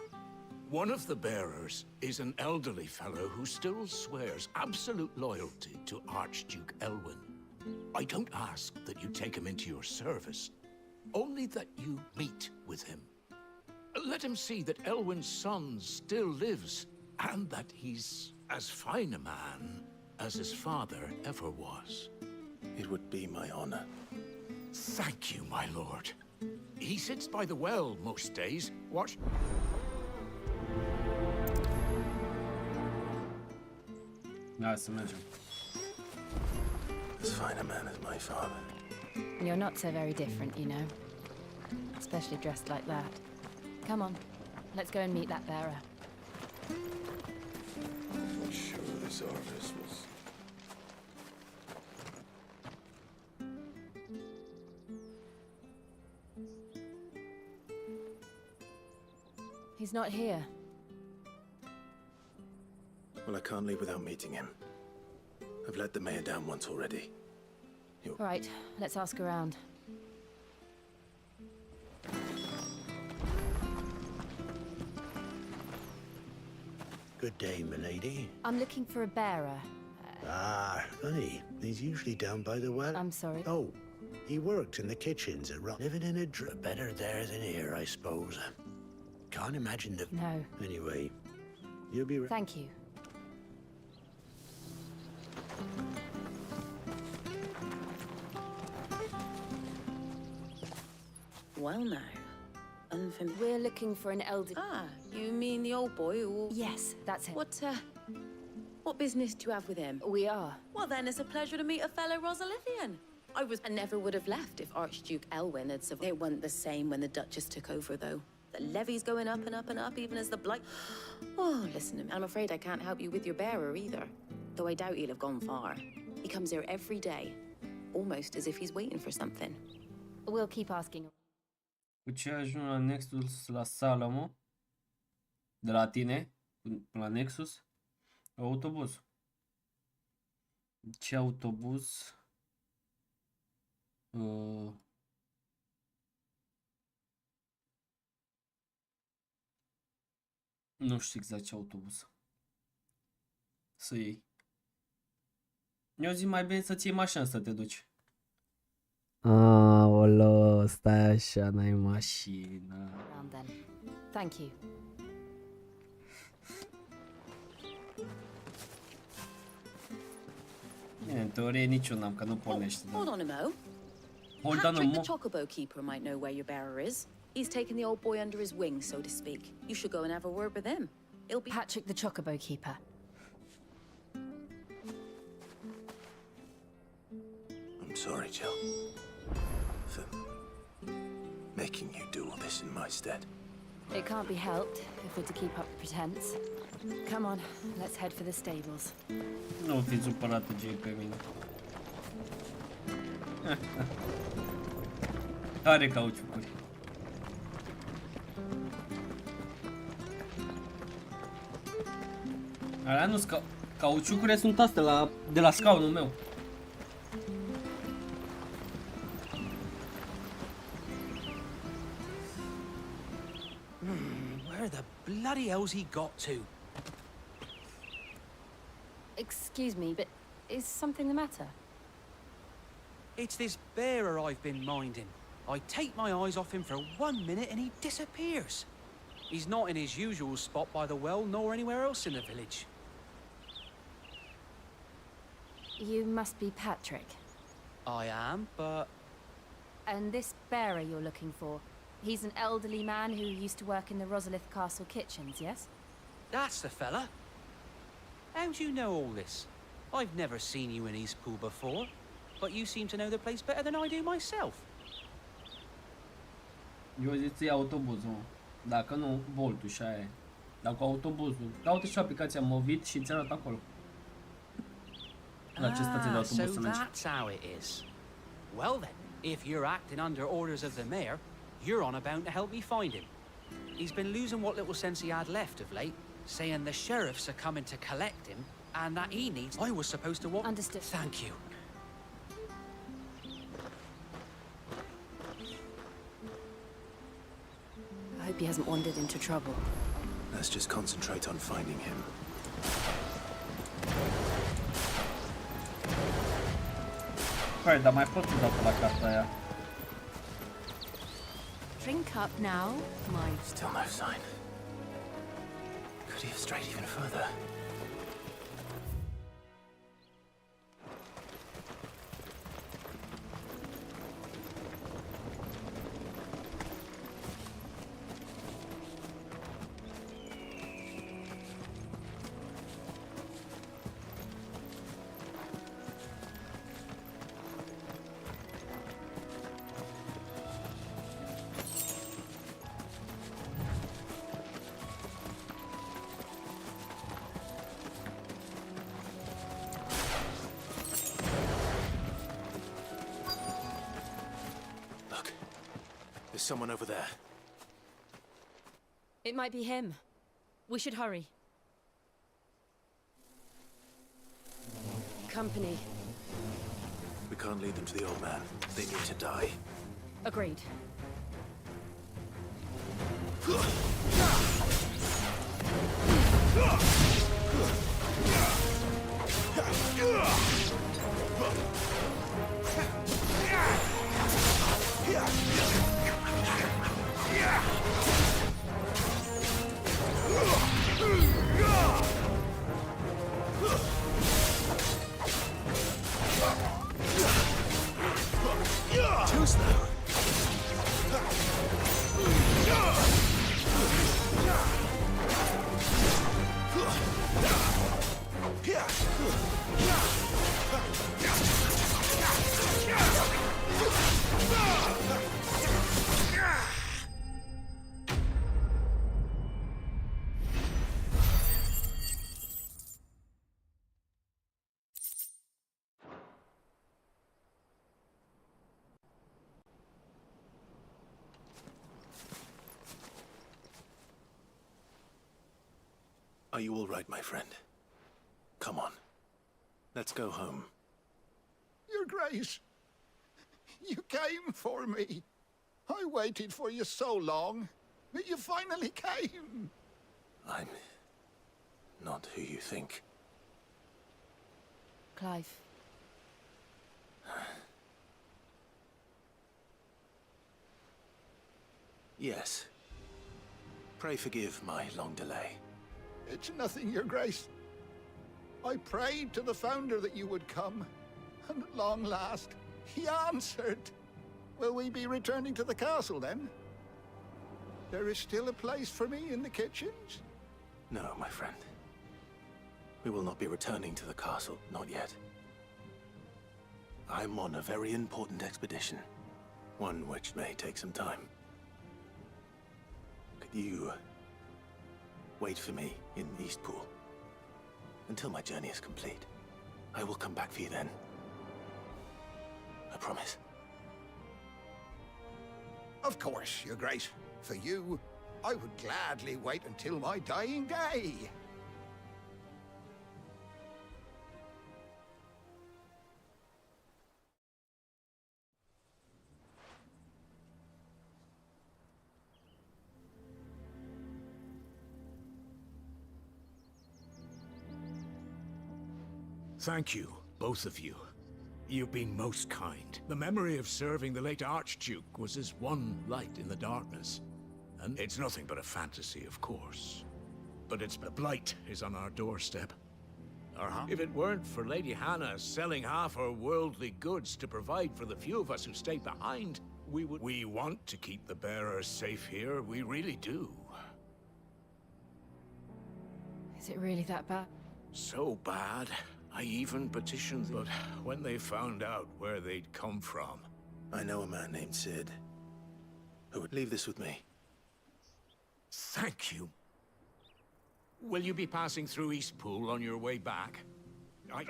One of the bearers is an elderly fellow who still swears absolute loyalty to Archduke Elwyn. I don't ask that you take him into your service, only that you meet with him. Let him see that Elwyn's son still lives, and that he's as fine a man as his father ever was. It would be my honor. Thank you, my lord. He sits by the well most days, watch... Hai să mergem. As fine a man as my father. You're not so very different, you know. Especially dressed like that. Come on, let's go and meet that bearer. I'm not sure this office was... He's not here. Well, I can't leave without meeting him. I've let the mayor down once already. Right, let's ask around. Good day, milady. I'm looking for a bearer. Funny. He's usually down by the well. I'm sorry. Oh, he worked in the kitchens at Living in a better there than here, I suppose. Can't imagine the... No. Anyway, you'll be... Thank you. Well now, unfamiliar. We're looking for an elder... You mean the old boy who... Yes, that's it. What business do you have with him? We are. Well then, it's a pleasure to meet a fellow Rosalithian. I never would have left if Archduke Elwyn had survived. It wasn't the same when the Duchess took over, though. The levy's going up and up and up, even as the blight... Oh, listen to me. I'm afraid I can't help you with your bearer, either. Though I doubt he'll have gone far. He comes here every day, almost as if he's waiting for something. We'll keep asking. Cu ce ajung la Nexus la sală, mă? De la tine? Până la Nexus? Autobuz. Ce autobuz? Nu știu exact ce autobuz să iei. Eu zic mai bine să-ți iei mașină să te duci. Aolo, stai așa, n-ai mașină. Thank you. Bine, în teorie niciun n-am, că nu pornește. Hold on a mo. Hold on a Patrick mo. the Chocobo Keeper might know where your bearer is. He's taken the old boy under his wing, so to speak. You should go and have a word with him. It'll be... Patrick the Chocobo Keeper. I'm sorry, Jill, for making you do all this in my stead. It can't be helped if we're to keep up the pretense. Come on, let's head for the stables. Nu fi supărată, Jay, pe mine. Are cauciucuri. Alea nu sunt cauciucurile, sunt astea de la scaunul meu. Where the bloody hell's he got to? Excuse me, but is something the matter? It's this bearer I've been minding. I take my eyes off him for 1 minute and he disappears. He's not in his usual spot by the well, nor anywhere else in the village. You must be Patrick. I am, but... And this bearer you're looking for, he's an elderly man who used to work in the Rosalith Castle kitchens, yes? That's the fella. How do you know all this? I've never seen you in Eastpool before, but you seem to know the place better than I do myself. Eu zic să iau autobuzul. Dacă nu, Boltul și aia e. Dacă autobuzul. Caută și aplicația Movit și ți arată acolo. La ce stație de autobuz să mergi. So that's how it is. Well then, if you're acting under orders of the mayor, you're on about to help me find him. He's been losing what little sense he had left of late, saying the sheriffs are coming to collect him, and that he needs... I was supposed to walk... Understood. Thank you. I hope he hasn't wandered into trouble. Let's just concentrate on finding him. Păi, dar mai pot să dau pe la cartea aia. Drink up now, my... Still no sign. Could he have strayed even further? There's someone over there. It might be him. We should hurry. Company. We can't lead them to the old man. They need to die. Agreed. Too slow. Are you all right, my friend? Come on. Let's go home. Your Grace, you came for me. I waited for you so long, but you finally came. I'm not who you think. Clive. Yes. Pray forgive my long delay. It's nothing, Your Grace. I prayed to the Founder that you would come, and at long last, he answered. Will we be returning to the castle, then? There is still a place for me in the kitchens? No, my friend. We will not be returning to the castle, not yet. I'm on a very important expedition, one which may take some time. Could you wait for me in Eastpool until my journey is complete? I will come back for you then. I promise. Of course, Your Grace. For you, I would gladly wait until my dying day. Thank you, both of you. You've been most kind. The memory of serving the late Archduke was as one light in the darkness. And it's nothing but a fantasy, of course. But it's the blight is on our doorstep. If it weren't for Lady Hannah selling half her worldly goods to provide for the few of us who stayed behind, we want to keep the bearers safe here, we really do. Is it really that bad? So bad, I even petitioned, but when they found out where they'd come from... I know a man named Sid who would leave this with me. Thank you. Will you be passing through Eastpool on your way back?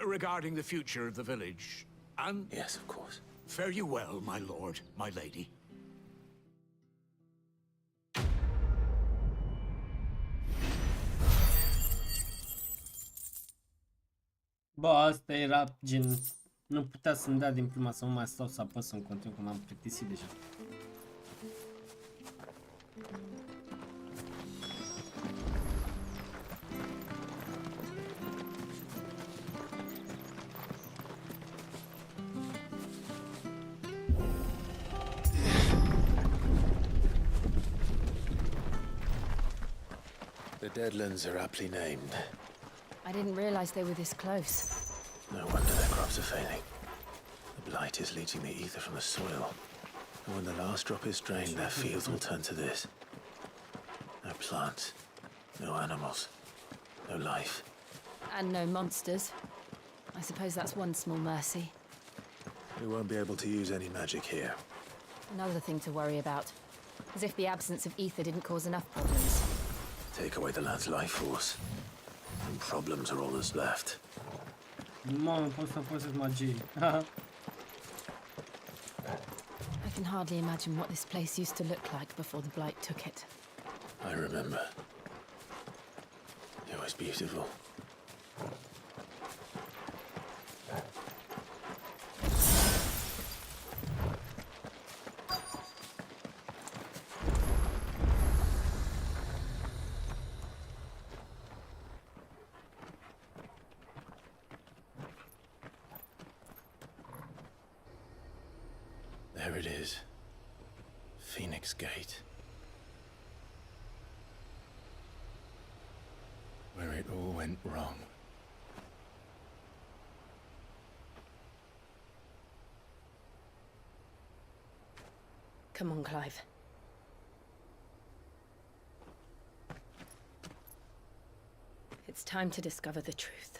Regarding the future of the village, and... Yes, of course. Fare you well, my lord, my lady. Bă, asta era gen... Nu putea să-mi dea din prima să nu mai stau să apăs în continuu, că m-am plictisit deja. The Deadlands are aptly named. I didn't realize they were this close. No wonder their crops are failing. The blight is leaching the ether from the soil. And when the last drop is drained, their fields will turn to this. No plants, no animals, no life. And no monsters. I suppose that's one small mercy. We won't be able to use any magic here. Another thing to worry about. As if the absence of ether didn't cause enough problems. Take away the land's life force, and problems are all that's left. Mamă, pot să folosesc magie. I can hardly imagine what this place used to look like before the blight took it. I remember. It was beautiful. There it is. Phoenix Gate. Where it all went wrong. Come on, Clive. It's time to discover the truth.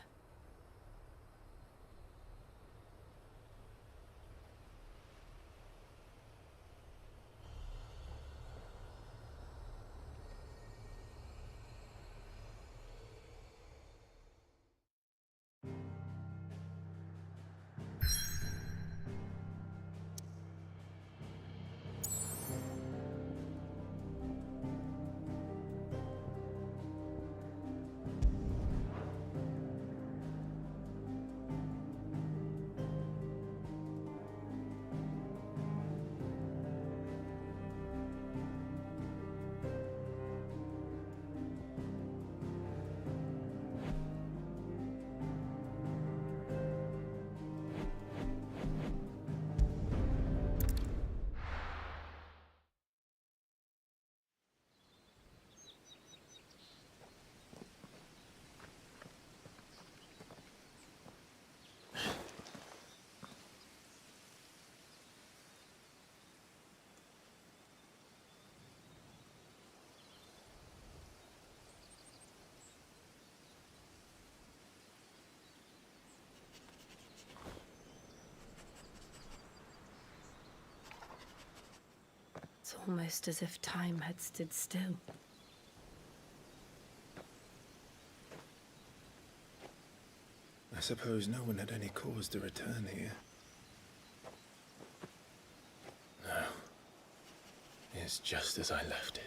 It's almost as if time had stood still. I suppose no one had any cause to return here. No. It's just as I left it.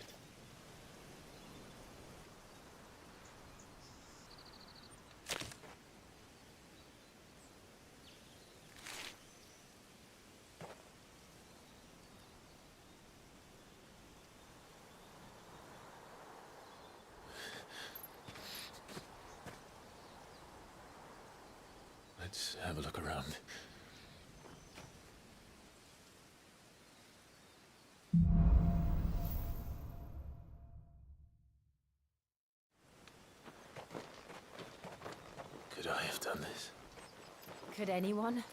Let's have a look around. Could I have done this? Could anyone?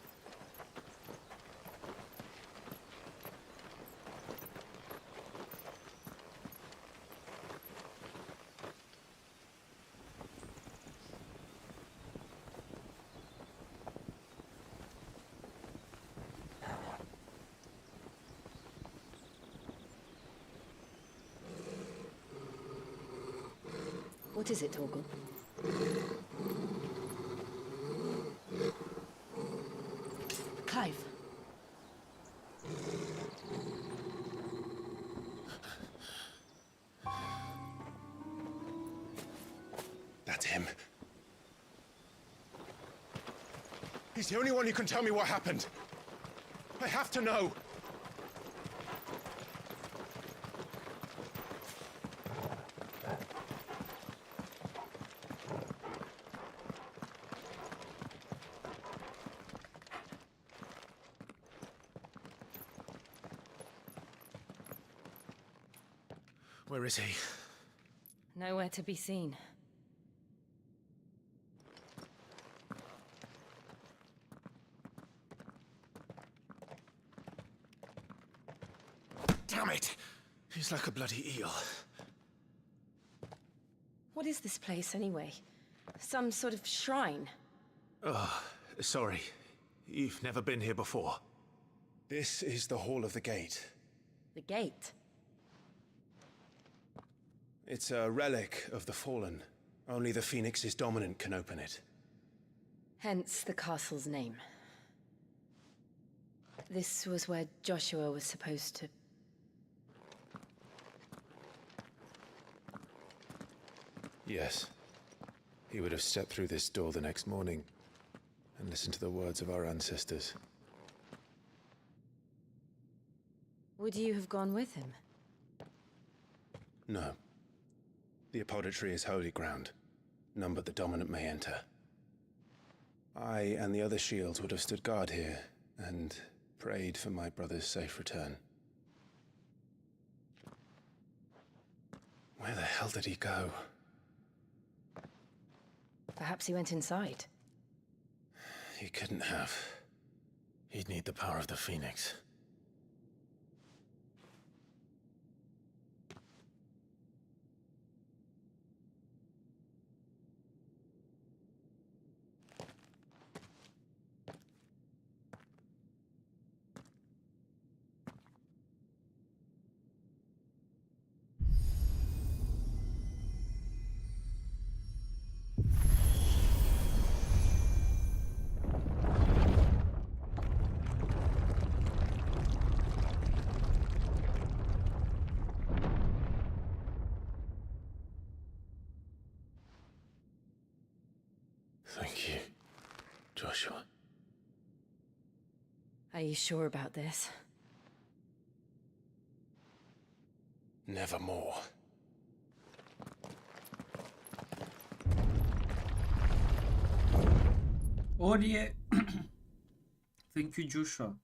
What is it, Torgal? Clive. That's him. He's the only one who can tell me what happened. I have to know. Where is he? Nowhere to be seen. Damn it! He's like a bloody eel. What is this place, anyway? Some sort of shrine? Oh, sorry. You've never been here before. This is the Hall of the Gate. The gate? It's a relic of the Fallen. Only the Phoenix's dominant can open it. Hence the castle's name. This was where Joshua was supposed to... Yes. He would have stepped through this door the next morning and listened to the words of our ancestors. Would you have gone with him? No. The apodatory is holy ground. None but the dominant may enter. I and the other shields would have stood guard here and prayed for my brother's safe return. Where the hell did he go? Perhaps he went inside. He couldn't have. He'd need the power of the Phoenix. Thank you, Joshua. Are you sure about this? Nevermore. Ori Thank you, Joshua.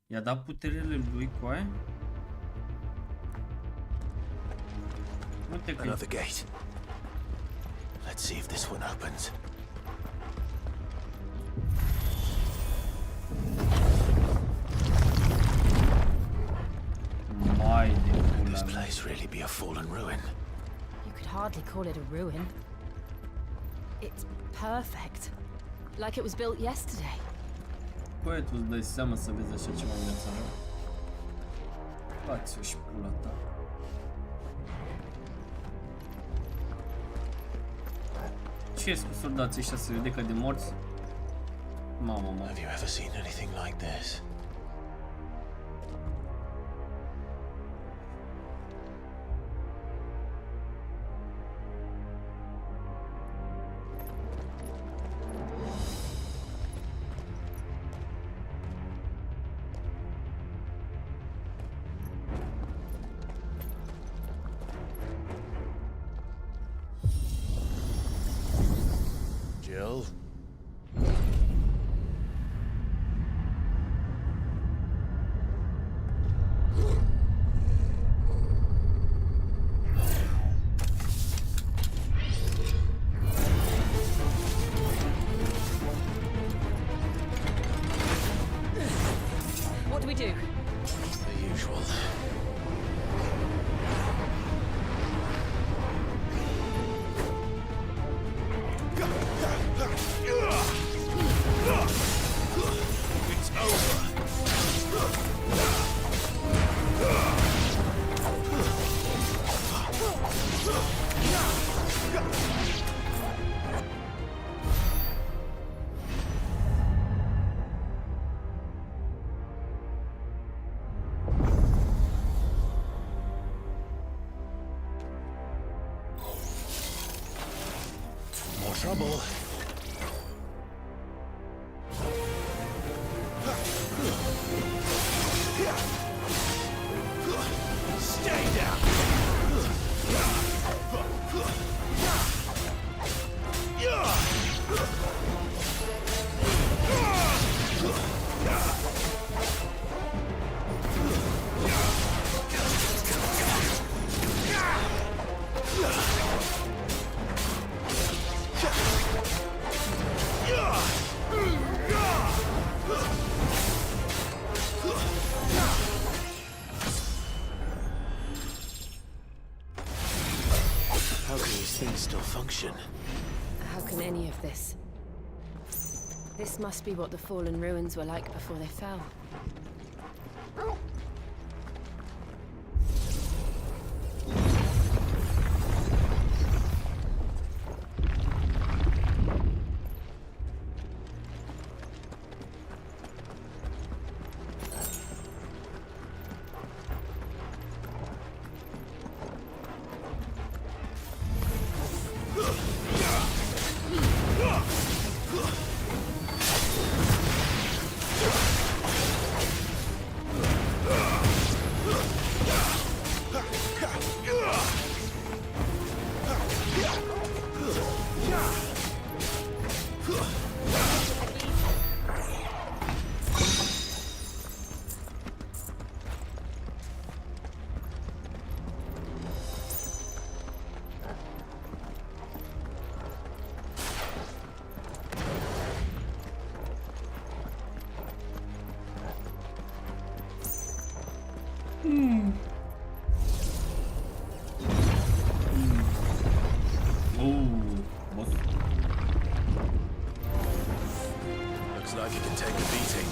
I-a dat puterele lui, coaie. Uite că... Another gate. Let's see if this one opens. Could this place really be a fallen ruin? You could hardly call it a ruin. It's perfect. Like it was built yesterday. Băi, tu îți dai seama să vezi așa ceva în viața mea? Faci-o și pula ta. Ce-s cu soldații ăștia, se vede că de morți? Mamă. Have you ever seen anything like this? Jill? What do we do? The usual. vision. How can any of this? This must be what the fallen ruins were like before they fell. Looks like you can take a beating.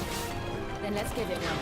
Then let's give it one.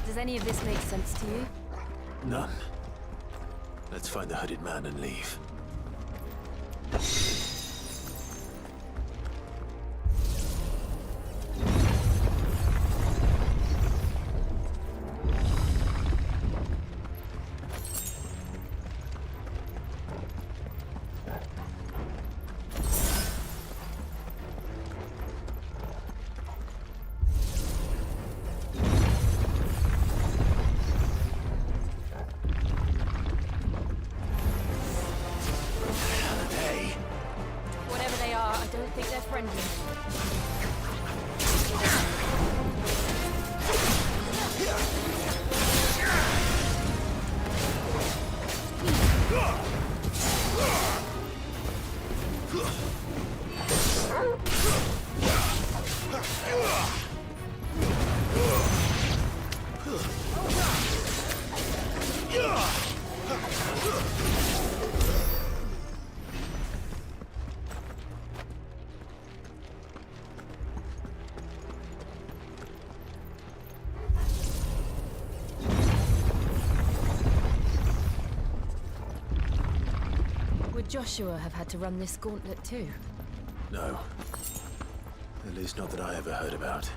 Does any of this make sense to you? None. Let's find the hooded man and leave. Whatever they are, I don't think they're friendly. Would Joshua have had to run this gauntlet too? No. At least not that I ever heard about.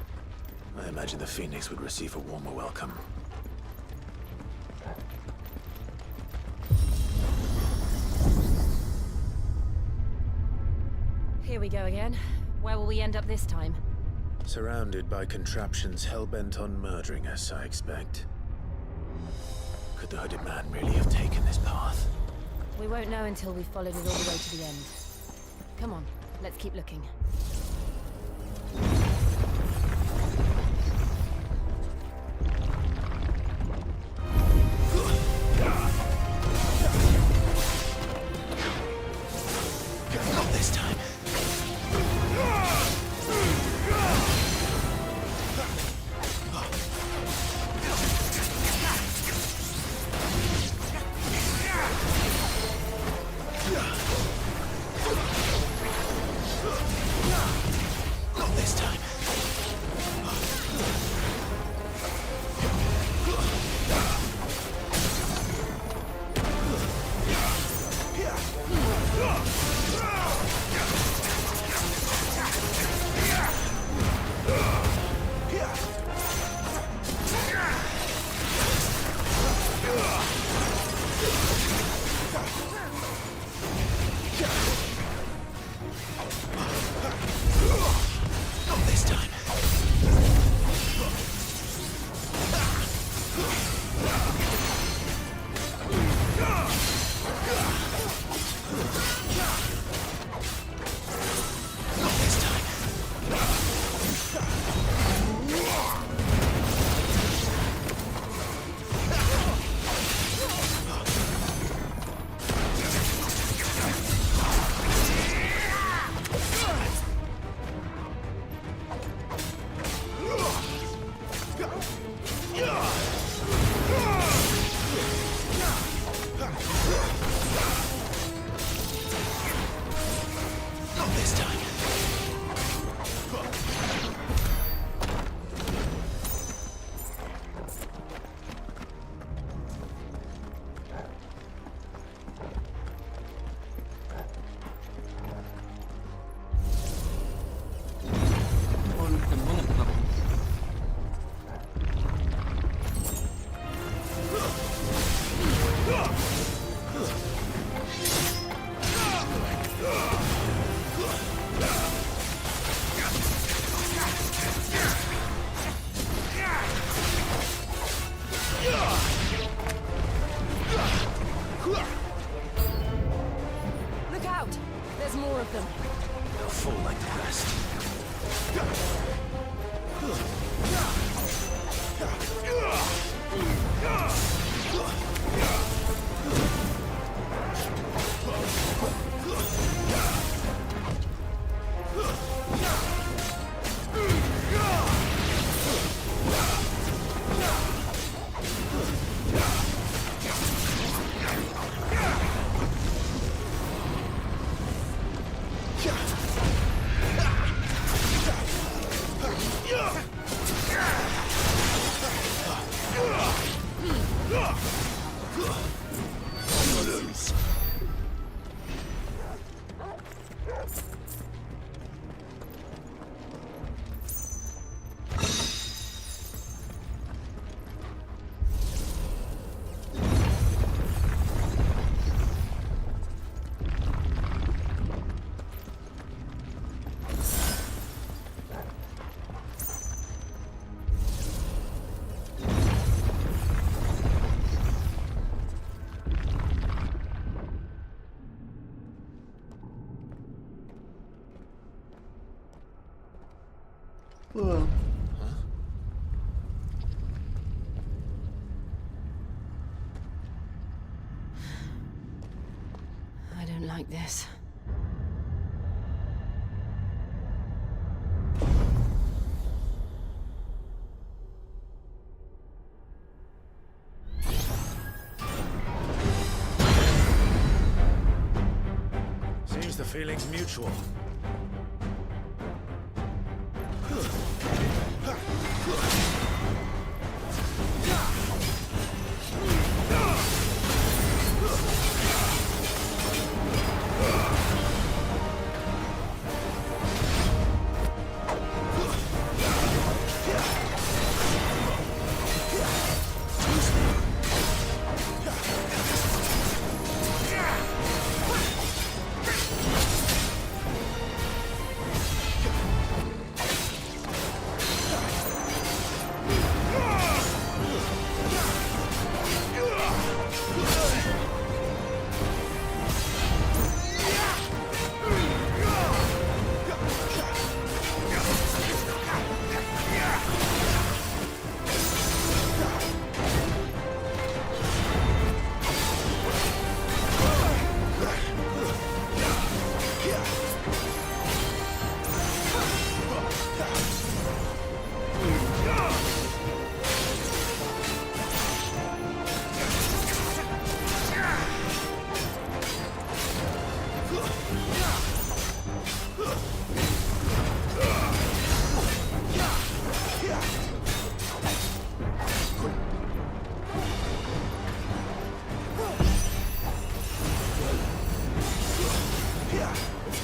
I imagine the Phoenix would receive a warmer welcome. Here we go again. Where will we end up this time? Surrounded by contraptions hell-bent on murdering us, I expect. Could the hooded man really have taken this path? We won't know until we've followed it all the way to the end. Come on, let's keep looking. Huh? I don't like this. Seems the feeling's mutual.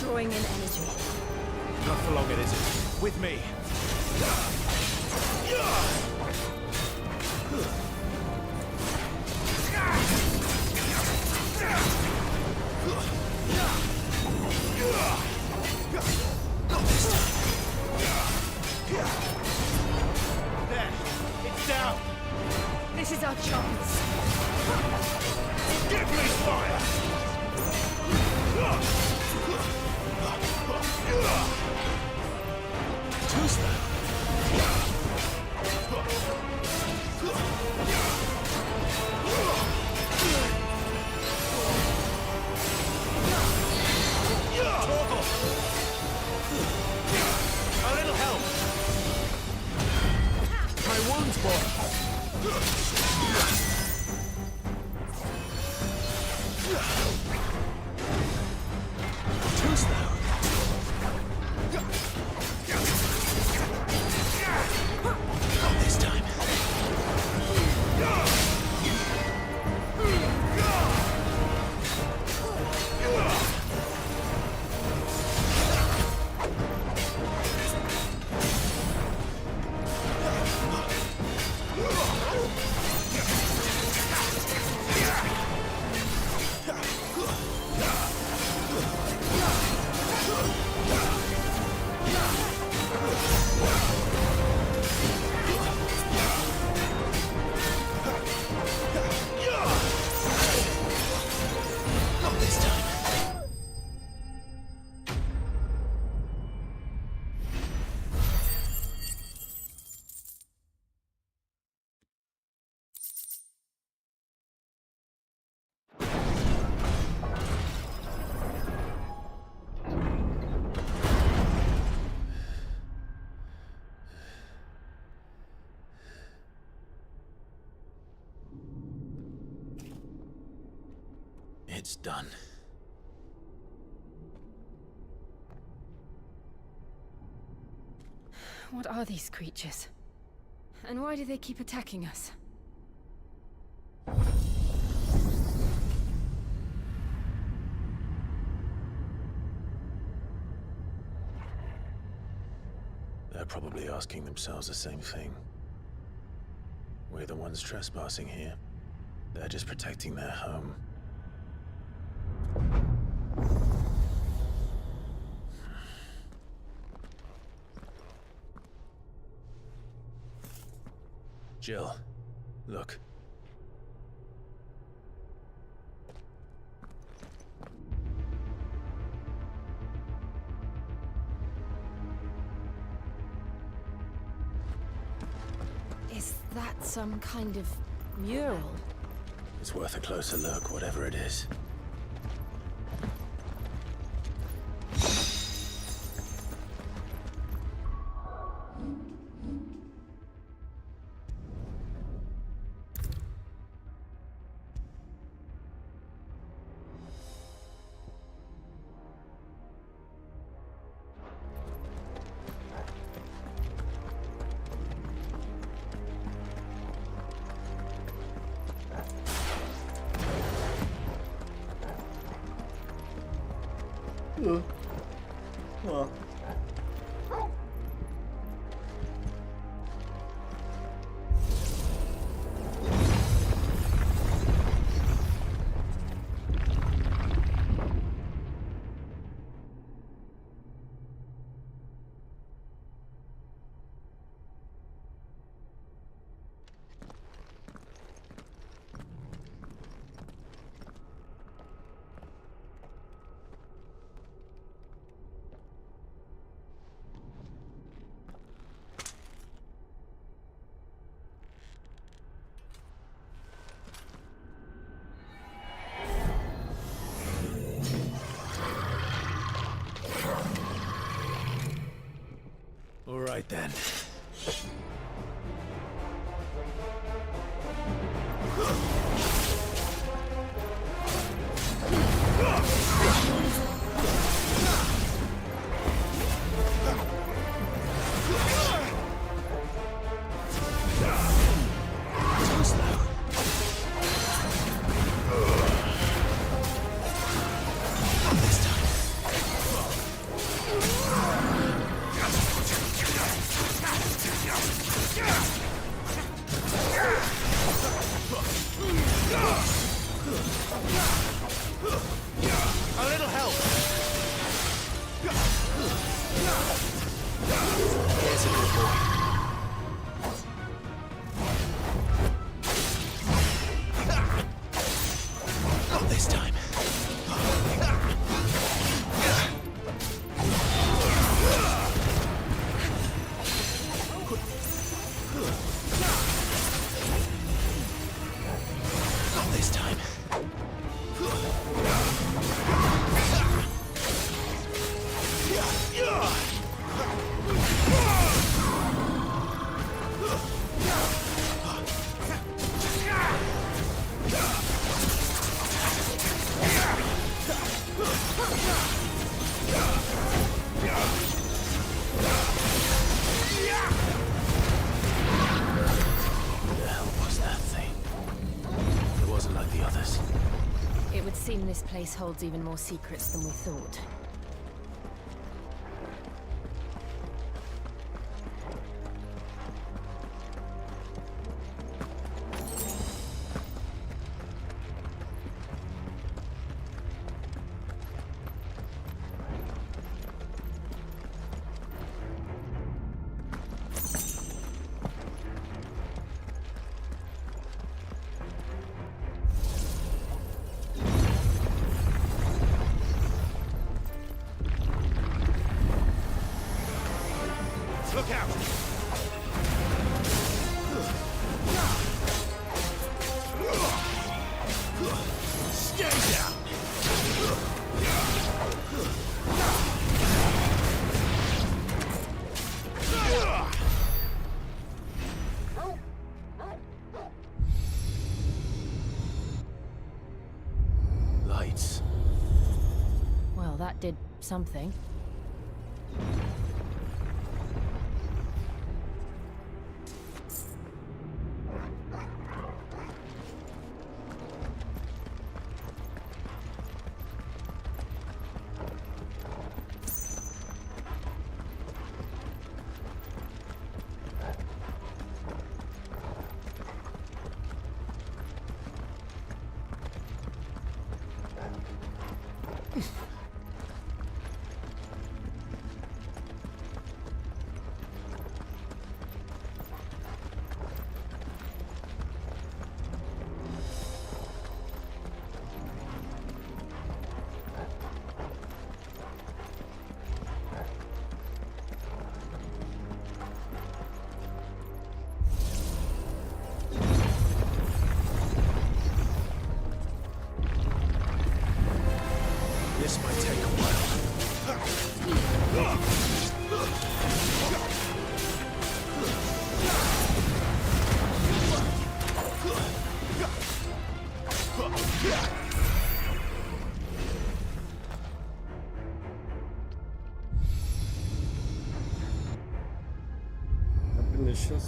Drawing in energy. Not for long, it isn't. With me. There, it's down. This is our chance. Give me fire. Too slow. A little help. My wounds, boy. Too slow. Not this time. Not this time. It's done. What are these creatures? And why do they keep attacking us? They're probably asking themselves the same thing. We're the ones trespassing here. They're just protecting their home. Jill, look. that some kind of mural? It's worth a closer look, whatever it is. Well. All right then. A little help. There's a good boy. Not this time. Not this time. It would seem this place holds even more secrets than we thought. Look out! Stay down! Lights. Well, that did something.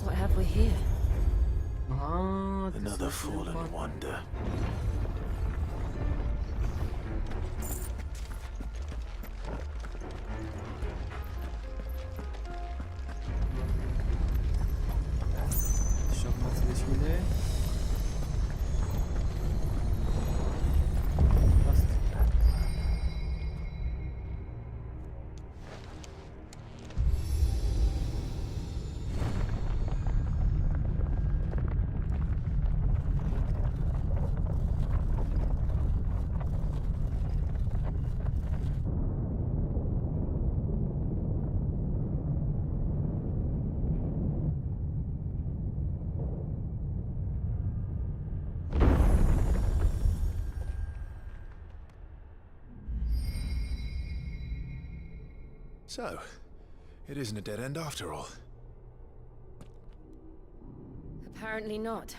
What have we here? Another fallen wonder. Deixa eu começar a descer. So, it isn't a dead end after all. Apparently not.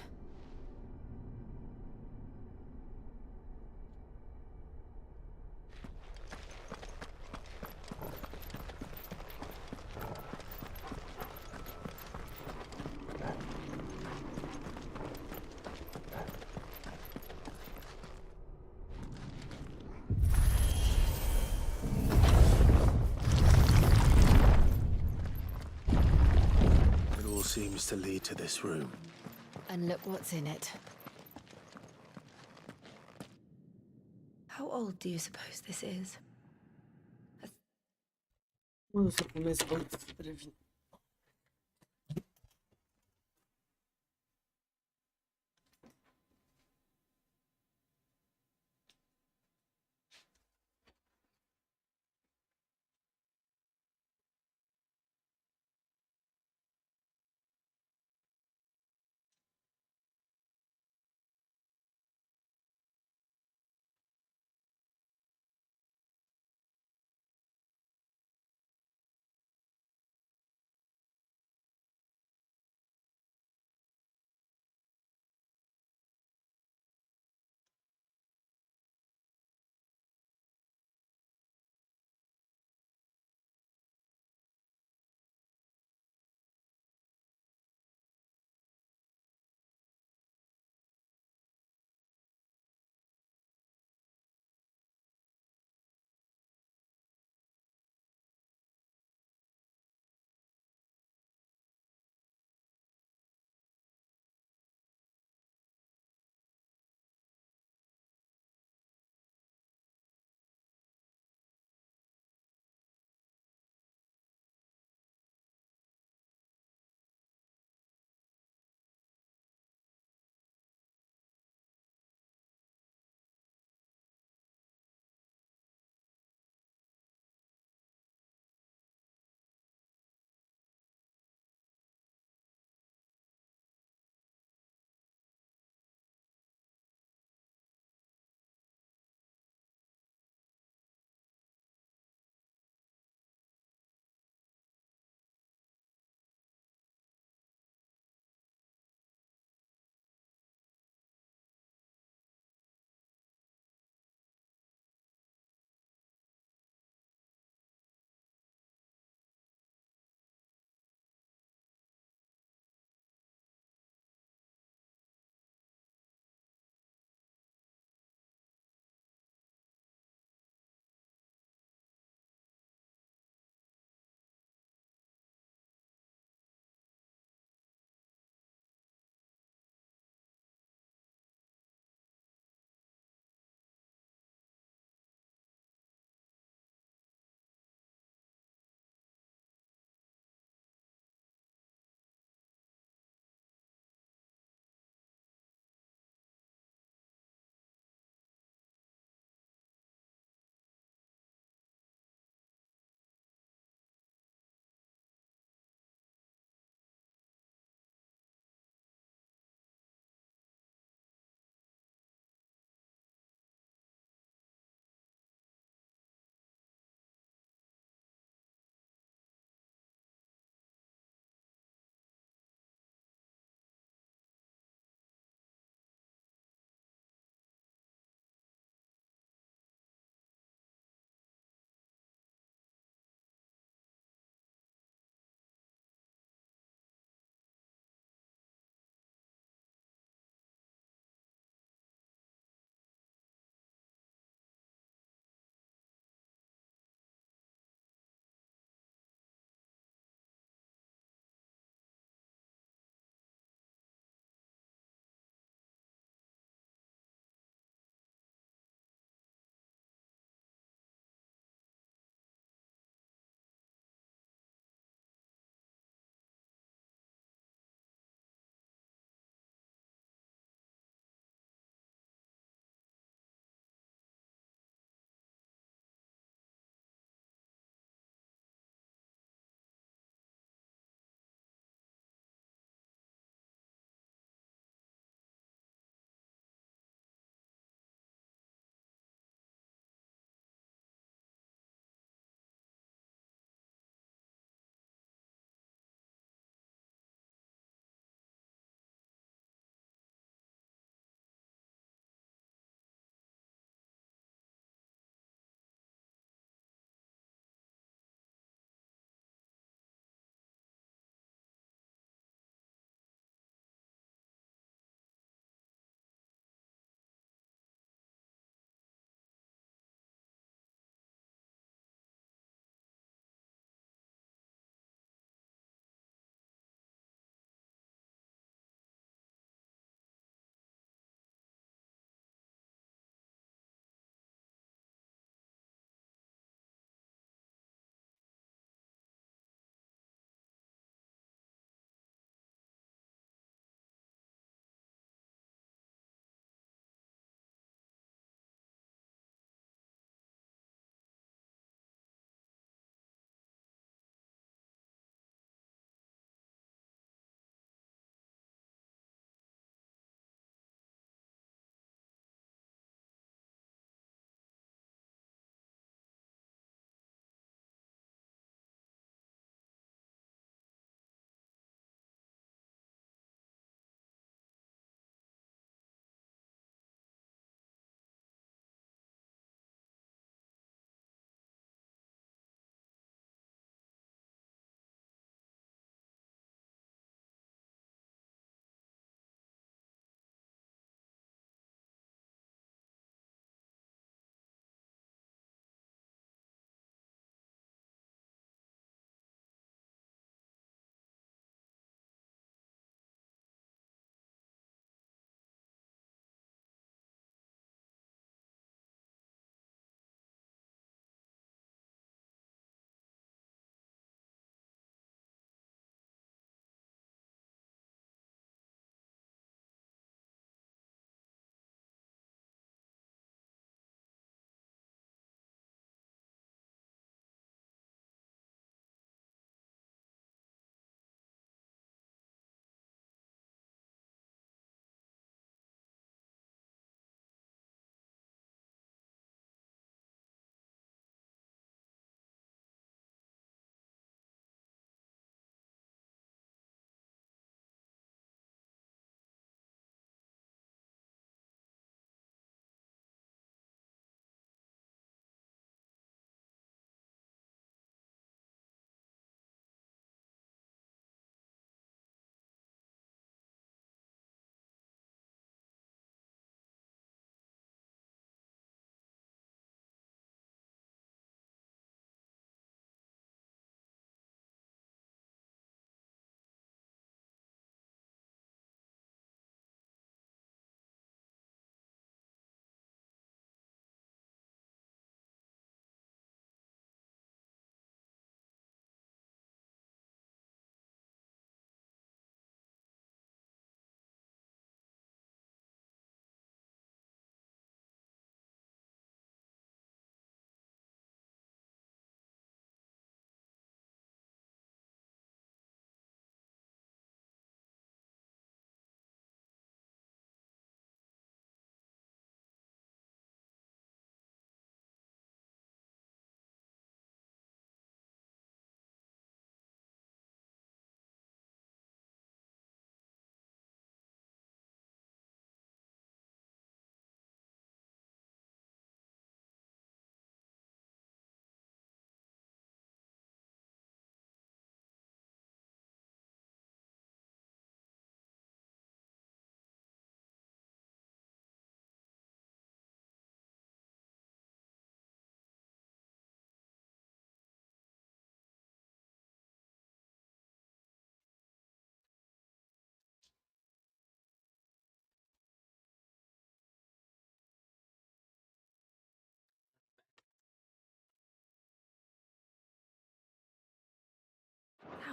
Seems to lead to this room. And look what's in it. How old do you suppose this is? Mă, să punesc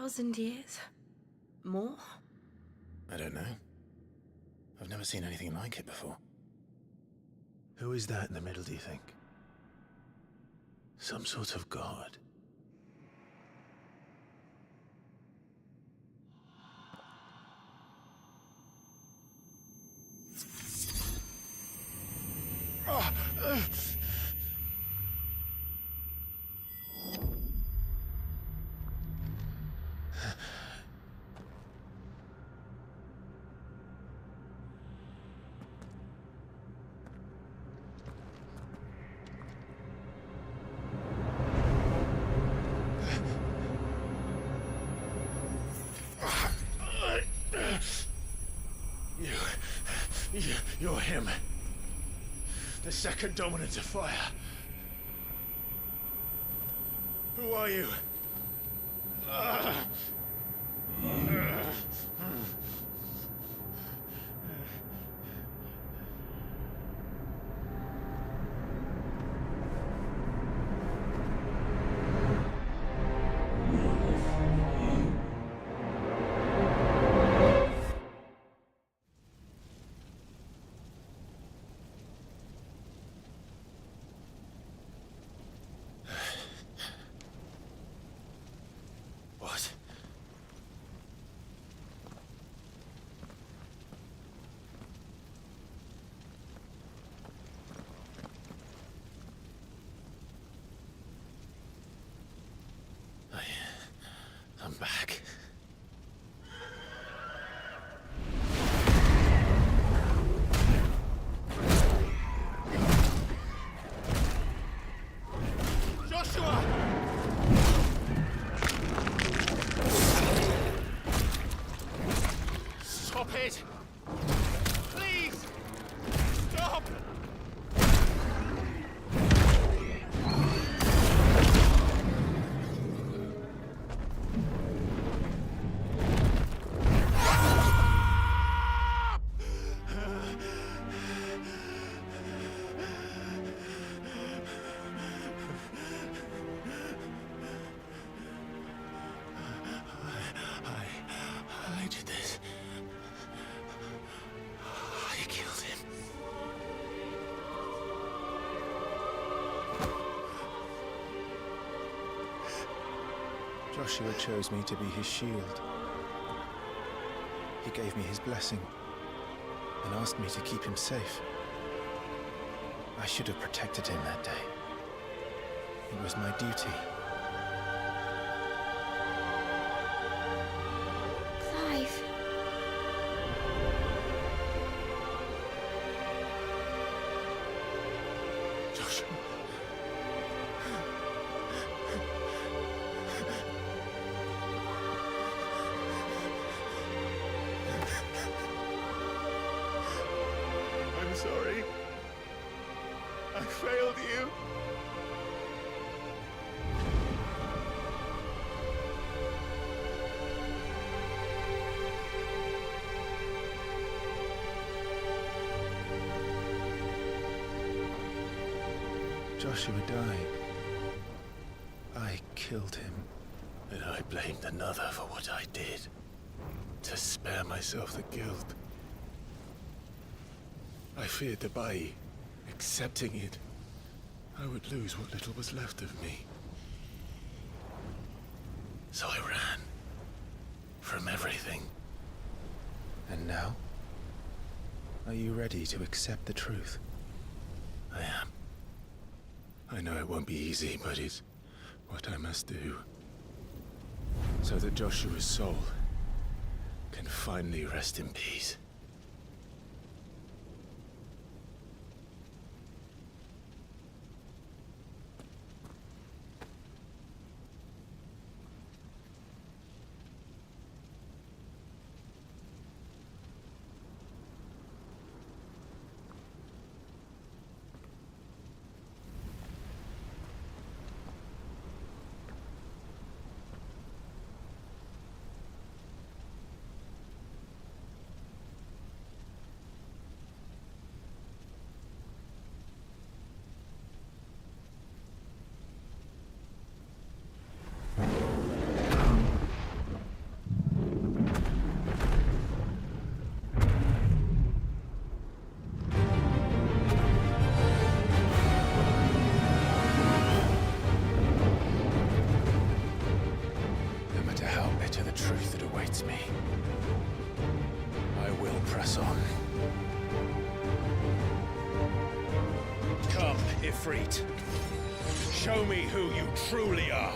1,000 years? More? I don't know. I've never seen anything like it before. Who is that in the middle, do you think? Some sort of god? You're him. The second dominant of fire. Who are you? What? I'm back. Joshua! Stop it! Please! Stop! I did this. I killed him. Joshua chose me to be his shield. He gave me his blessing and asked me to keep him safe. I should have protected him that day. It was my duty. Clive. Joshua. I'm sorry. I failed you. Joshua died. I killed him, and I blamed another for what I did, to spare myself the guilt. I feared that by accepting it, I would lose what little was left of me. So I ran from everything. And now? Are you ready to accept the truth? I am. I know it won't be easy, but it's what I must do. So that Joshua's soul can finally rest in peace. Ifrit. Show me who you truly are.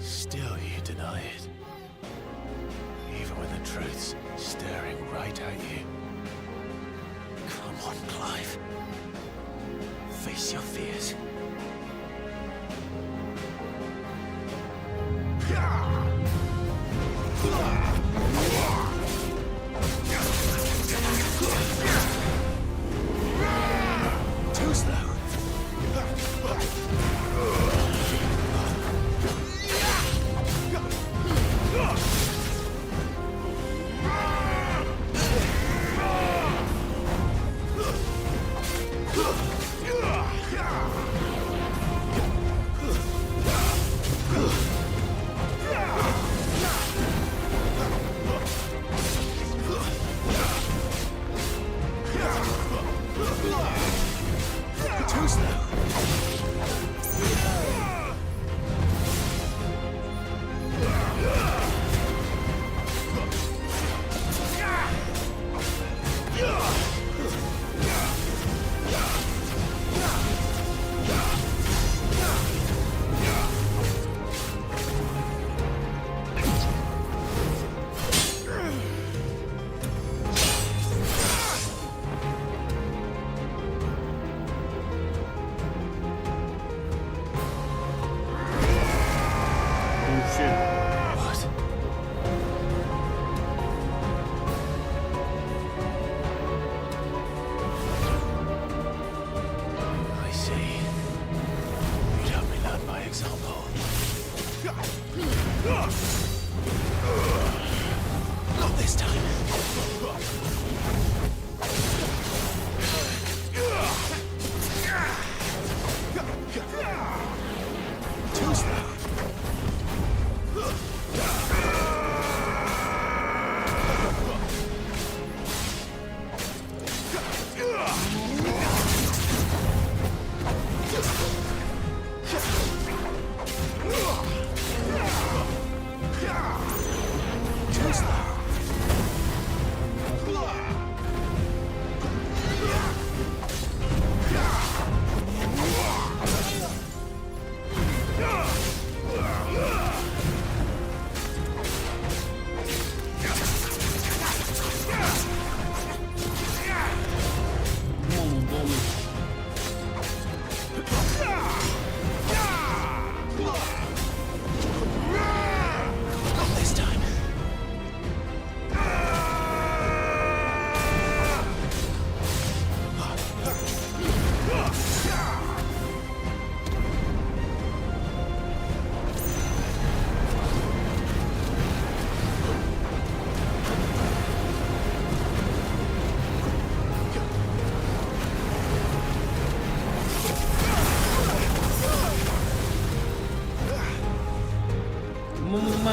Still you deny it. Even when the truth's staring right at you. Come on, Clive. Face your fears. Too slow.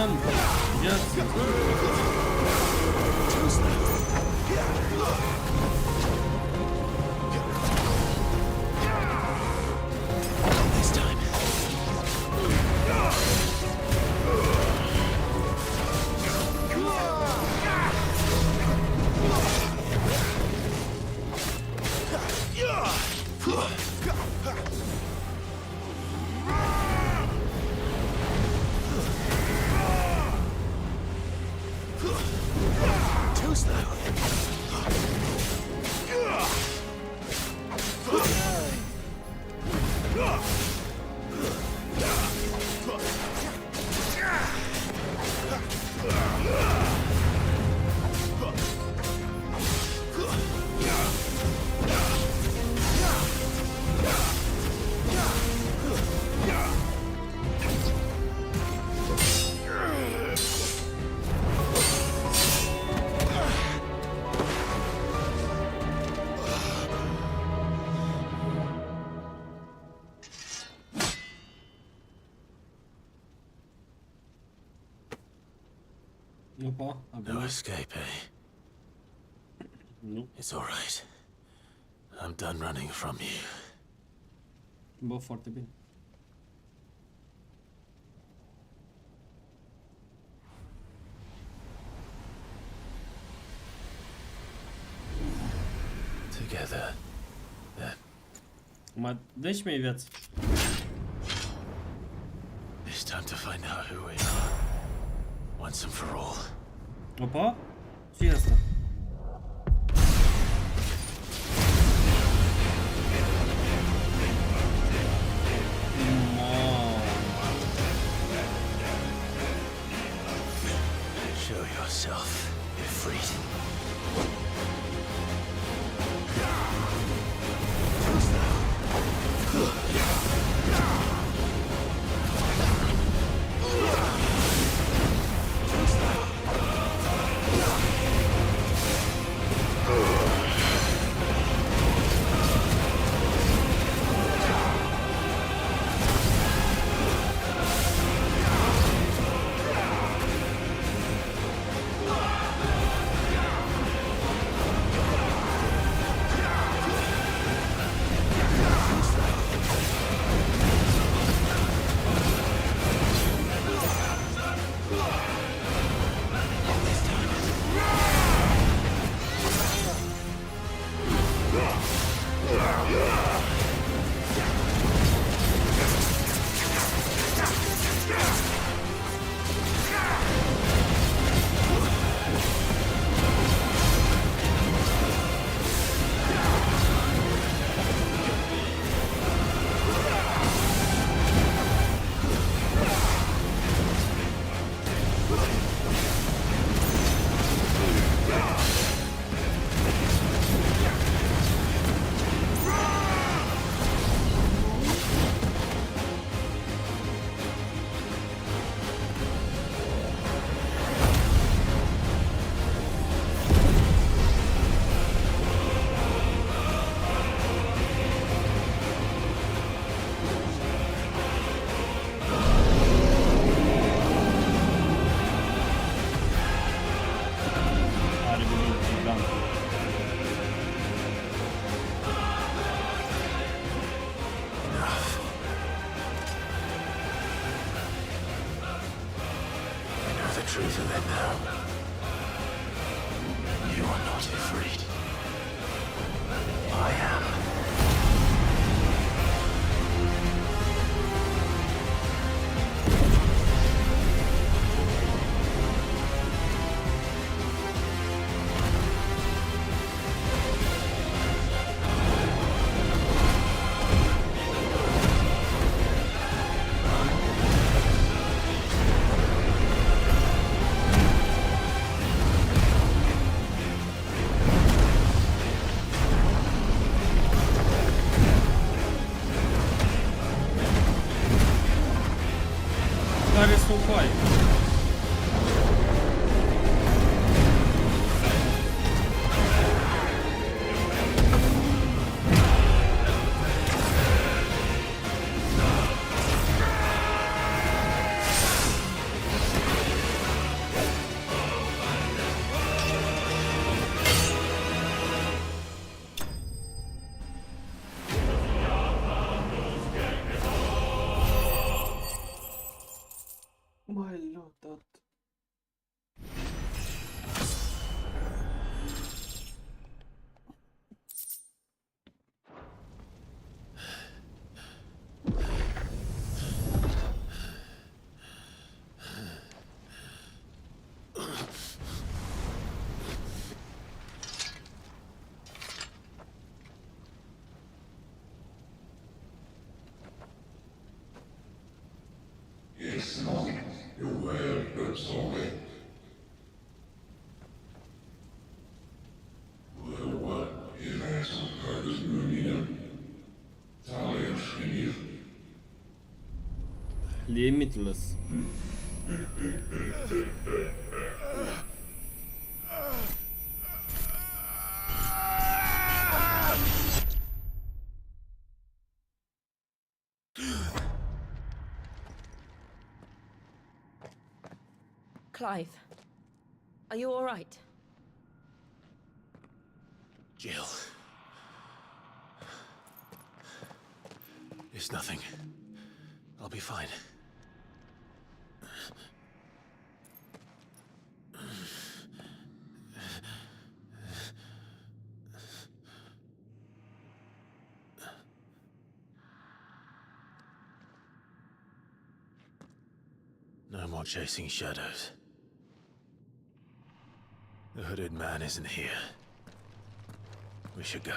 lan. Yatsın. No escape, eh? No. It's all right. I'm done running from you. Bă, foarte bine. Together, then. Mai dă-și mie viață. It's time to find out who we are. Once and for all. Opa? Ce e asta? Show yourself, Ifrit. Truth of it now. You are not afraid. I am. Care sunt foaie? my lord, that. Yes, Monk, you're well, good Zowie. What is Asus HARDBIZKIT? Talia Limitless. Clive, are you all right? Jill. It's nothing. I'll be fine. No more chasing shadows. The hooded man isn't here. We should go.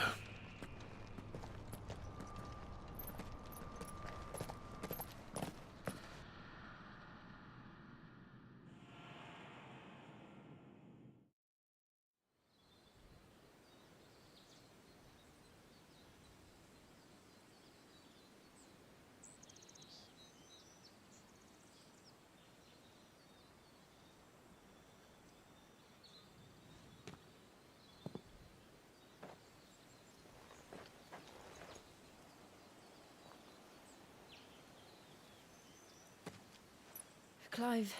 Clive,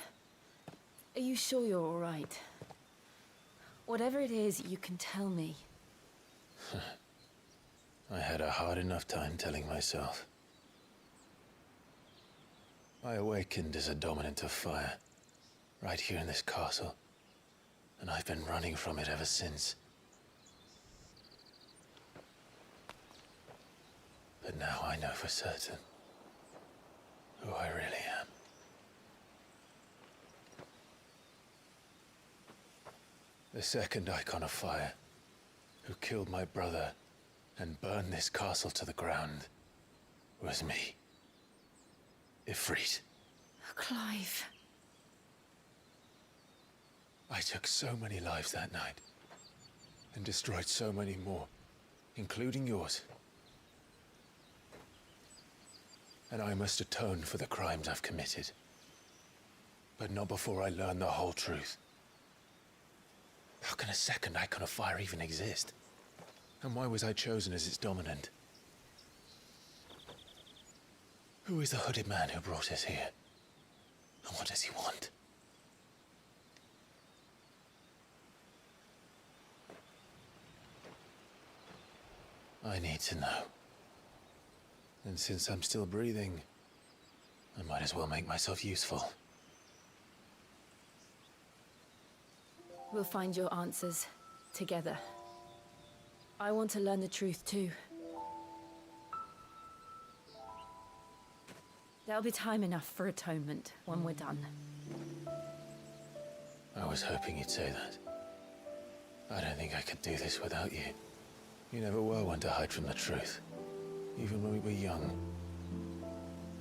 are you sure you're all right? Whatever it is, you can tell me. I had a hard enough time telling myself. I awakened as a dominant of fire, right here in this castle, and I've been running from it ever since. But now I know for certain who I really am. The second icon of fire, who killed my brother and burned this castle to the ground, was me. Ifrit. Clive. I took so many lives that night, and destroyed so many more, including yours. And I must atone for the crimes I've committed. But not before I learn the whole truth. How can a second icon of fire even exist? And why was I chosen as its dominant? Who is the hooded man who brought us here? And what does he want? I need to know. And since I'm still breathing, I might as well make myself useful. We'll find your answers together. I want to learn the truth too. There'll be time enough for atonement when we're done. I was hoping you'd say that. I don't think I could do this without you. You never were one to hide from the truth, even when we were young.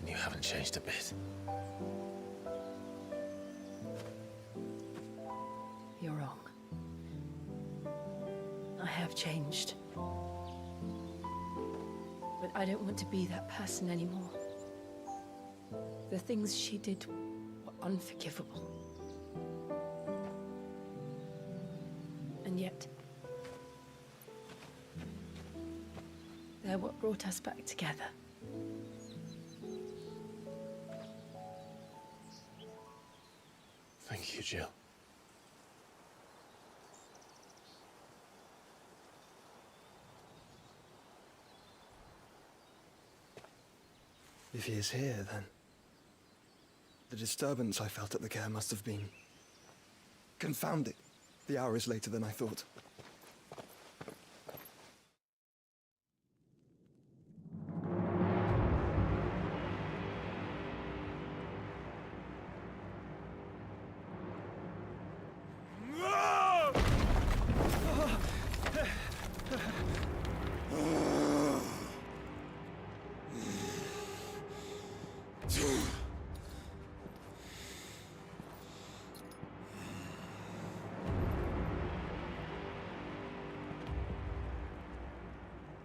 And you haven't changed a bit. You're wrong. I have changed. But I don't want to be that person anymore. The things she did were unforgivable. And yet, they're what brought us back together. Thank you, Jill. If he is here, then The disturbance I felt at the care must have been confounded. The hour is later than I thought.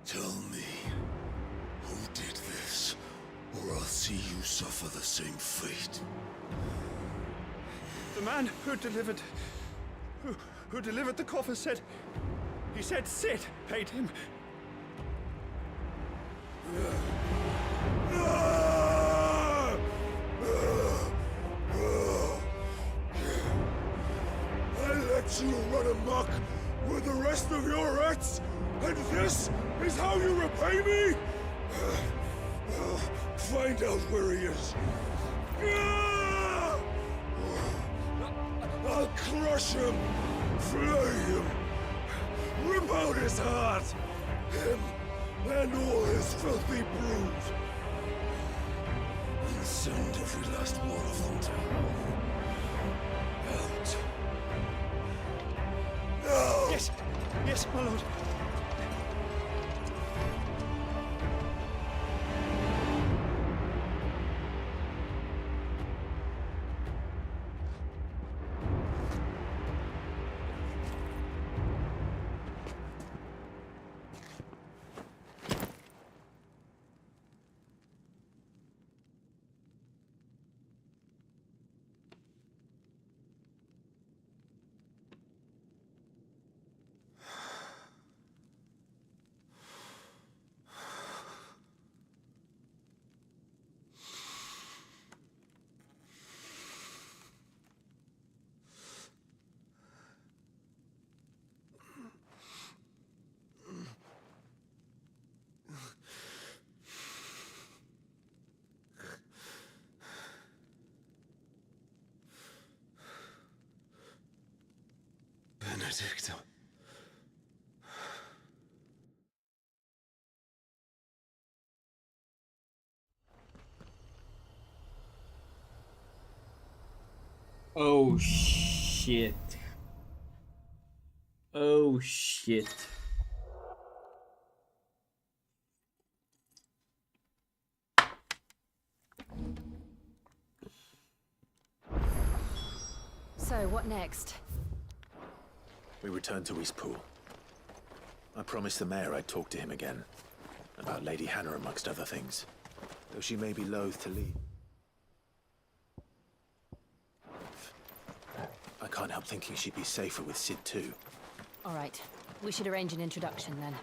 Tell me, who did this, or I'll see you suffer the same fate. The man who delivered the coffer said, he said Sid paid him. I let you run amok with the rest of your rats, and this is how you repay me? Find out where he is. I'll crush him, flay him, rip out his heart, him and all his filthy brood, and send every last one of them to hell. Out. Now! Yes, yes, my lord. Benedicta. Oh shit. Oh shit. So, what next? We return to Eastpool. I promised the mayor I'd talk to him again. About Lady Hannah, amongst other things. Though she may be loath to leave. I can't help thinking she'd be safer with Sid too. All right. We should arrange an introduction then.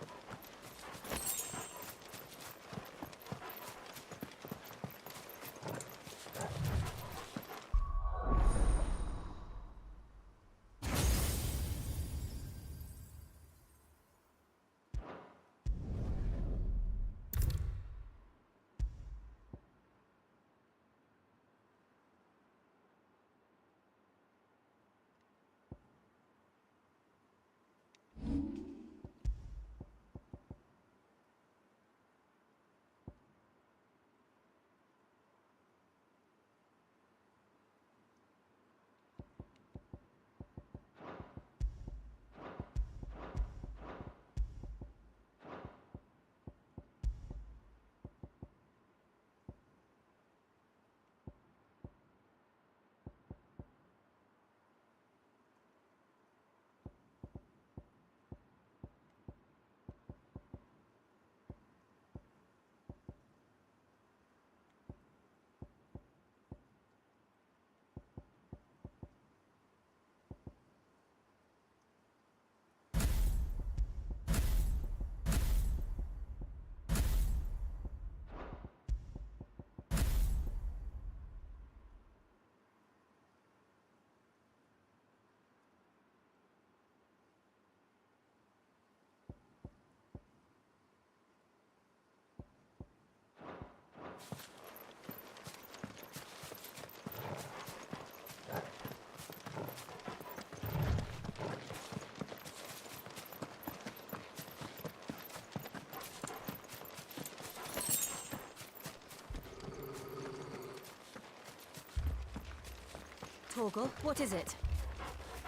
Torgal, what is it?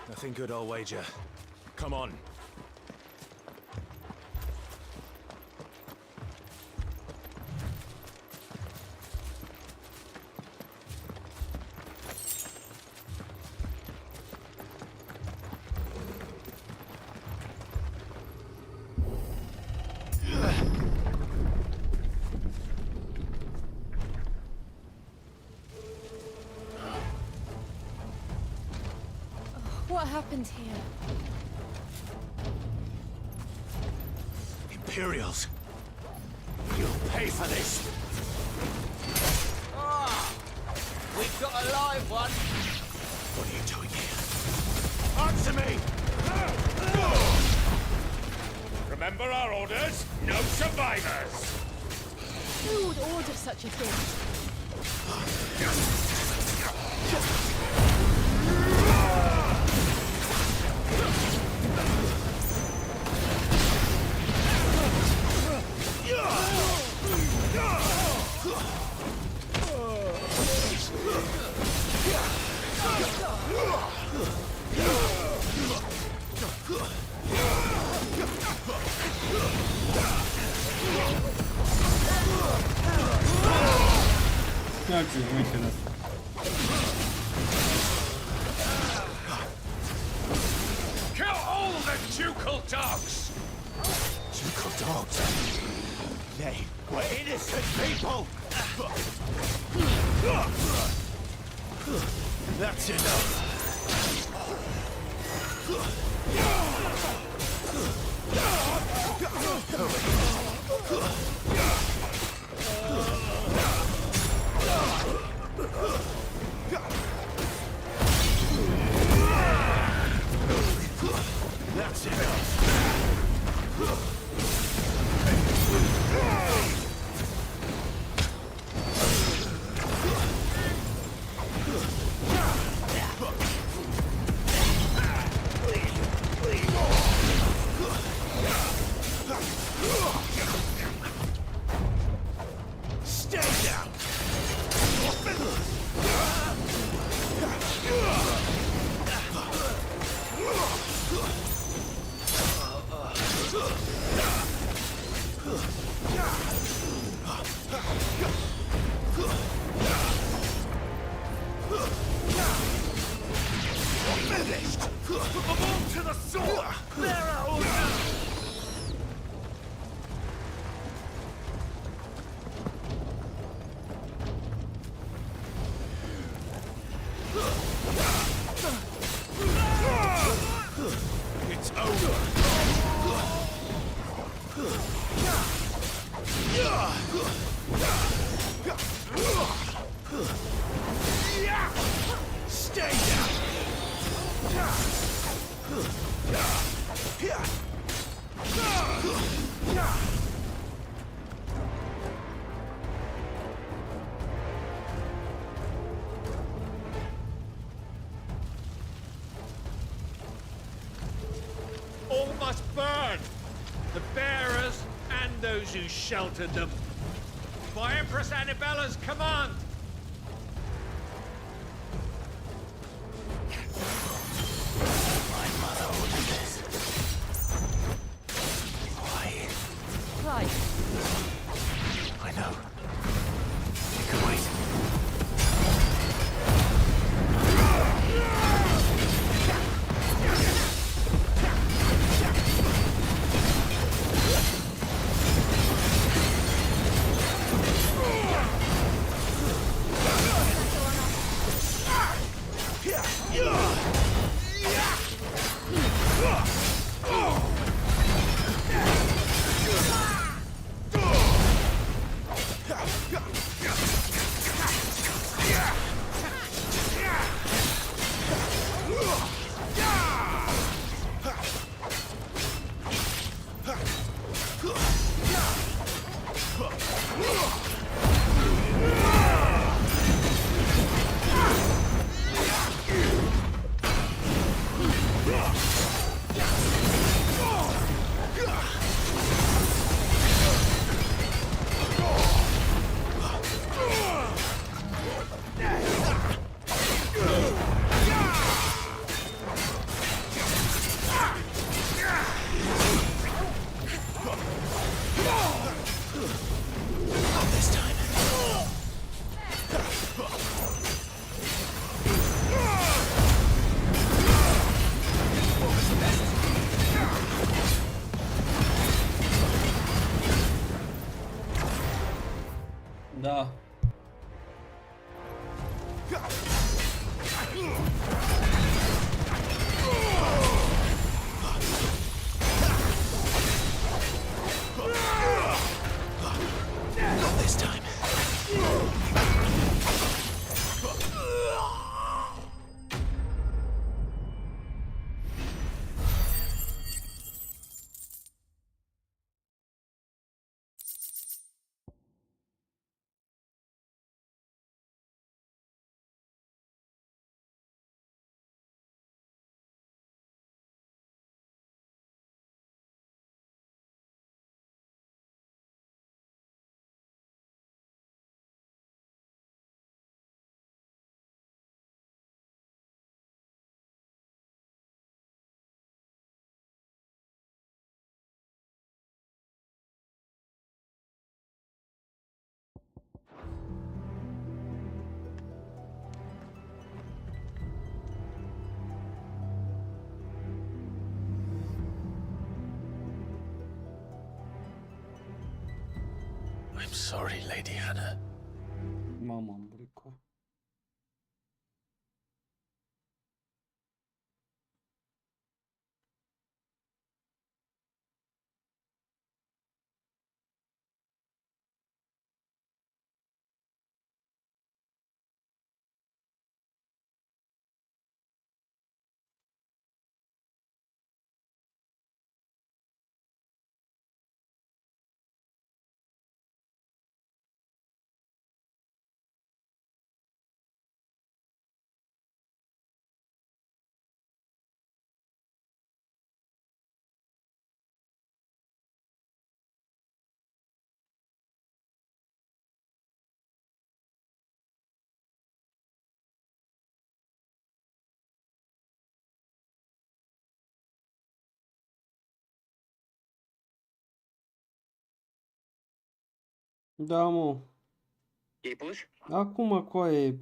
Nothing good, I'll wager. Come on. What happened here? Imperials. You'll pay for this. Ah! We've got a live one. What are you doing here? Answer me! Remember our orders? No survivors! Who would order such a thing? Как же выход? Kill all the Jucal dogs! Jucal dogs? They were innocent people! That's enough! That's enough! Stay down! Finished! Put them all to the sword! It's over! Stay down! All must burn! The bearers and those who sheltered them. By Empress Annabella's command! My mother ordered this. Why? Right. I know. You can wait. Not this time. I'm sorry, Lady Hannah. Mamă, am bricat. Da, mă. E pus? Acum, coaie.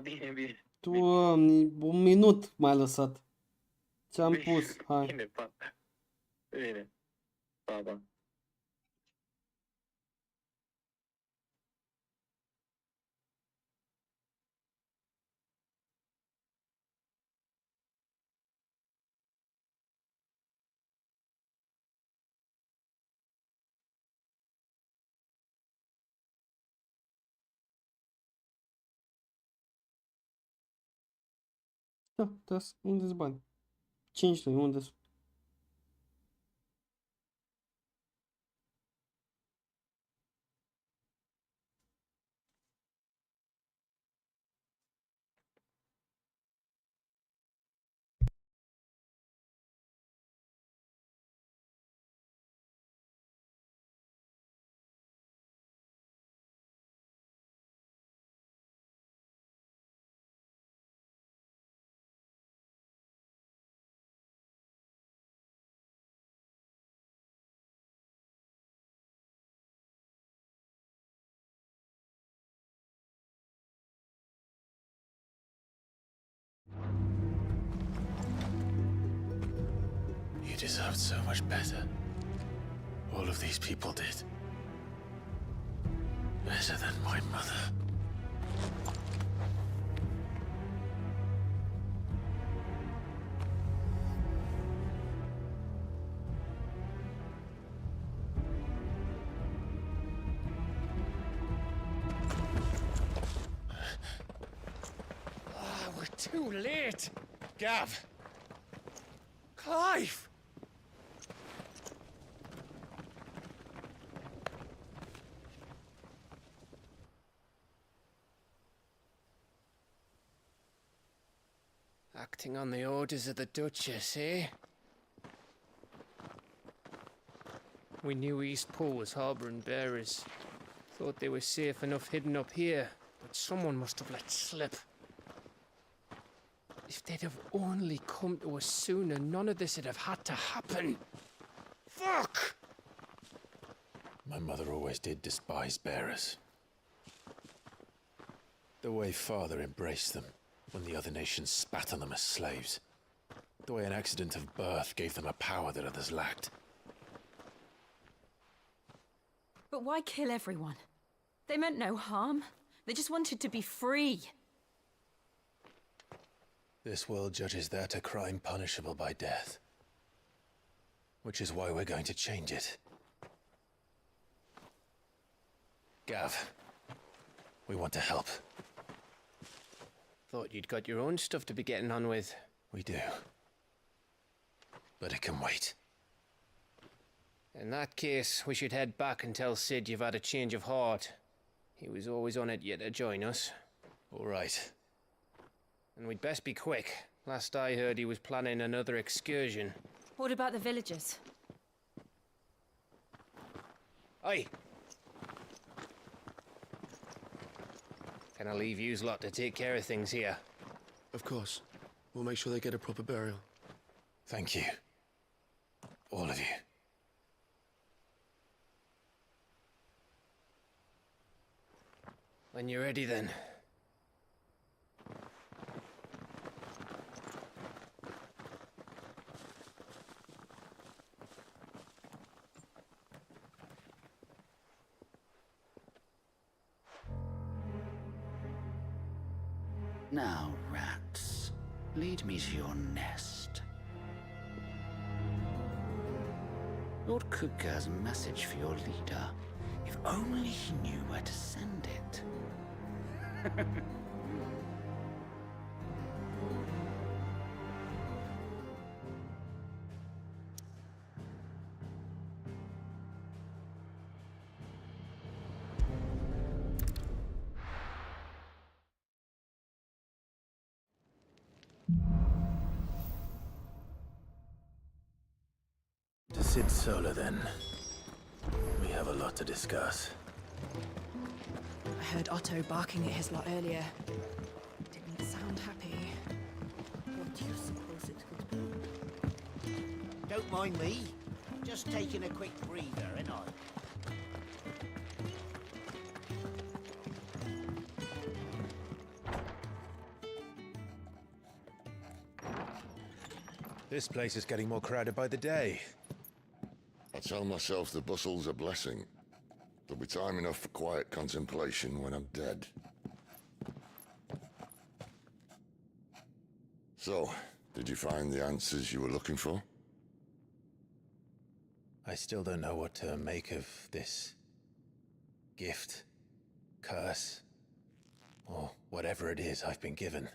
Bine, bine. Tu, un minut m-ai lăsat. Ți-am pus, hai. Bine, pa. Bine. Pa, pa. Da, unde-s bani? 5 lei, unde-s? You deserved so much better. All of these people did. Better than my mother. We're too late. Gav. Clive. Acting on the orders of the Duchess, eh? We knew East Pool was harbouring bearers. Thought they were safe enough hidden up here, but someone must have let slip. If they'd have only come to us sooner, none of this would have had to happen. Fuck! My mother always did despise bearers. The way Father embraced them when the other nations spat on them as slaves. The way an accident of birth gave them a power that others lacked. But why kill everyone? They meant no harm. They just wanted to be free. This world judges that a crime punishable by death. Which is why we're going to change it. Gav, we want to help. Thought you'd got your own stuff to be getting on with. We do. But it can wait. In that case, we should head back and tell Sid you've had a change of heart. He was always on it yet to join us. All right. And we'd best be quick. Last I heard, he was planning another excursion. What about the villagers? Aye. Can I leave yous lot to take care of things here? Of course. We'll make sure they get a proper burial. Thank you. All of you. When you're ready, then. Now, rats, lead me to your nest. Lord Kuka has a message for your leader. If only he knew where to send it. To Sid Solar, then. We have a lot to discuss. I heard Otto barking at his lot earlier. Didn't sound happy. What do you suppose it could be? Don't mind me. Just taking a quick breather, ain't I? This place is getting more crowded by the day. I tell myself the bustle's a blessing. There'll be time enough for quiet contemplation when I'm dead. So, did you find the answers you were looking for? I still don't know what to make of this gift, curse, or whatever it is I've been given.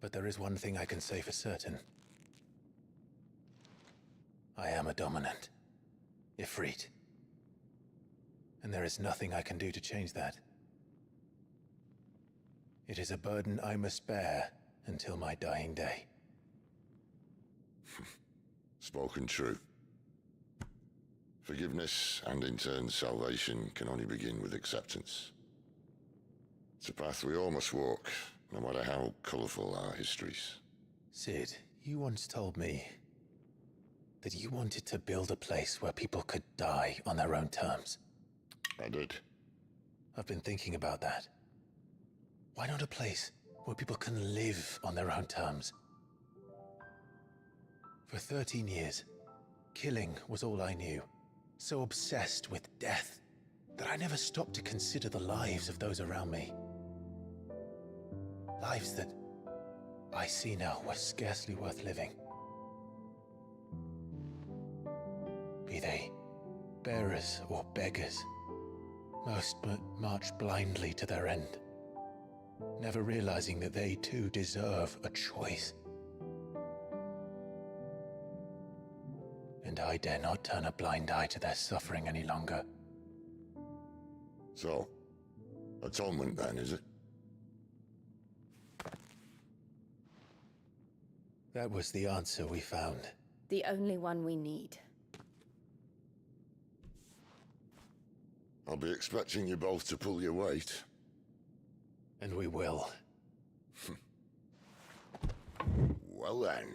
But there is one thing I can say for certain. I am a dominant, Ifrit. And there is nothing I can do to change that. It is a burden I must bear until my dying day. Spoken true. Forgiveness and in turn salvation can only begin with acceptance. It's a path we all must walk, no matter how colourful our histories. Sid, you once told me that you wanted to build a place where people could die on their own terms. I did. I've been thinking about that. Why not a place where people can live on their own terms? For 13 years, killing was all I knew. So obsessed with death that I never stopped to consider the lives of those around me. Lives that I see now were scarcely worth living. Be they bearers or beggars, most march blindly to their end, never realizing that they too deserve a choice. And I dare not turn a blind eye to their suffering any longer. So, atonement then, is it? That was the answer we found. The only one we need. I'll be expecting you both to pull your weight. And we will. Well then,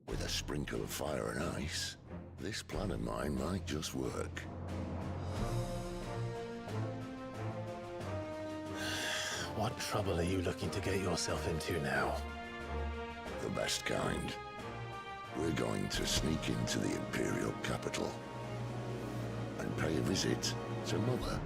with a sprinkle of fire and ice, this plan of mine might just work. What trouble are you looking to get yourself into now? The best kind. We're going to sneak into the Imperial capital and pay a visit to Mother.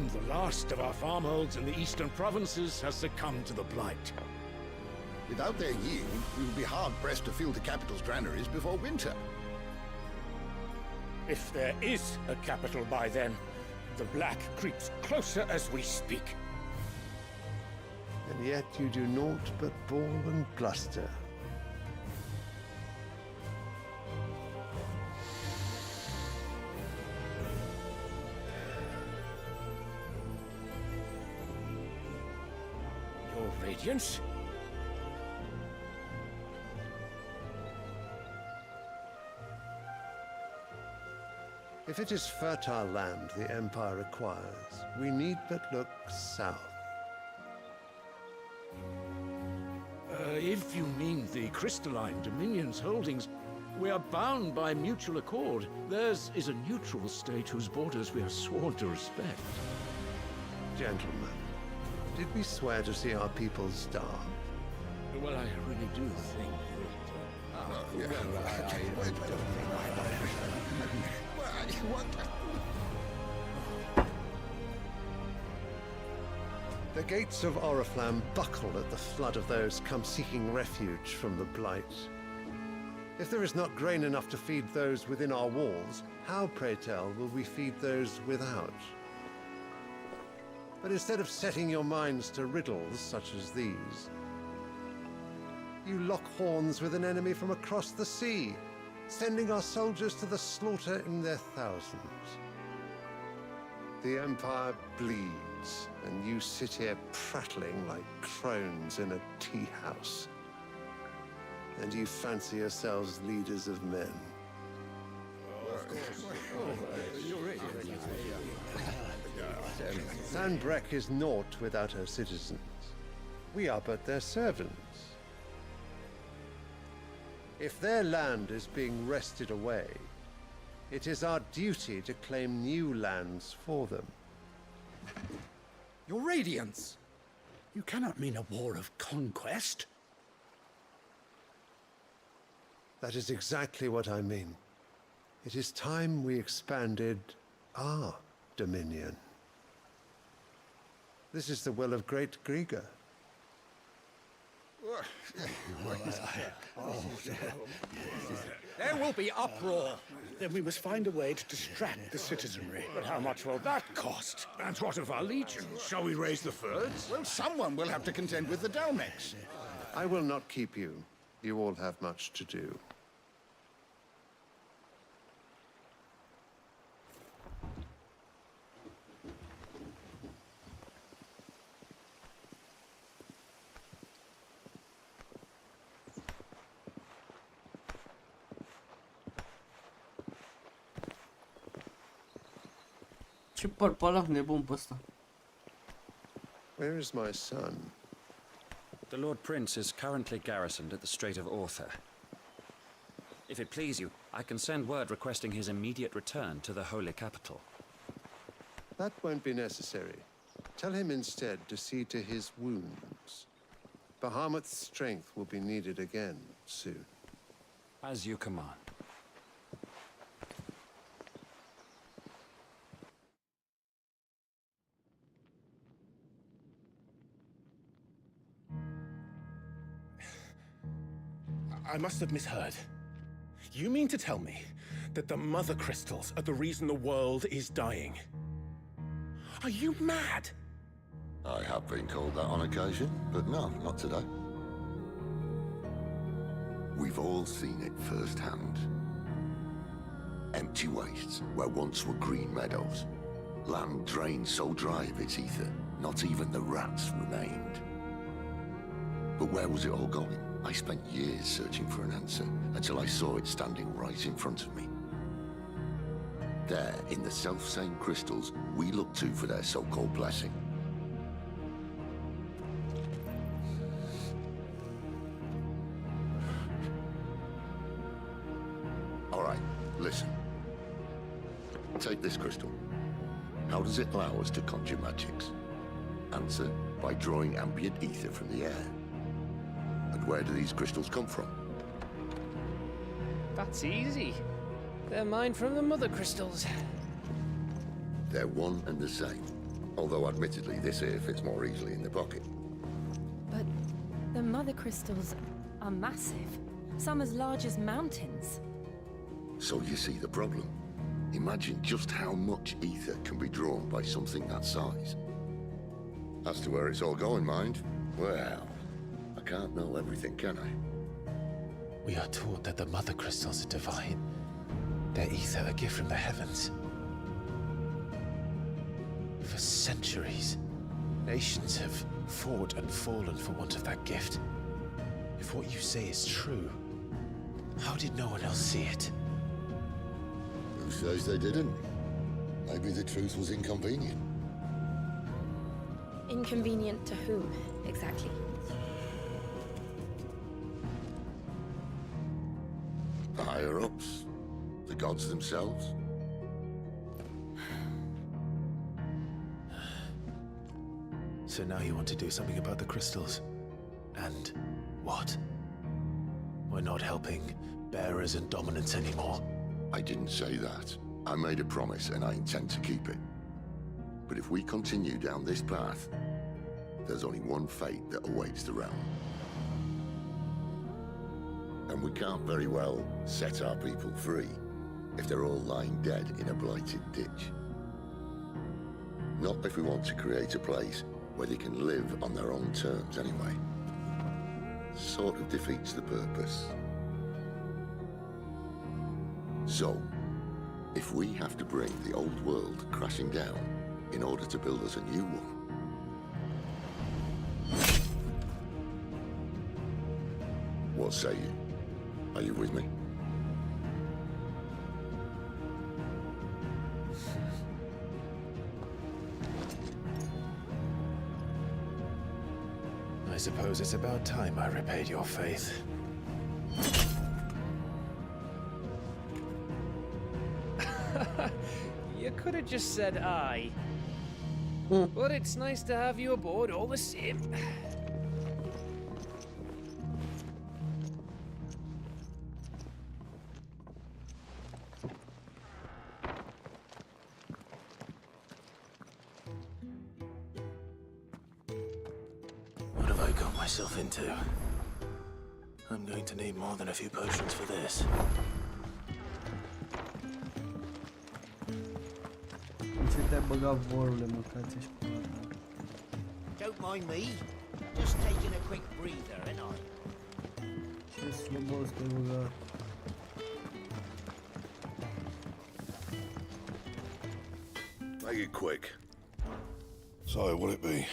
And the last of our farmholds in the eastern provinces has succumbed to the blight. Without their yield, we will be hard-pressed to fill the capital's granaries before winter. If there is a capital by then, the black creeps closer as we speak. And yet you do naught but bawl and bluster. Your Radiance? If it is fertile land the Empire requires, we need but look south. If you mean the crystalline Dominion's holdings, we are bound by mutual accord. Theirs is a neutral state whose borders we are sworn to respect. Gentlemen, did we swear to see our people starve? Well, I really do think The gates of Oriflamme buckle at the flood of those come seeking refuge from the blight. If there is not grain enough to feed those within our walls, how, pray tell, will we feed those without? But instead of setting your minds to riddles such as these, you lock horns with an enemy from across the sea, sending our soldiers to the slaughter in their thousands. The Empire bleeds, and you sit here prattling like crones in a tea house. And you fancy yourselves leaders of men. Sanbreque is naught without her citizens. We are but their servants. If their land is being wrested away, it is our duty to claim new lands for them. Your Radiance! You cannot mean a war of conquest. That is exactly what I mean. It is time we expanded our dominion. This is the will of great Griga. there will be uproar. Then we must find a way to distract the citizenry. But how much will that cost? And what of our legions? Shall we raise the furs? Well, someone will have to contend with the Dalmex. I will not keep you. You all have much to do. Ce părpalac nebun pe ăsta. Where is my son? The Lord Prince is currently garrisoned at the Strait of Author. If it please you, I can send word requesting his immediate return to the Holy Capital. That won't be necessary. Tell him instead to see to his wounds. Bahamut's strength will be needed again soon. As you command. I must have misheard. You mean to tell me that the mother crystals are the reason the world is dying? Are you mad? I have been called that on occasion, but no, not today. We've all seen it firsthand. Empty wastes where once were green meadows. Land drained so dry of its ether, not even the rats remained. But where was it all going? I spent years searching for an answer, until I saw it standing right in front of me. There, in the self-same crystals we look to for their so-called blessing. All right, listen. Take this crystal. How does it allow us to conjure magics? Answer, by drawing ambient ether from the air. And where do these crystals come from? That's easy. They're mined from the mother crystals. They're one and the same. Although admittedly this here fits more easily in the pocket. But the mother crystals are massive. Some as large as mountains. So you see the problem. Imagine just how much ether can be drawn by something that size. As to where it's all going, mind, well, I can't know everything, can I? We are taught that the mother crystals are divine. Their ether a gift from the heavens. For centuries, nations have fought and fallen for want of that gift. If what you say is true, how did no one else see it? Who says they didn't? Maybe the truth was inconvenient. Inconvenient to whom, exactly? The higher-ups? The gods themselves? So now you want to do something about the crystals? And what? We're not helping bearers and dominants anymore. I didn't say that. I made a promise and I intend to keep it. But if we continue down this path, there's only one fate that awaits the realm. And we can't very well set our people free if they're all lying dead in a blighted ditch. Not if we want to create a place where they can live on their own terms anyway. Sort of defeats the purpose. So, if we have to bring the old world crashing down in order to build us a new one, what say you? Are you with me? I suppose it's about time I repaid your faith. You could have just said aye. But it's nice to have you aboard all the same. What have I got myself into? I'm going to need more than a few potions for this. Ce te-ai băgat vorule, mâncați și pula ta. Don't mind me. Just taking a quick breather, ain't I? Ce slobos te-ai băgat. Make it quick. So, what'll it be?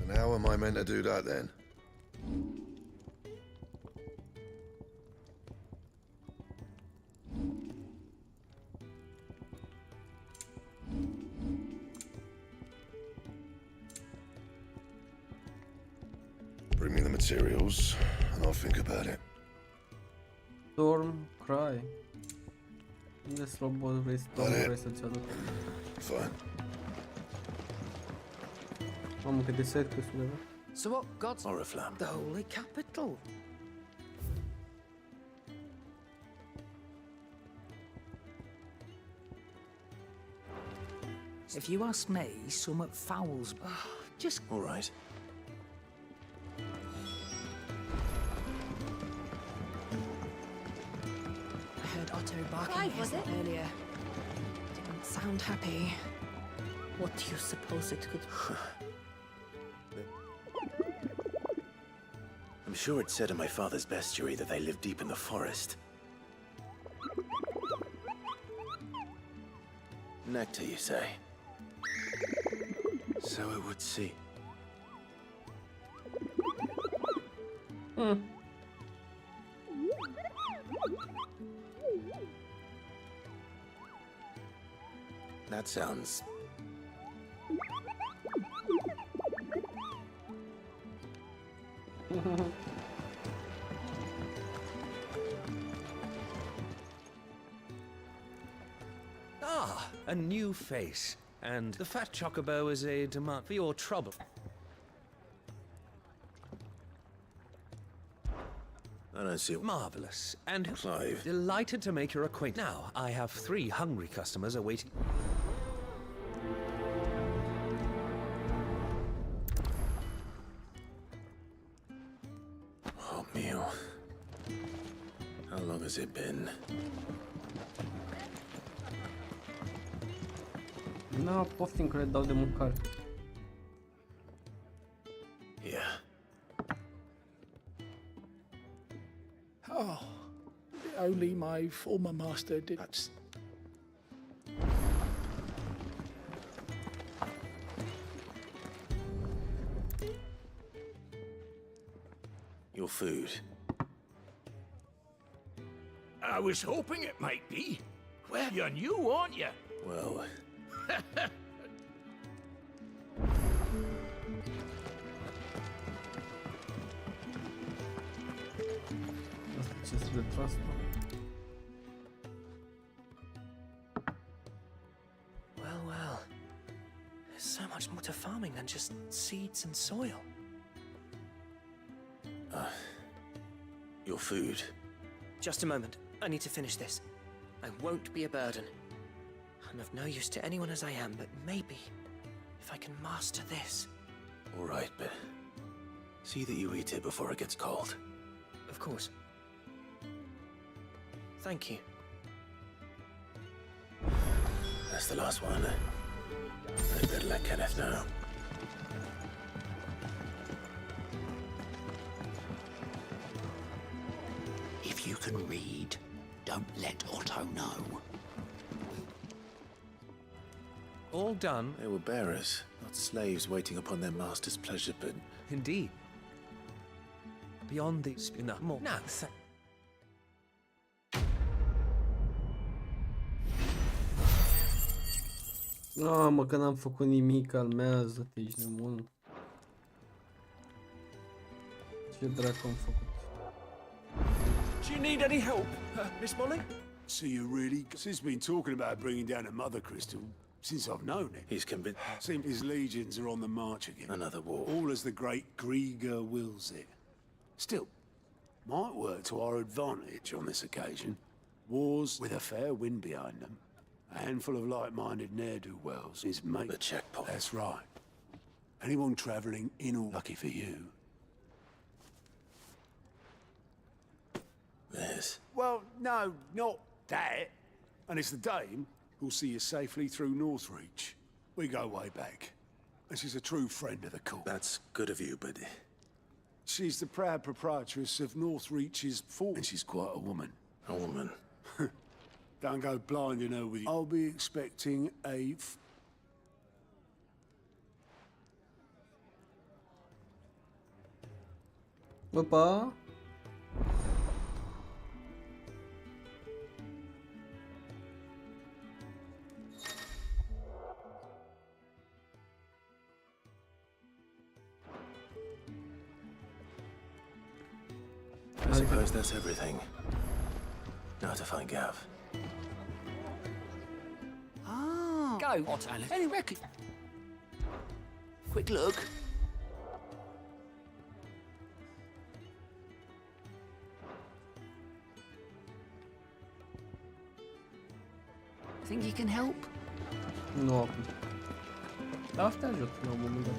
And how am I meant to do that then? Bring me the materials, and I'll think about it. Storm Cry. Unde slobos vrei să-ți aduc? Fine. Mamă, cât de set că sunt de. So what gods? Oriflamme. The holy capital. If you ask me, somewhat fouls. Just all right. I heard Otto barking at his lot earlier. Didn't sound happy. What do you suppose it could... I'm sure it said in my father's bestiary that they live deep in the forest. Nectar, you say? So it would seem. That sounds... Ah, a new face. And the fat chocobo is a demand for your trouble. I don't see... Marvelous. And Clive. Delighted to make your acquaintance. Now, I have 3 hungry customers awaiting. Oh, meal. How long has it been? Nu poftim că le dau de mâncare. Yeah. Oh, only my former master did. That's... Your food. I was hoping it might be. Well, you're new, aren't you? Well... Well. There's so much more to farming than just seeds and soil. Your food. Just a moment. I need to finish this. I won't be a burden. I'm of no use to anyone as I am, but maybe if I can master this. All right, but see that you eat it before it gets cold. Of course. Thank you. That's the last one. I better let Kenneth know. If you can read, don't let Otto know. All done. They were bearers, not slaves waiting upon their master's pleasure, but... Indeed. Beyond the spinner. More. Now, Mă, că n-am făcut nimic, calmează-te, ești nebun. Ce dracu am făcut? Do you need any help, Miss Molly? So you really... Since been talking about bringing down a mother crystal, since I've known it. He's convinced... Seems his legions are on the march again. Another war. All as the great Grieger wills it. Still, might work to our advantage on this occasion. Wars with a fair wind behind them. A handful of like-minded ne'er-do-wells is mate. The checkpoint. That's right. Anyone travelling in or lucky for you. This? Well, no, not that. And it's the dame who'll see you safely through Northreach. We go way back. And she's a true friend of the court. That's good of you, but... She's the proud proprietress of Northreach's fort. And she's quite a woman. A woman? Don't go blinding her with you. I'll be expecting a... Opa! I suppose that's everything. Now to find Gav. Ah. Go, Otto. Any reckon? Quick look. Think you can help? Nu acum. Dar asta ajut la un moment dat.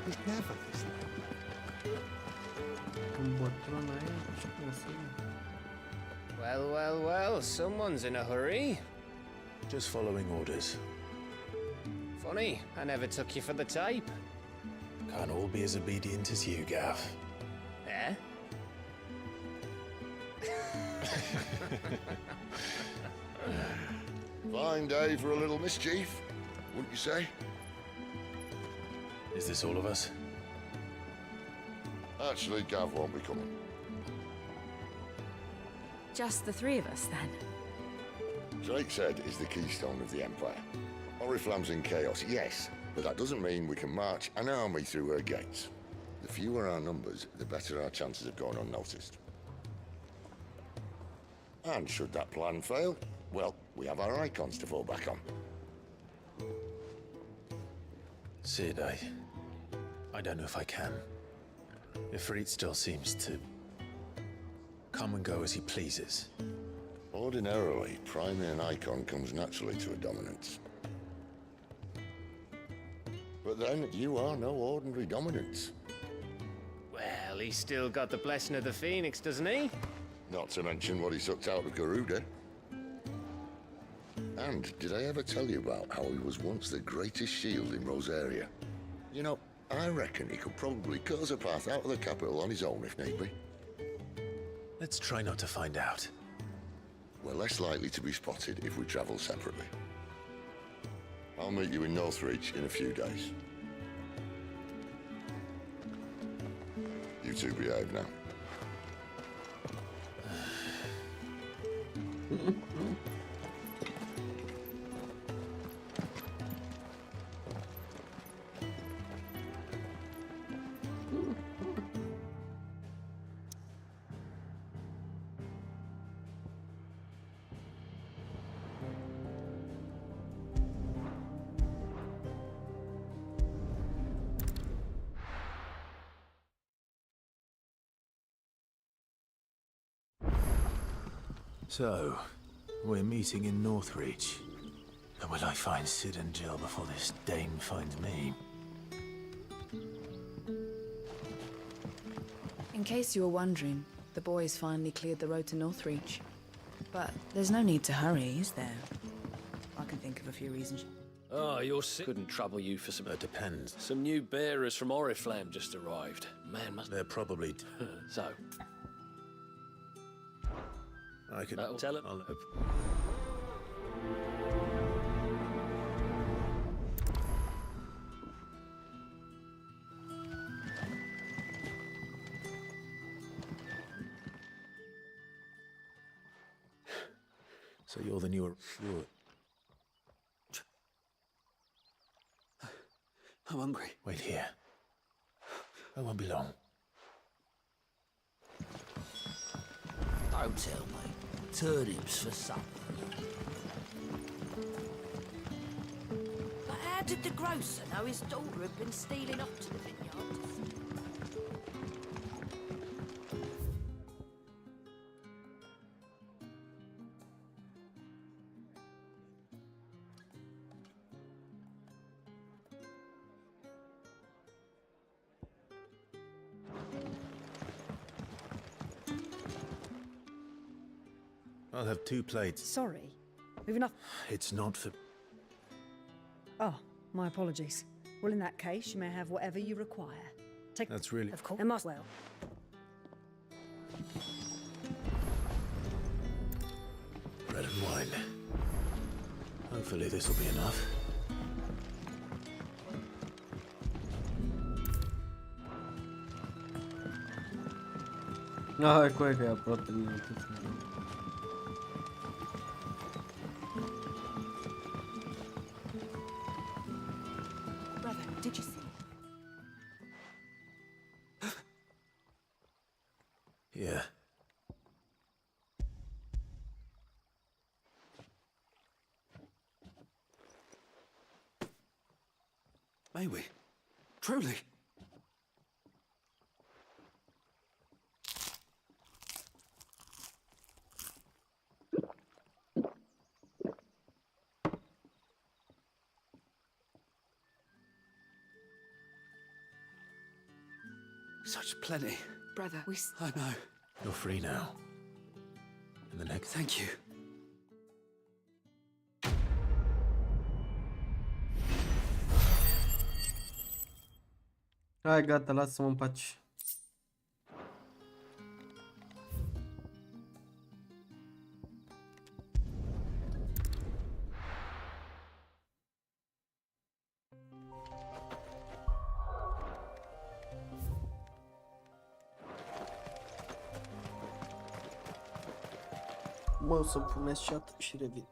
It's never this way. Well, someone's in a hurry. Just following orders. Funny, I never took you for the type. Can't all be as obedient as you, Gav. Eh? Fine day for a little mischief, wouldn't you say? Is this all of us? Actually, Gav won't be coming. Just the 3 of us, then? Drake's Head is the keystone of the Empire. Oriflamme's in chaos, yes, but that doesn't mean we can march an army through her gates. The fewer our numbers, the better our chances of going unnoticed. And should that plan fail, well, we have our icons to fall back on. Sid, I don't know if I can. Ifrit still seems to come and go as he pleases. Ordinarily, priming an icon comes naturally to a dominance. But then, you are no ordinary dominance. Well, he's still got the blessing of the Phoenix, doesn't he? Not to mention what he sucked out of Garuda. And did I ever tell you about how he was once the greatest shield in Rosaria? You know, I reckon he could probably cut us a path out of the capital on his own if need be. Let's try not to find out. We're less likely to be spotted if we travel separately. I'll meet you in Northreach in a few days. You two behave now. So, we're meeting in Northreach. And will I find Sid and Jill before this dame finds me? In case you were wondering, the boys finally cleared the road to Northreach. But there's no need to hurry, is there? I can think of a few reasons. Oh, you're sick. Couldn't trouble you for some... It depends. Some new bearers from Oriflamme just arrived. Man, must... They're probably... So... I could... tell him. So you're the newer... I'm hungry. Wait here. I won't be long. Don't tell me. Turnips for supper. But how did the grocer know his daughter had been stealing off to the vineyard? I'll have 2 plates. Sorry. We've enough. It's not for... Oh, my apologies. Well, in that case, you may have whatever you require. Take... That's really... Of course. And must well. Bread and wine. Hopefully this will be enough. No, ecco che ha proteine. Brother, did you see? Yeah. May we? Truly? Such plenty. Brother, we... I know. You're free now. And the next... Thank you. Hai, gata, lasă-mă în pace. Mă, o să pumesc chat și revin.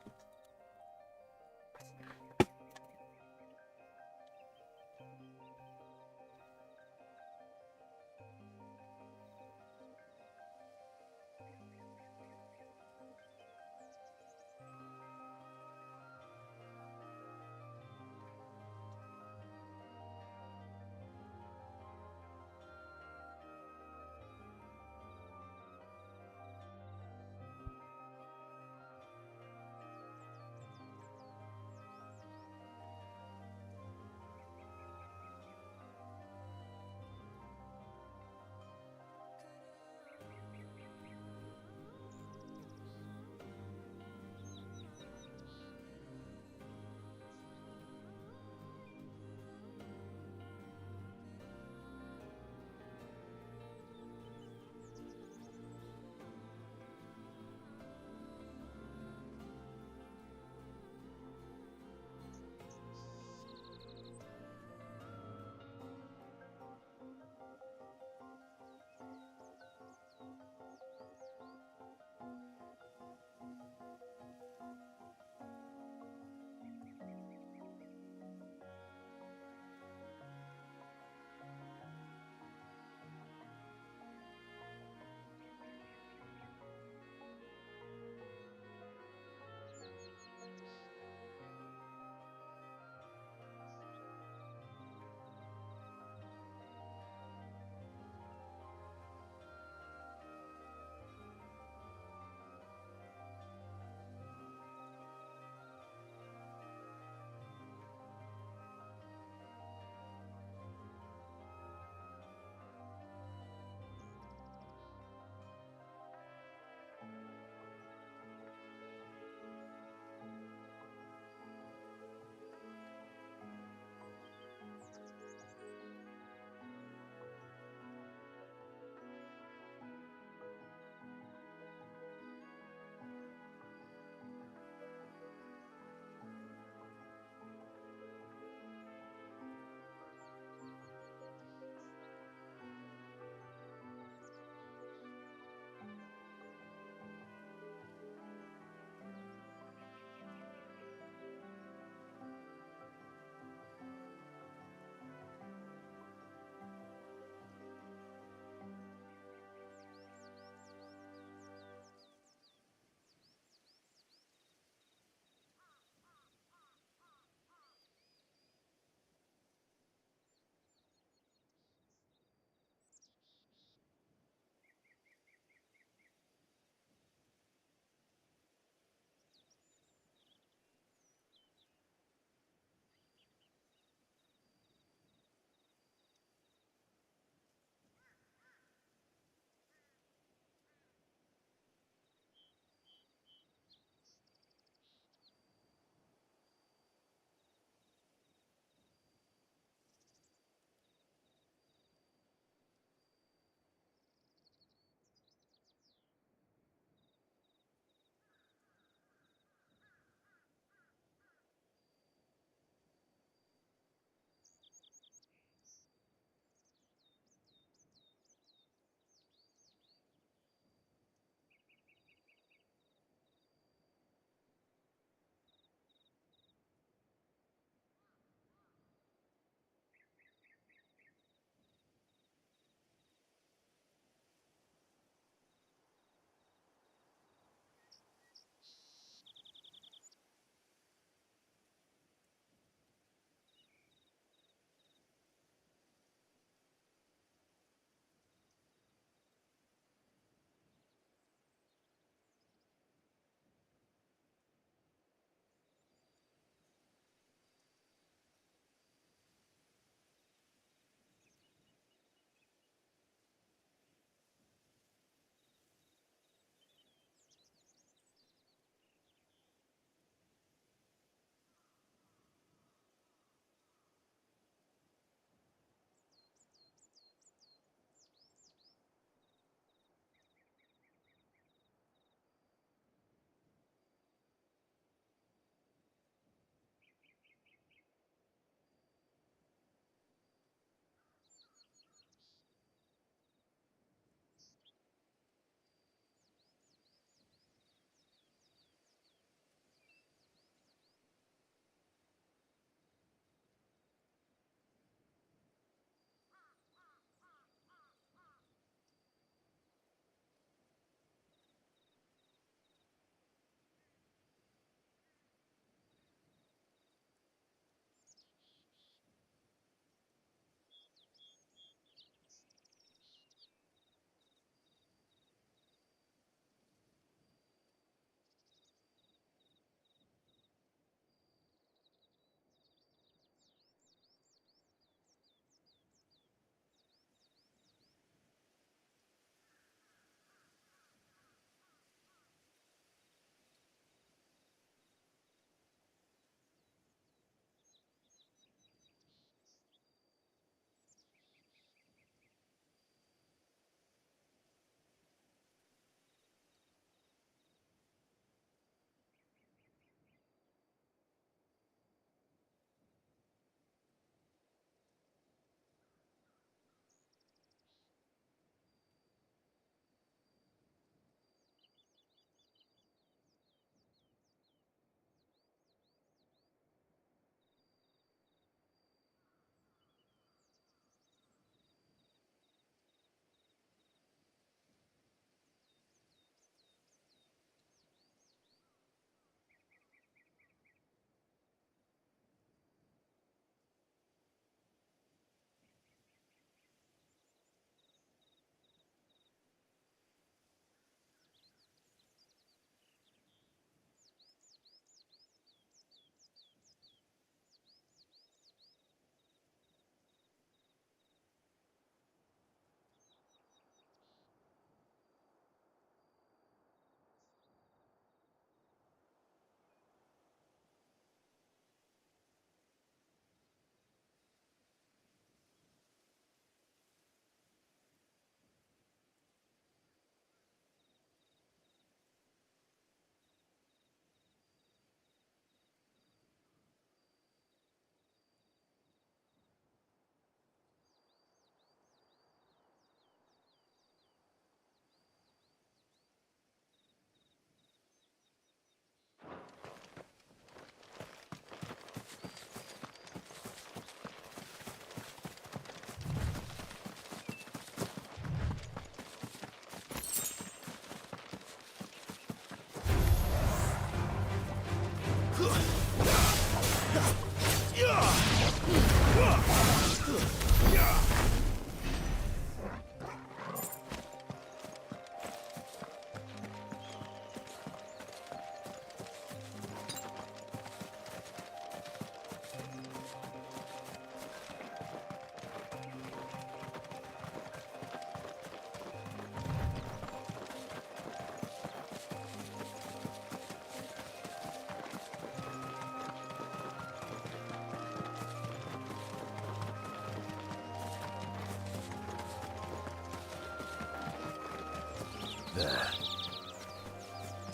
There.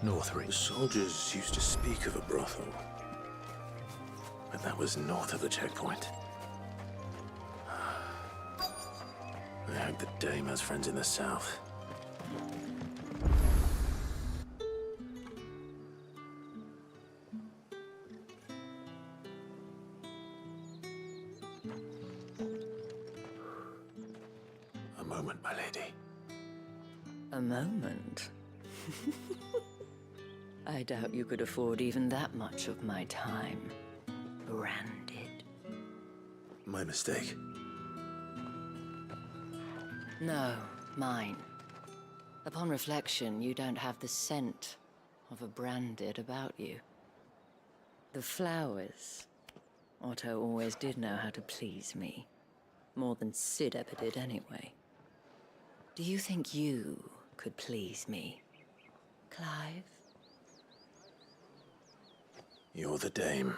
Northreach. The soldiers used to speak of a brothel, but that was north of the checkpoint. I hope the dame has friends in the south. A moment, my lady. A moment? I doubt you could afford even that much of my time. Branded. My mistake. No, mine. Upon reflection, you don't have the scent of a branded about you. The flowers. Otto always did know how to please me. More than Sid ever did anyway. Do you think you could please me, Clive? You're the dame.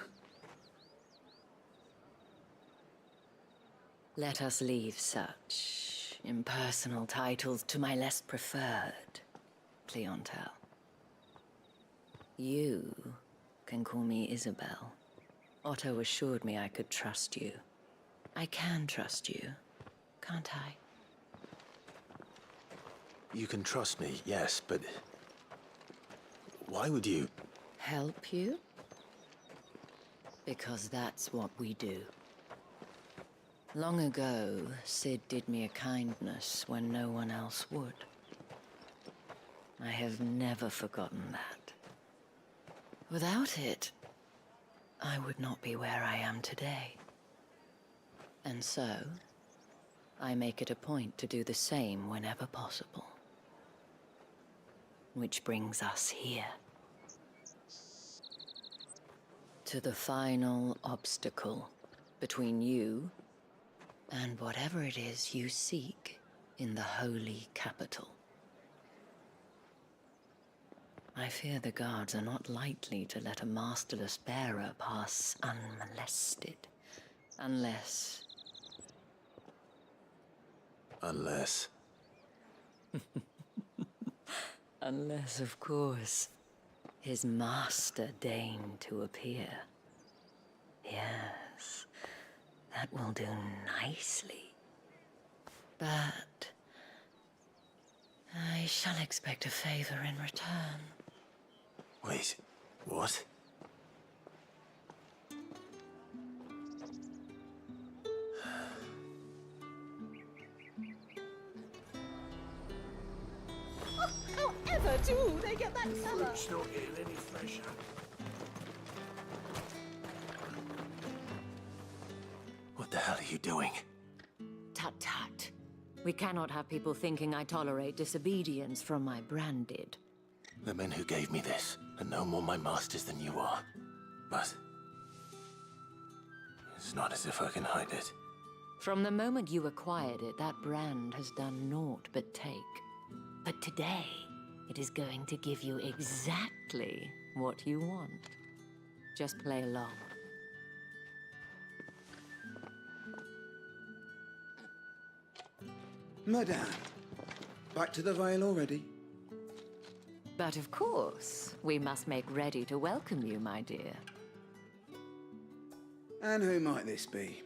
Let us leave such impersonal titles to my less preferred clientele. You can call me Isabel. Otto assured me I could trust you. I can trust you, can't I? You can trust me, yes, but why would you? Help you? Because that's what we do. Long ago, Sid did me a kindness when no one else would. I have never forgotten that. Without it, I would not be where I am today. And so, I make it a point to do the same whenever possible. Which brings us here. To the final obstacle between you and whatever it is you seek in the holy capital. I fear the guards are not likely to let a masterless bearer pass unmolested. Unless... Unless... Unless, of course, his master deigned to appear. Yes, that will do nicely. But I shall expect a favor in return. Wait, what? However do they get that colour? Fruit's not getting any fresher. What the hell are you doing? Tut-tut. We cannot have people thinking I tolerate disobedience from my branded. The men who gave me this are no more my masters than you are. But it's not as if I can hide it. From the moment you acquired it, that brand has done naught but take. But today, it is going to give you exactly what you want. Just play along. Madame, back to the Vale already? But of course, we must make ready to welcome you, my dear. And who might this be?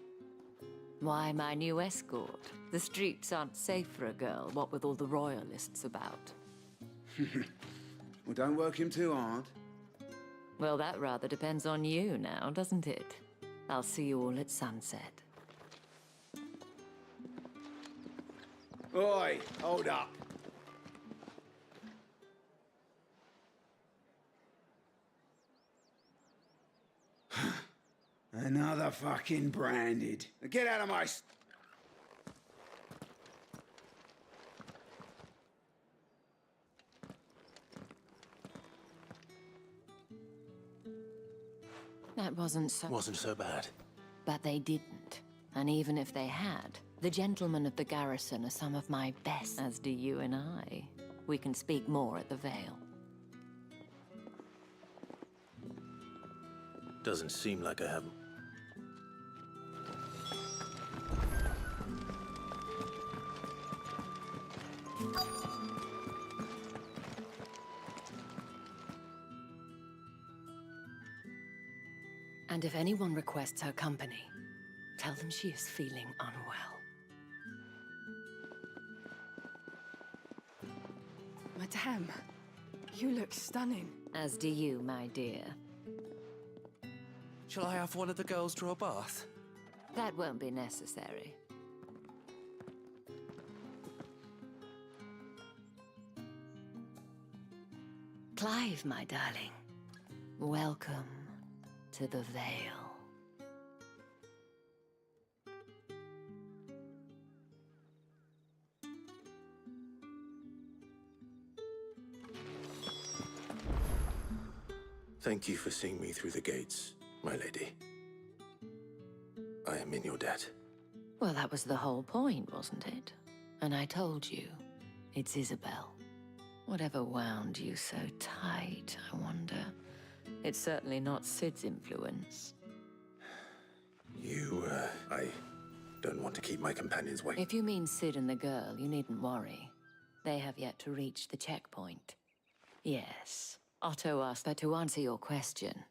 Why, my new escort. The streets aren't safe for a girl, what with all the royalists about. Well, don't work him too hard. Well, that rather depends on you now, doesn't it? I'll see you all at sunset. Oi, hold up. Another fucking branded. Get out of my... That wasn't so bad. But they didn't. And even if they had, the gentlemen of the garrison are some of my best, as do you and I. We can speak more at the Vale. Doesn't seem like I have... And if anyone requests her company, tell them she is feeling unwell. Madame, you look stunning. As do you, my dear. Shall I have one of the girls draw a bath? That won't be necessary. Clive, my darling. Welcome to the Vale. Thank you for seeing me through the gates, my lady. I am in your debt. Well, that was the whole point, wasn't it? And I told you, it's Isabel. Whatever wound you so tight, I wonder. It's certainly not Sid's influence. I don't want to keep my companions waiting. If you mean Sid and the girl, you needn't worry. They have yet to reach the checkpoint. Yes, Otto asked, but to answer your question,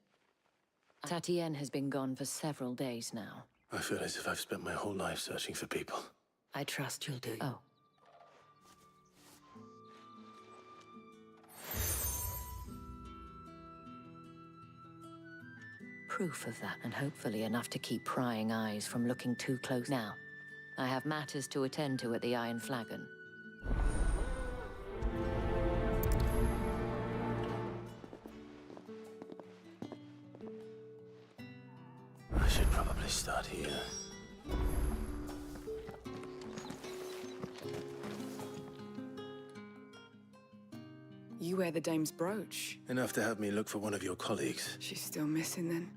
Tatienne has been gone for several days now. I feel as if I've spent my whole life searching for people. I trust you'll do. Oh. Proof of that, and hopefully enough to keep prying eyes from looking too close. Now, I have matters to attend to at the Iron Flagon. I should probably start here. You wear the dame's brooch. Enough to have me look for one of your colleagues. She's still missing then.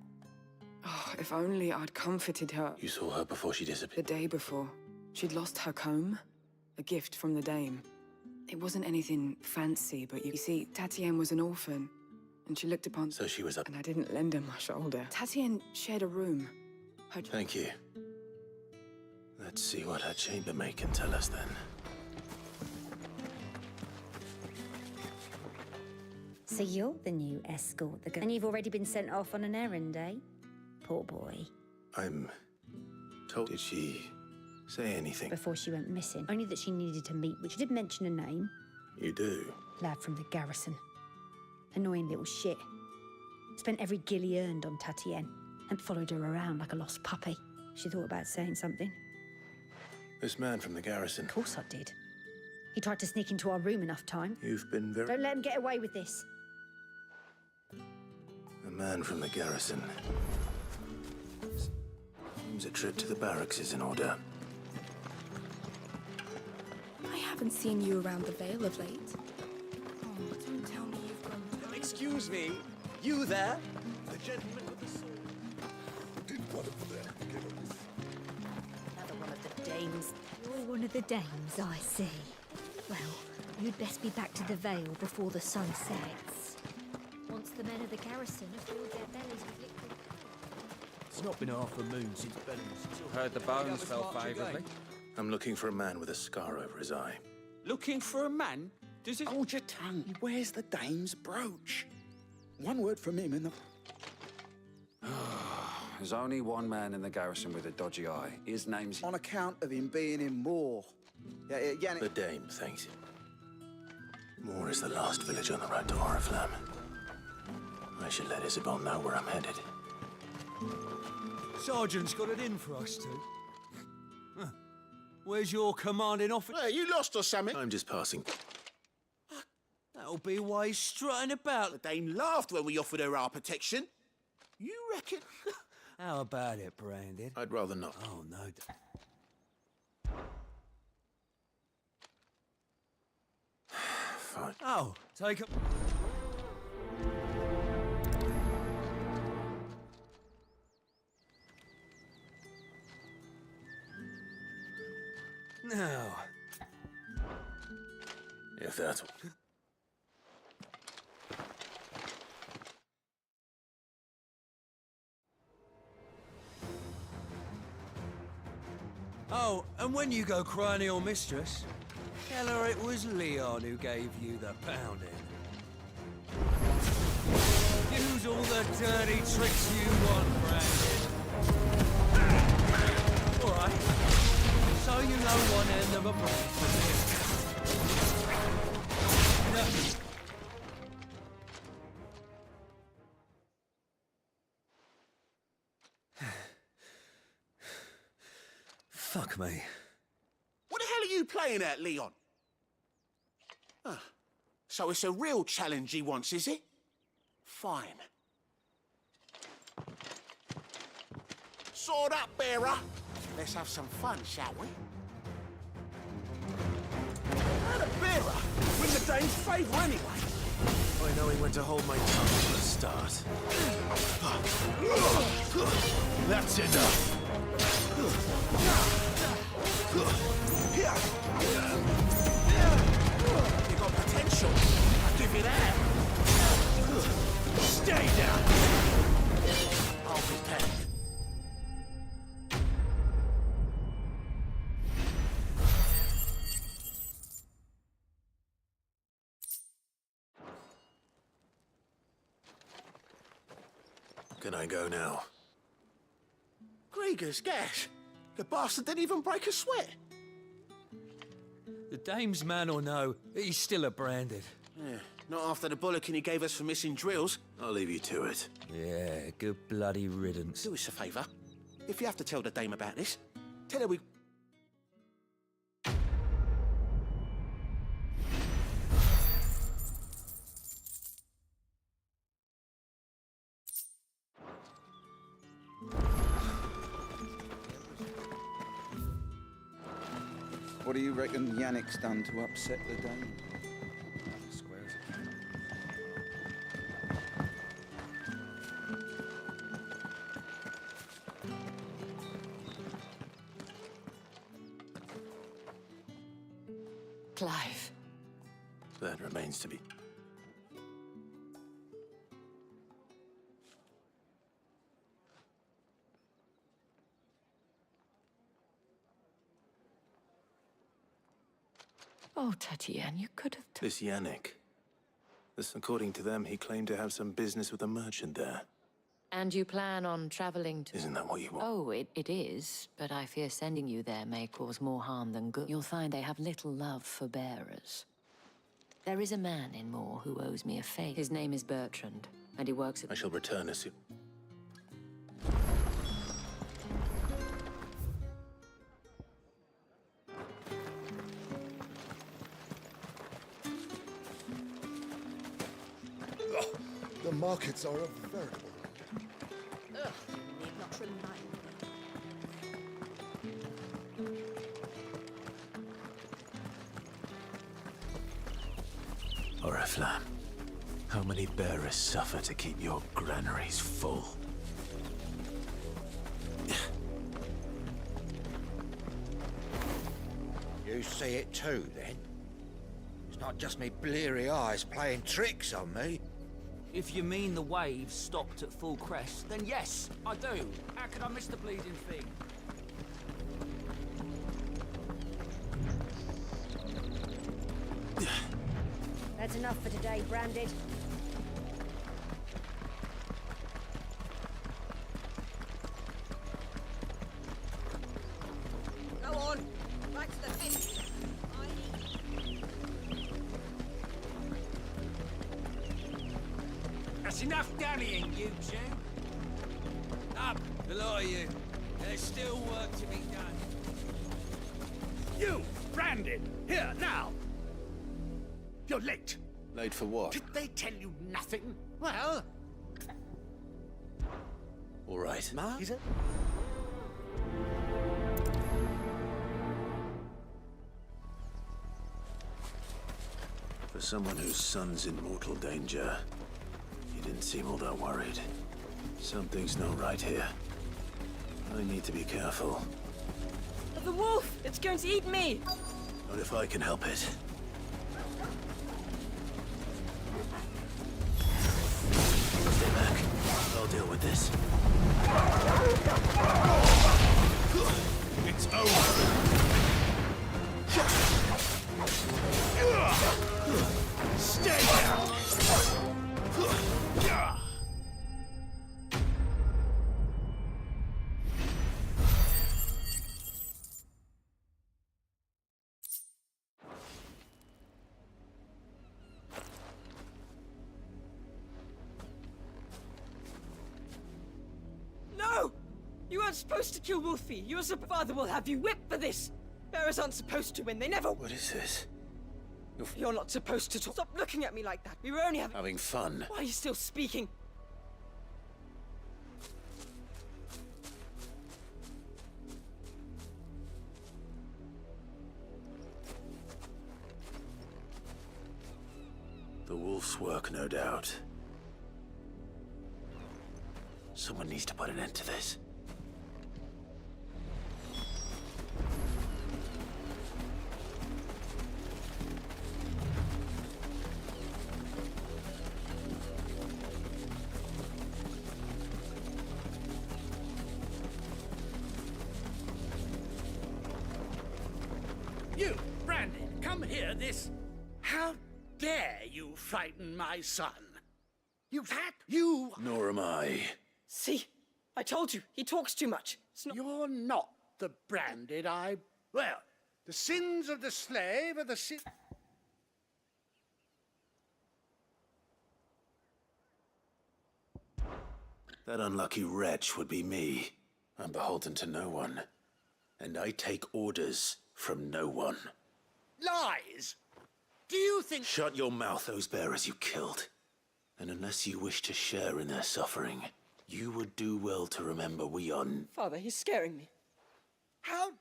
Oh, if only I'd comforted her. You saw her before she disappeared? The day before. She'd lost her comb. A gift from the dame. It wasn't anything fancy, but you see, Tatienne was an orphan. And she looked upon... So she was up... And I didn't lend her my shoulder. Tatienne shared a room. Her... Thank you. Let's see what her chambermaid can tell us then. So you're the new escort, and you've already been sent off on an errand, eh? Poor boy. I'm told... Did she say anything? Before she went missing. Only that she needed to meet, which did mention a name. You do? Lad from the garrison. Annoying little shit. Spent every guil he earned on Tatienne and followed her around like a lost puppy. She thought about saying something. This man from the garrison? Of course I did. He tried to sneak into our room enough time. You've been very... Don't let him get away with this. A man from the garrison. Seems a trip to the barracks is in order. I haven't seen you around the Vale of late. Oh, don't tell me you've gone... Excuse me, you there? The gentleman with the sword. Did one of them give us? Another one of the dames. You're one of the dames, I see. Well, you'd best be back to the Vale before the sun sets. Once the men of the garrison have filled their bellies with liquid... It's not been half a moon since Benton's... Heard the bones fell favourably. I'm looking for a man with a scar over his eye. Looking for a man? Does it... Hold your tongue. He wears the dame's brooch. One word from him and the... There's only one man in the garrison with a dodgy eye. His name's... On account of him being in Moor. Yeah. The dame thanks him. Moor is the last village on the road to Oriflamme. I should let Isabel know where I'm headed. Sergeant's got it in for us two. Huh. Where's your commanding officer? Hey, you lost or something? I'm just passing. That'll be why he's strutting about. The dame laughed when we offered her our protection. You reckon? How about it, Brandon? I'd rather not. Oh, no. Fine. Oh, take a... Now... If that's... Oh, and when you go crying to your mistress, tell her it was Leon who gave you the pounding. Use use all the dirty tricks you want, Brandon. All right. So you know one end of a brain from the other. Fuck me. What the hell are you playing at, Leon? Ah, so it's a real challenge he wants, is it? Fine. Sword up, bearer. Let's have some fun, shall we? How the bearer? Win the dame's favour anyway. I know he went to hold my tongue from the start. That's enough. You got potential. I'll give you that. Stay down. I'll prepare. Can I go now? Krieger's gas. The bastard didn't even break a sweat. The dame's man or no, he's still a Branded. Yeah, not after the bollocking he gave us for missing drills. I'll leave you to it. Yeah, good bloody riddance. Do us a favour. If you have to tell the dame about this, tell her we... What do you reckon Yannick's done to upset the dame? Clive. That remains to be... Oh, Tatiana, you could have... This Yannick. This, according to them, he claimed to have some business with a merchant there. And you plan on traveling to... Isn't that what you want? Oh, it is, but I fear sending you there may cause more harm than good. You'll find they have little love for bearers. There is a man in Moore who owes me a favor. His name is Bertrand, and he works at... I shall return as soon... The markets are a veritable... Ugh, need not remind me. Oriflamme, how many bearers suffer to keep your granaries full? You see it too, then? It's not just me bleary eyes playing tricks on me. If you mean the waves stopped at full crest, then yes, I do. How could I miss the bleeding thing? That's enough for today, Branded. Go on. Back to the tent. That's enough dallying, you two. Up, the lot of you. There's still work to be done. You, Brandon, here, now. You're late. Late for what? Did they tell you nothing? Well... All right. Ma? Is it? For someone whose son's in mortal danger, he didn't seem all that worried. Something's not right here. I need to be careful. The wolf! It's going to eat me! Not if I can help it. Stay back. I'll deal with this. It's over. Stay down. not supposed to kill Wolfie. Your father will have you whipped for this. Bearers aren't supposed to win. They never... What is this? You're not supposed to talk. Stop looking at me like that. We were only having fun. Why are you still speaking? The wolf's work, no doubt. Someone needs to put an end to this. You, Brandon, come here, How dare you frighten my son? You... Nor am I. See? I told you, he talks too much. You're not the branded Well, the sins of the slave are the sin... That unlucky wretch would be me. I'm beholden to no one. And I take orders from no one. Lies! Do you think... Shut your mouth, those bearers you killed. And unless you wish to share in their suffering, you would do well to remember we are... Father, he's scaring me. How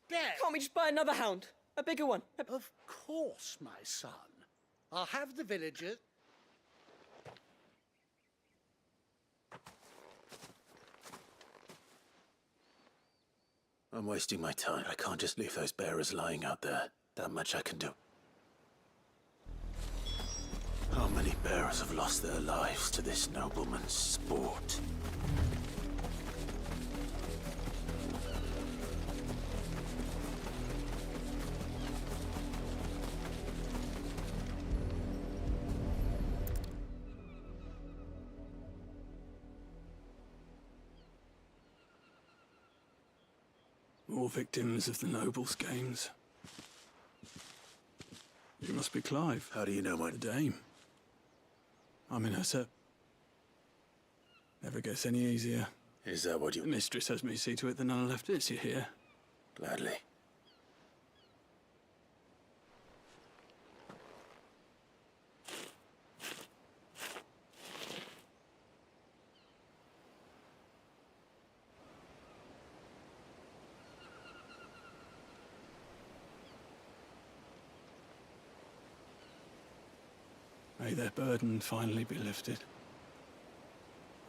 dare... Can't we just buy another hound? A bigger one? Of course, my son. I'll have the villagers... I'm wasting my time. I can't just leave those bearers lying out there. That much I can do. How many bearers have lost their lives to this nobleman's sport? More victims of the nobles' games. You must be Clive. How do you know my... The dame. I'm in her set. Never gets any easier. Is that what you... The mistress has me see to it that none are left. It's you here. Gladly. May their burden finally be lifted.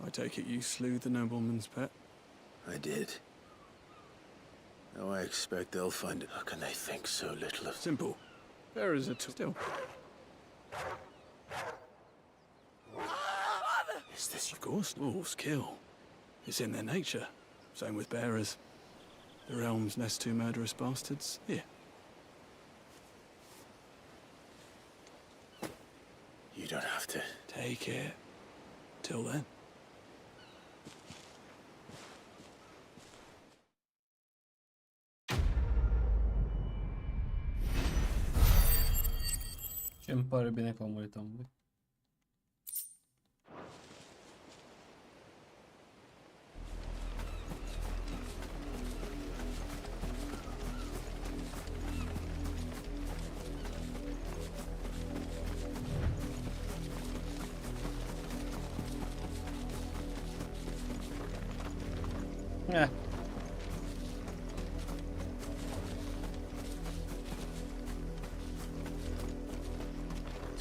I take it you slew the nobleman's pet? I did. Now I expect they'll find it. How can they think so little of... Simple. Bearers are still. Is this... Of course, wolves kill. It's in their nature. Same with bearers. The realm's nest two murderous bastards. Here. You don't have to. Take it. Till then. Ce-mi pare bine că am murit amândoi.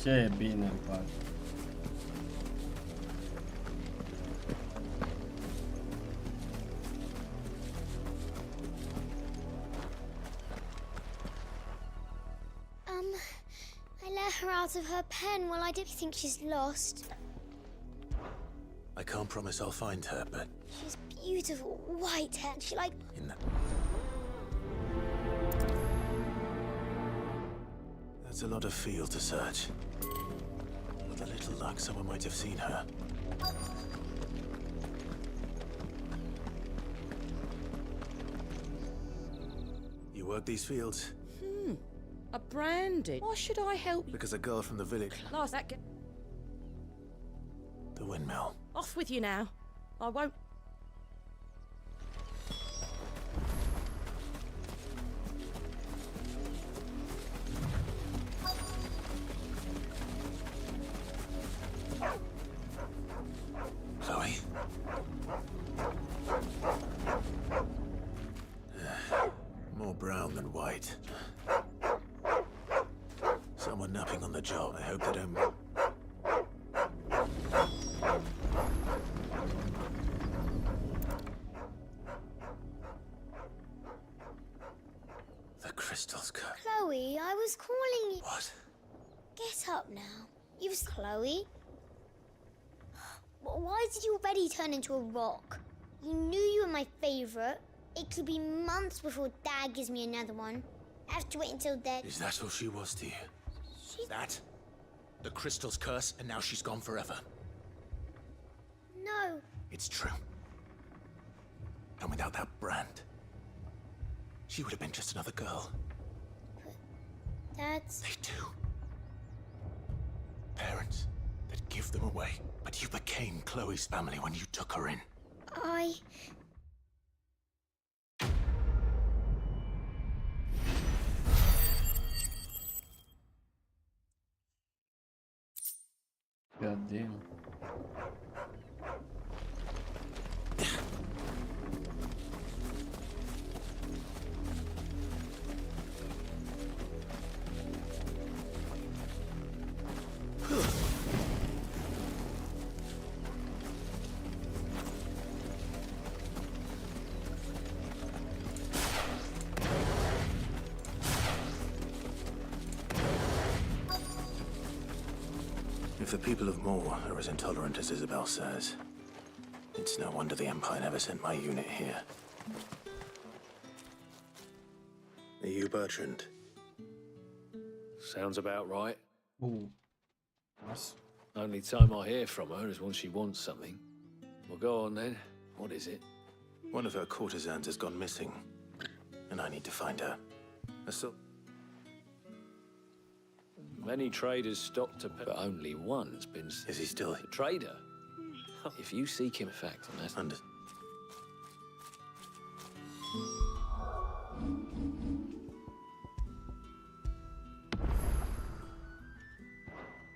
Ce bine îmi pare. I let her out of her pen. Well, I don't think she's lost. I can't promise I'll find her, but... She's beautiful, white hair. She like... In the... That's a lot of field to search. With a little luck, someone might have seen her. You work these fields? A branded. Why should I help you? Because a girl from the village... Last second. The windmill. Off with you now. I won't... brown than white. Someone napping on the job. I hope they don't... The crystals go. Chloe, I was calling you. What? Get up now. You was Chloe. Why did you already turn into a rock? You knew you were my favorite. It could be months before Dad gives me another one. I have to wait until then. Is that all she was to you? That? The crystal's curse, and now she's gone forever. No. It's true. And without that brand, she would have been just another girl. That's... They do. Parents that give them away. But you became Chloe's family when you took her in. God damn. If the people of Moor are as intolerant as Isabel says, it's no wonder the Empire never sent my unit here. Are you Bertrand? Sounds about right. Ooh. Nice. Only time I hear from her is when she wants something. Well, go on then. What is it? One of her courtesans has gone missing, and I need to find her. Many traders stopped to pay, but only one's been... Is he still... A trader? If you seek him, in fact, and that's...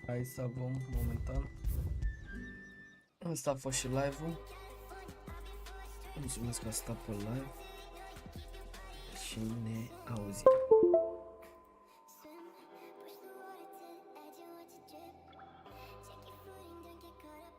Hai să avem momentan. Asta a fost și live-ul. Mulțumesc că a stat pe live. Și ne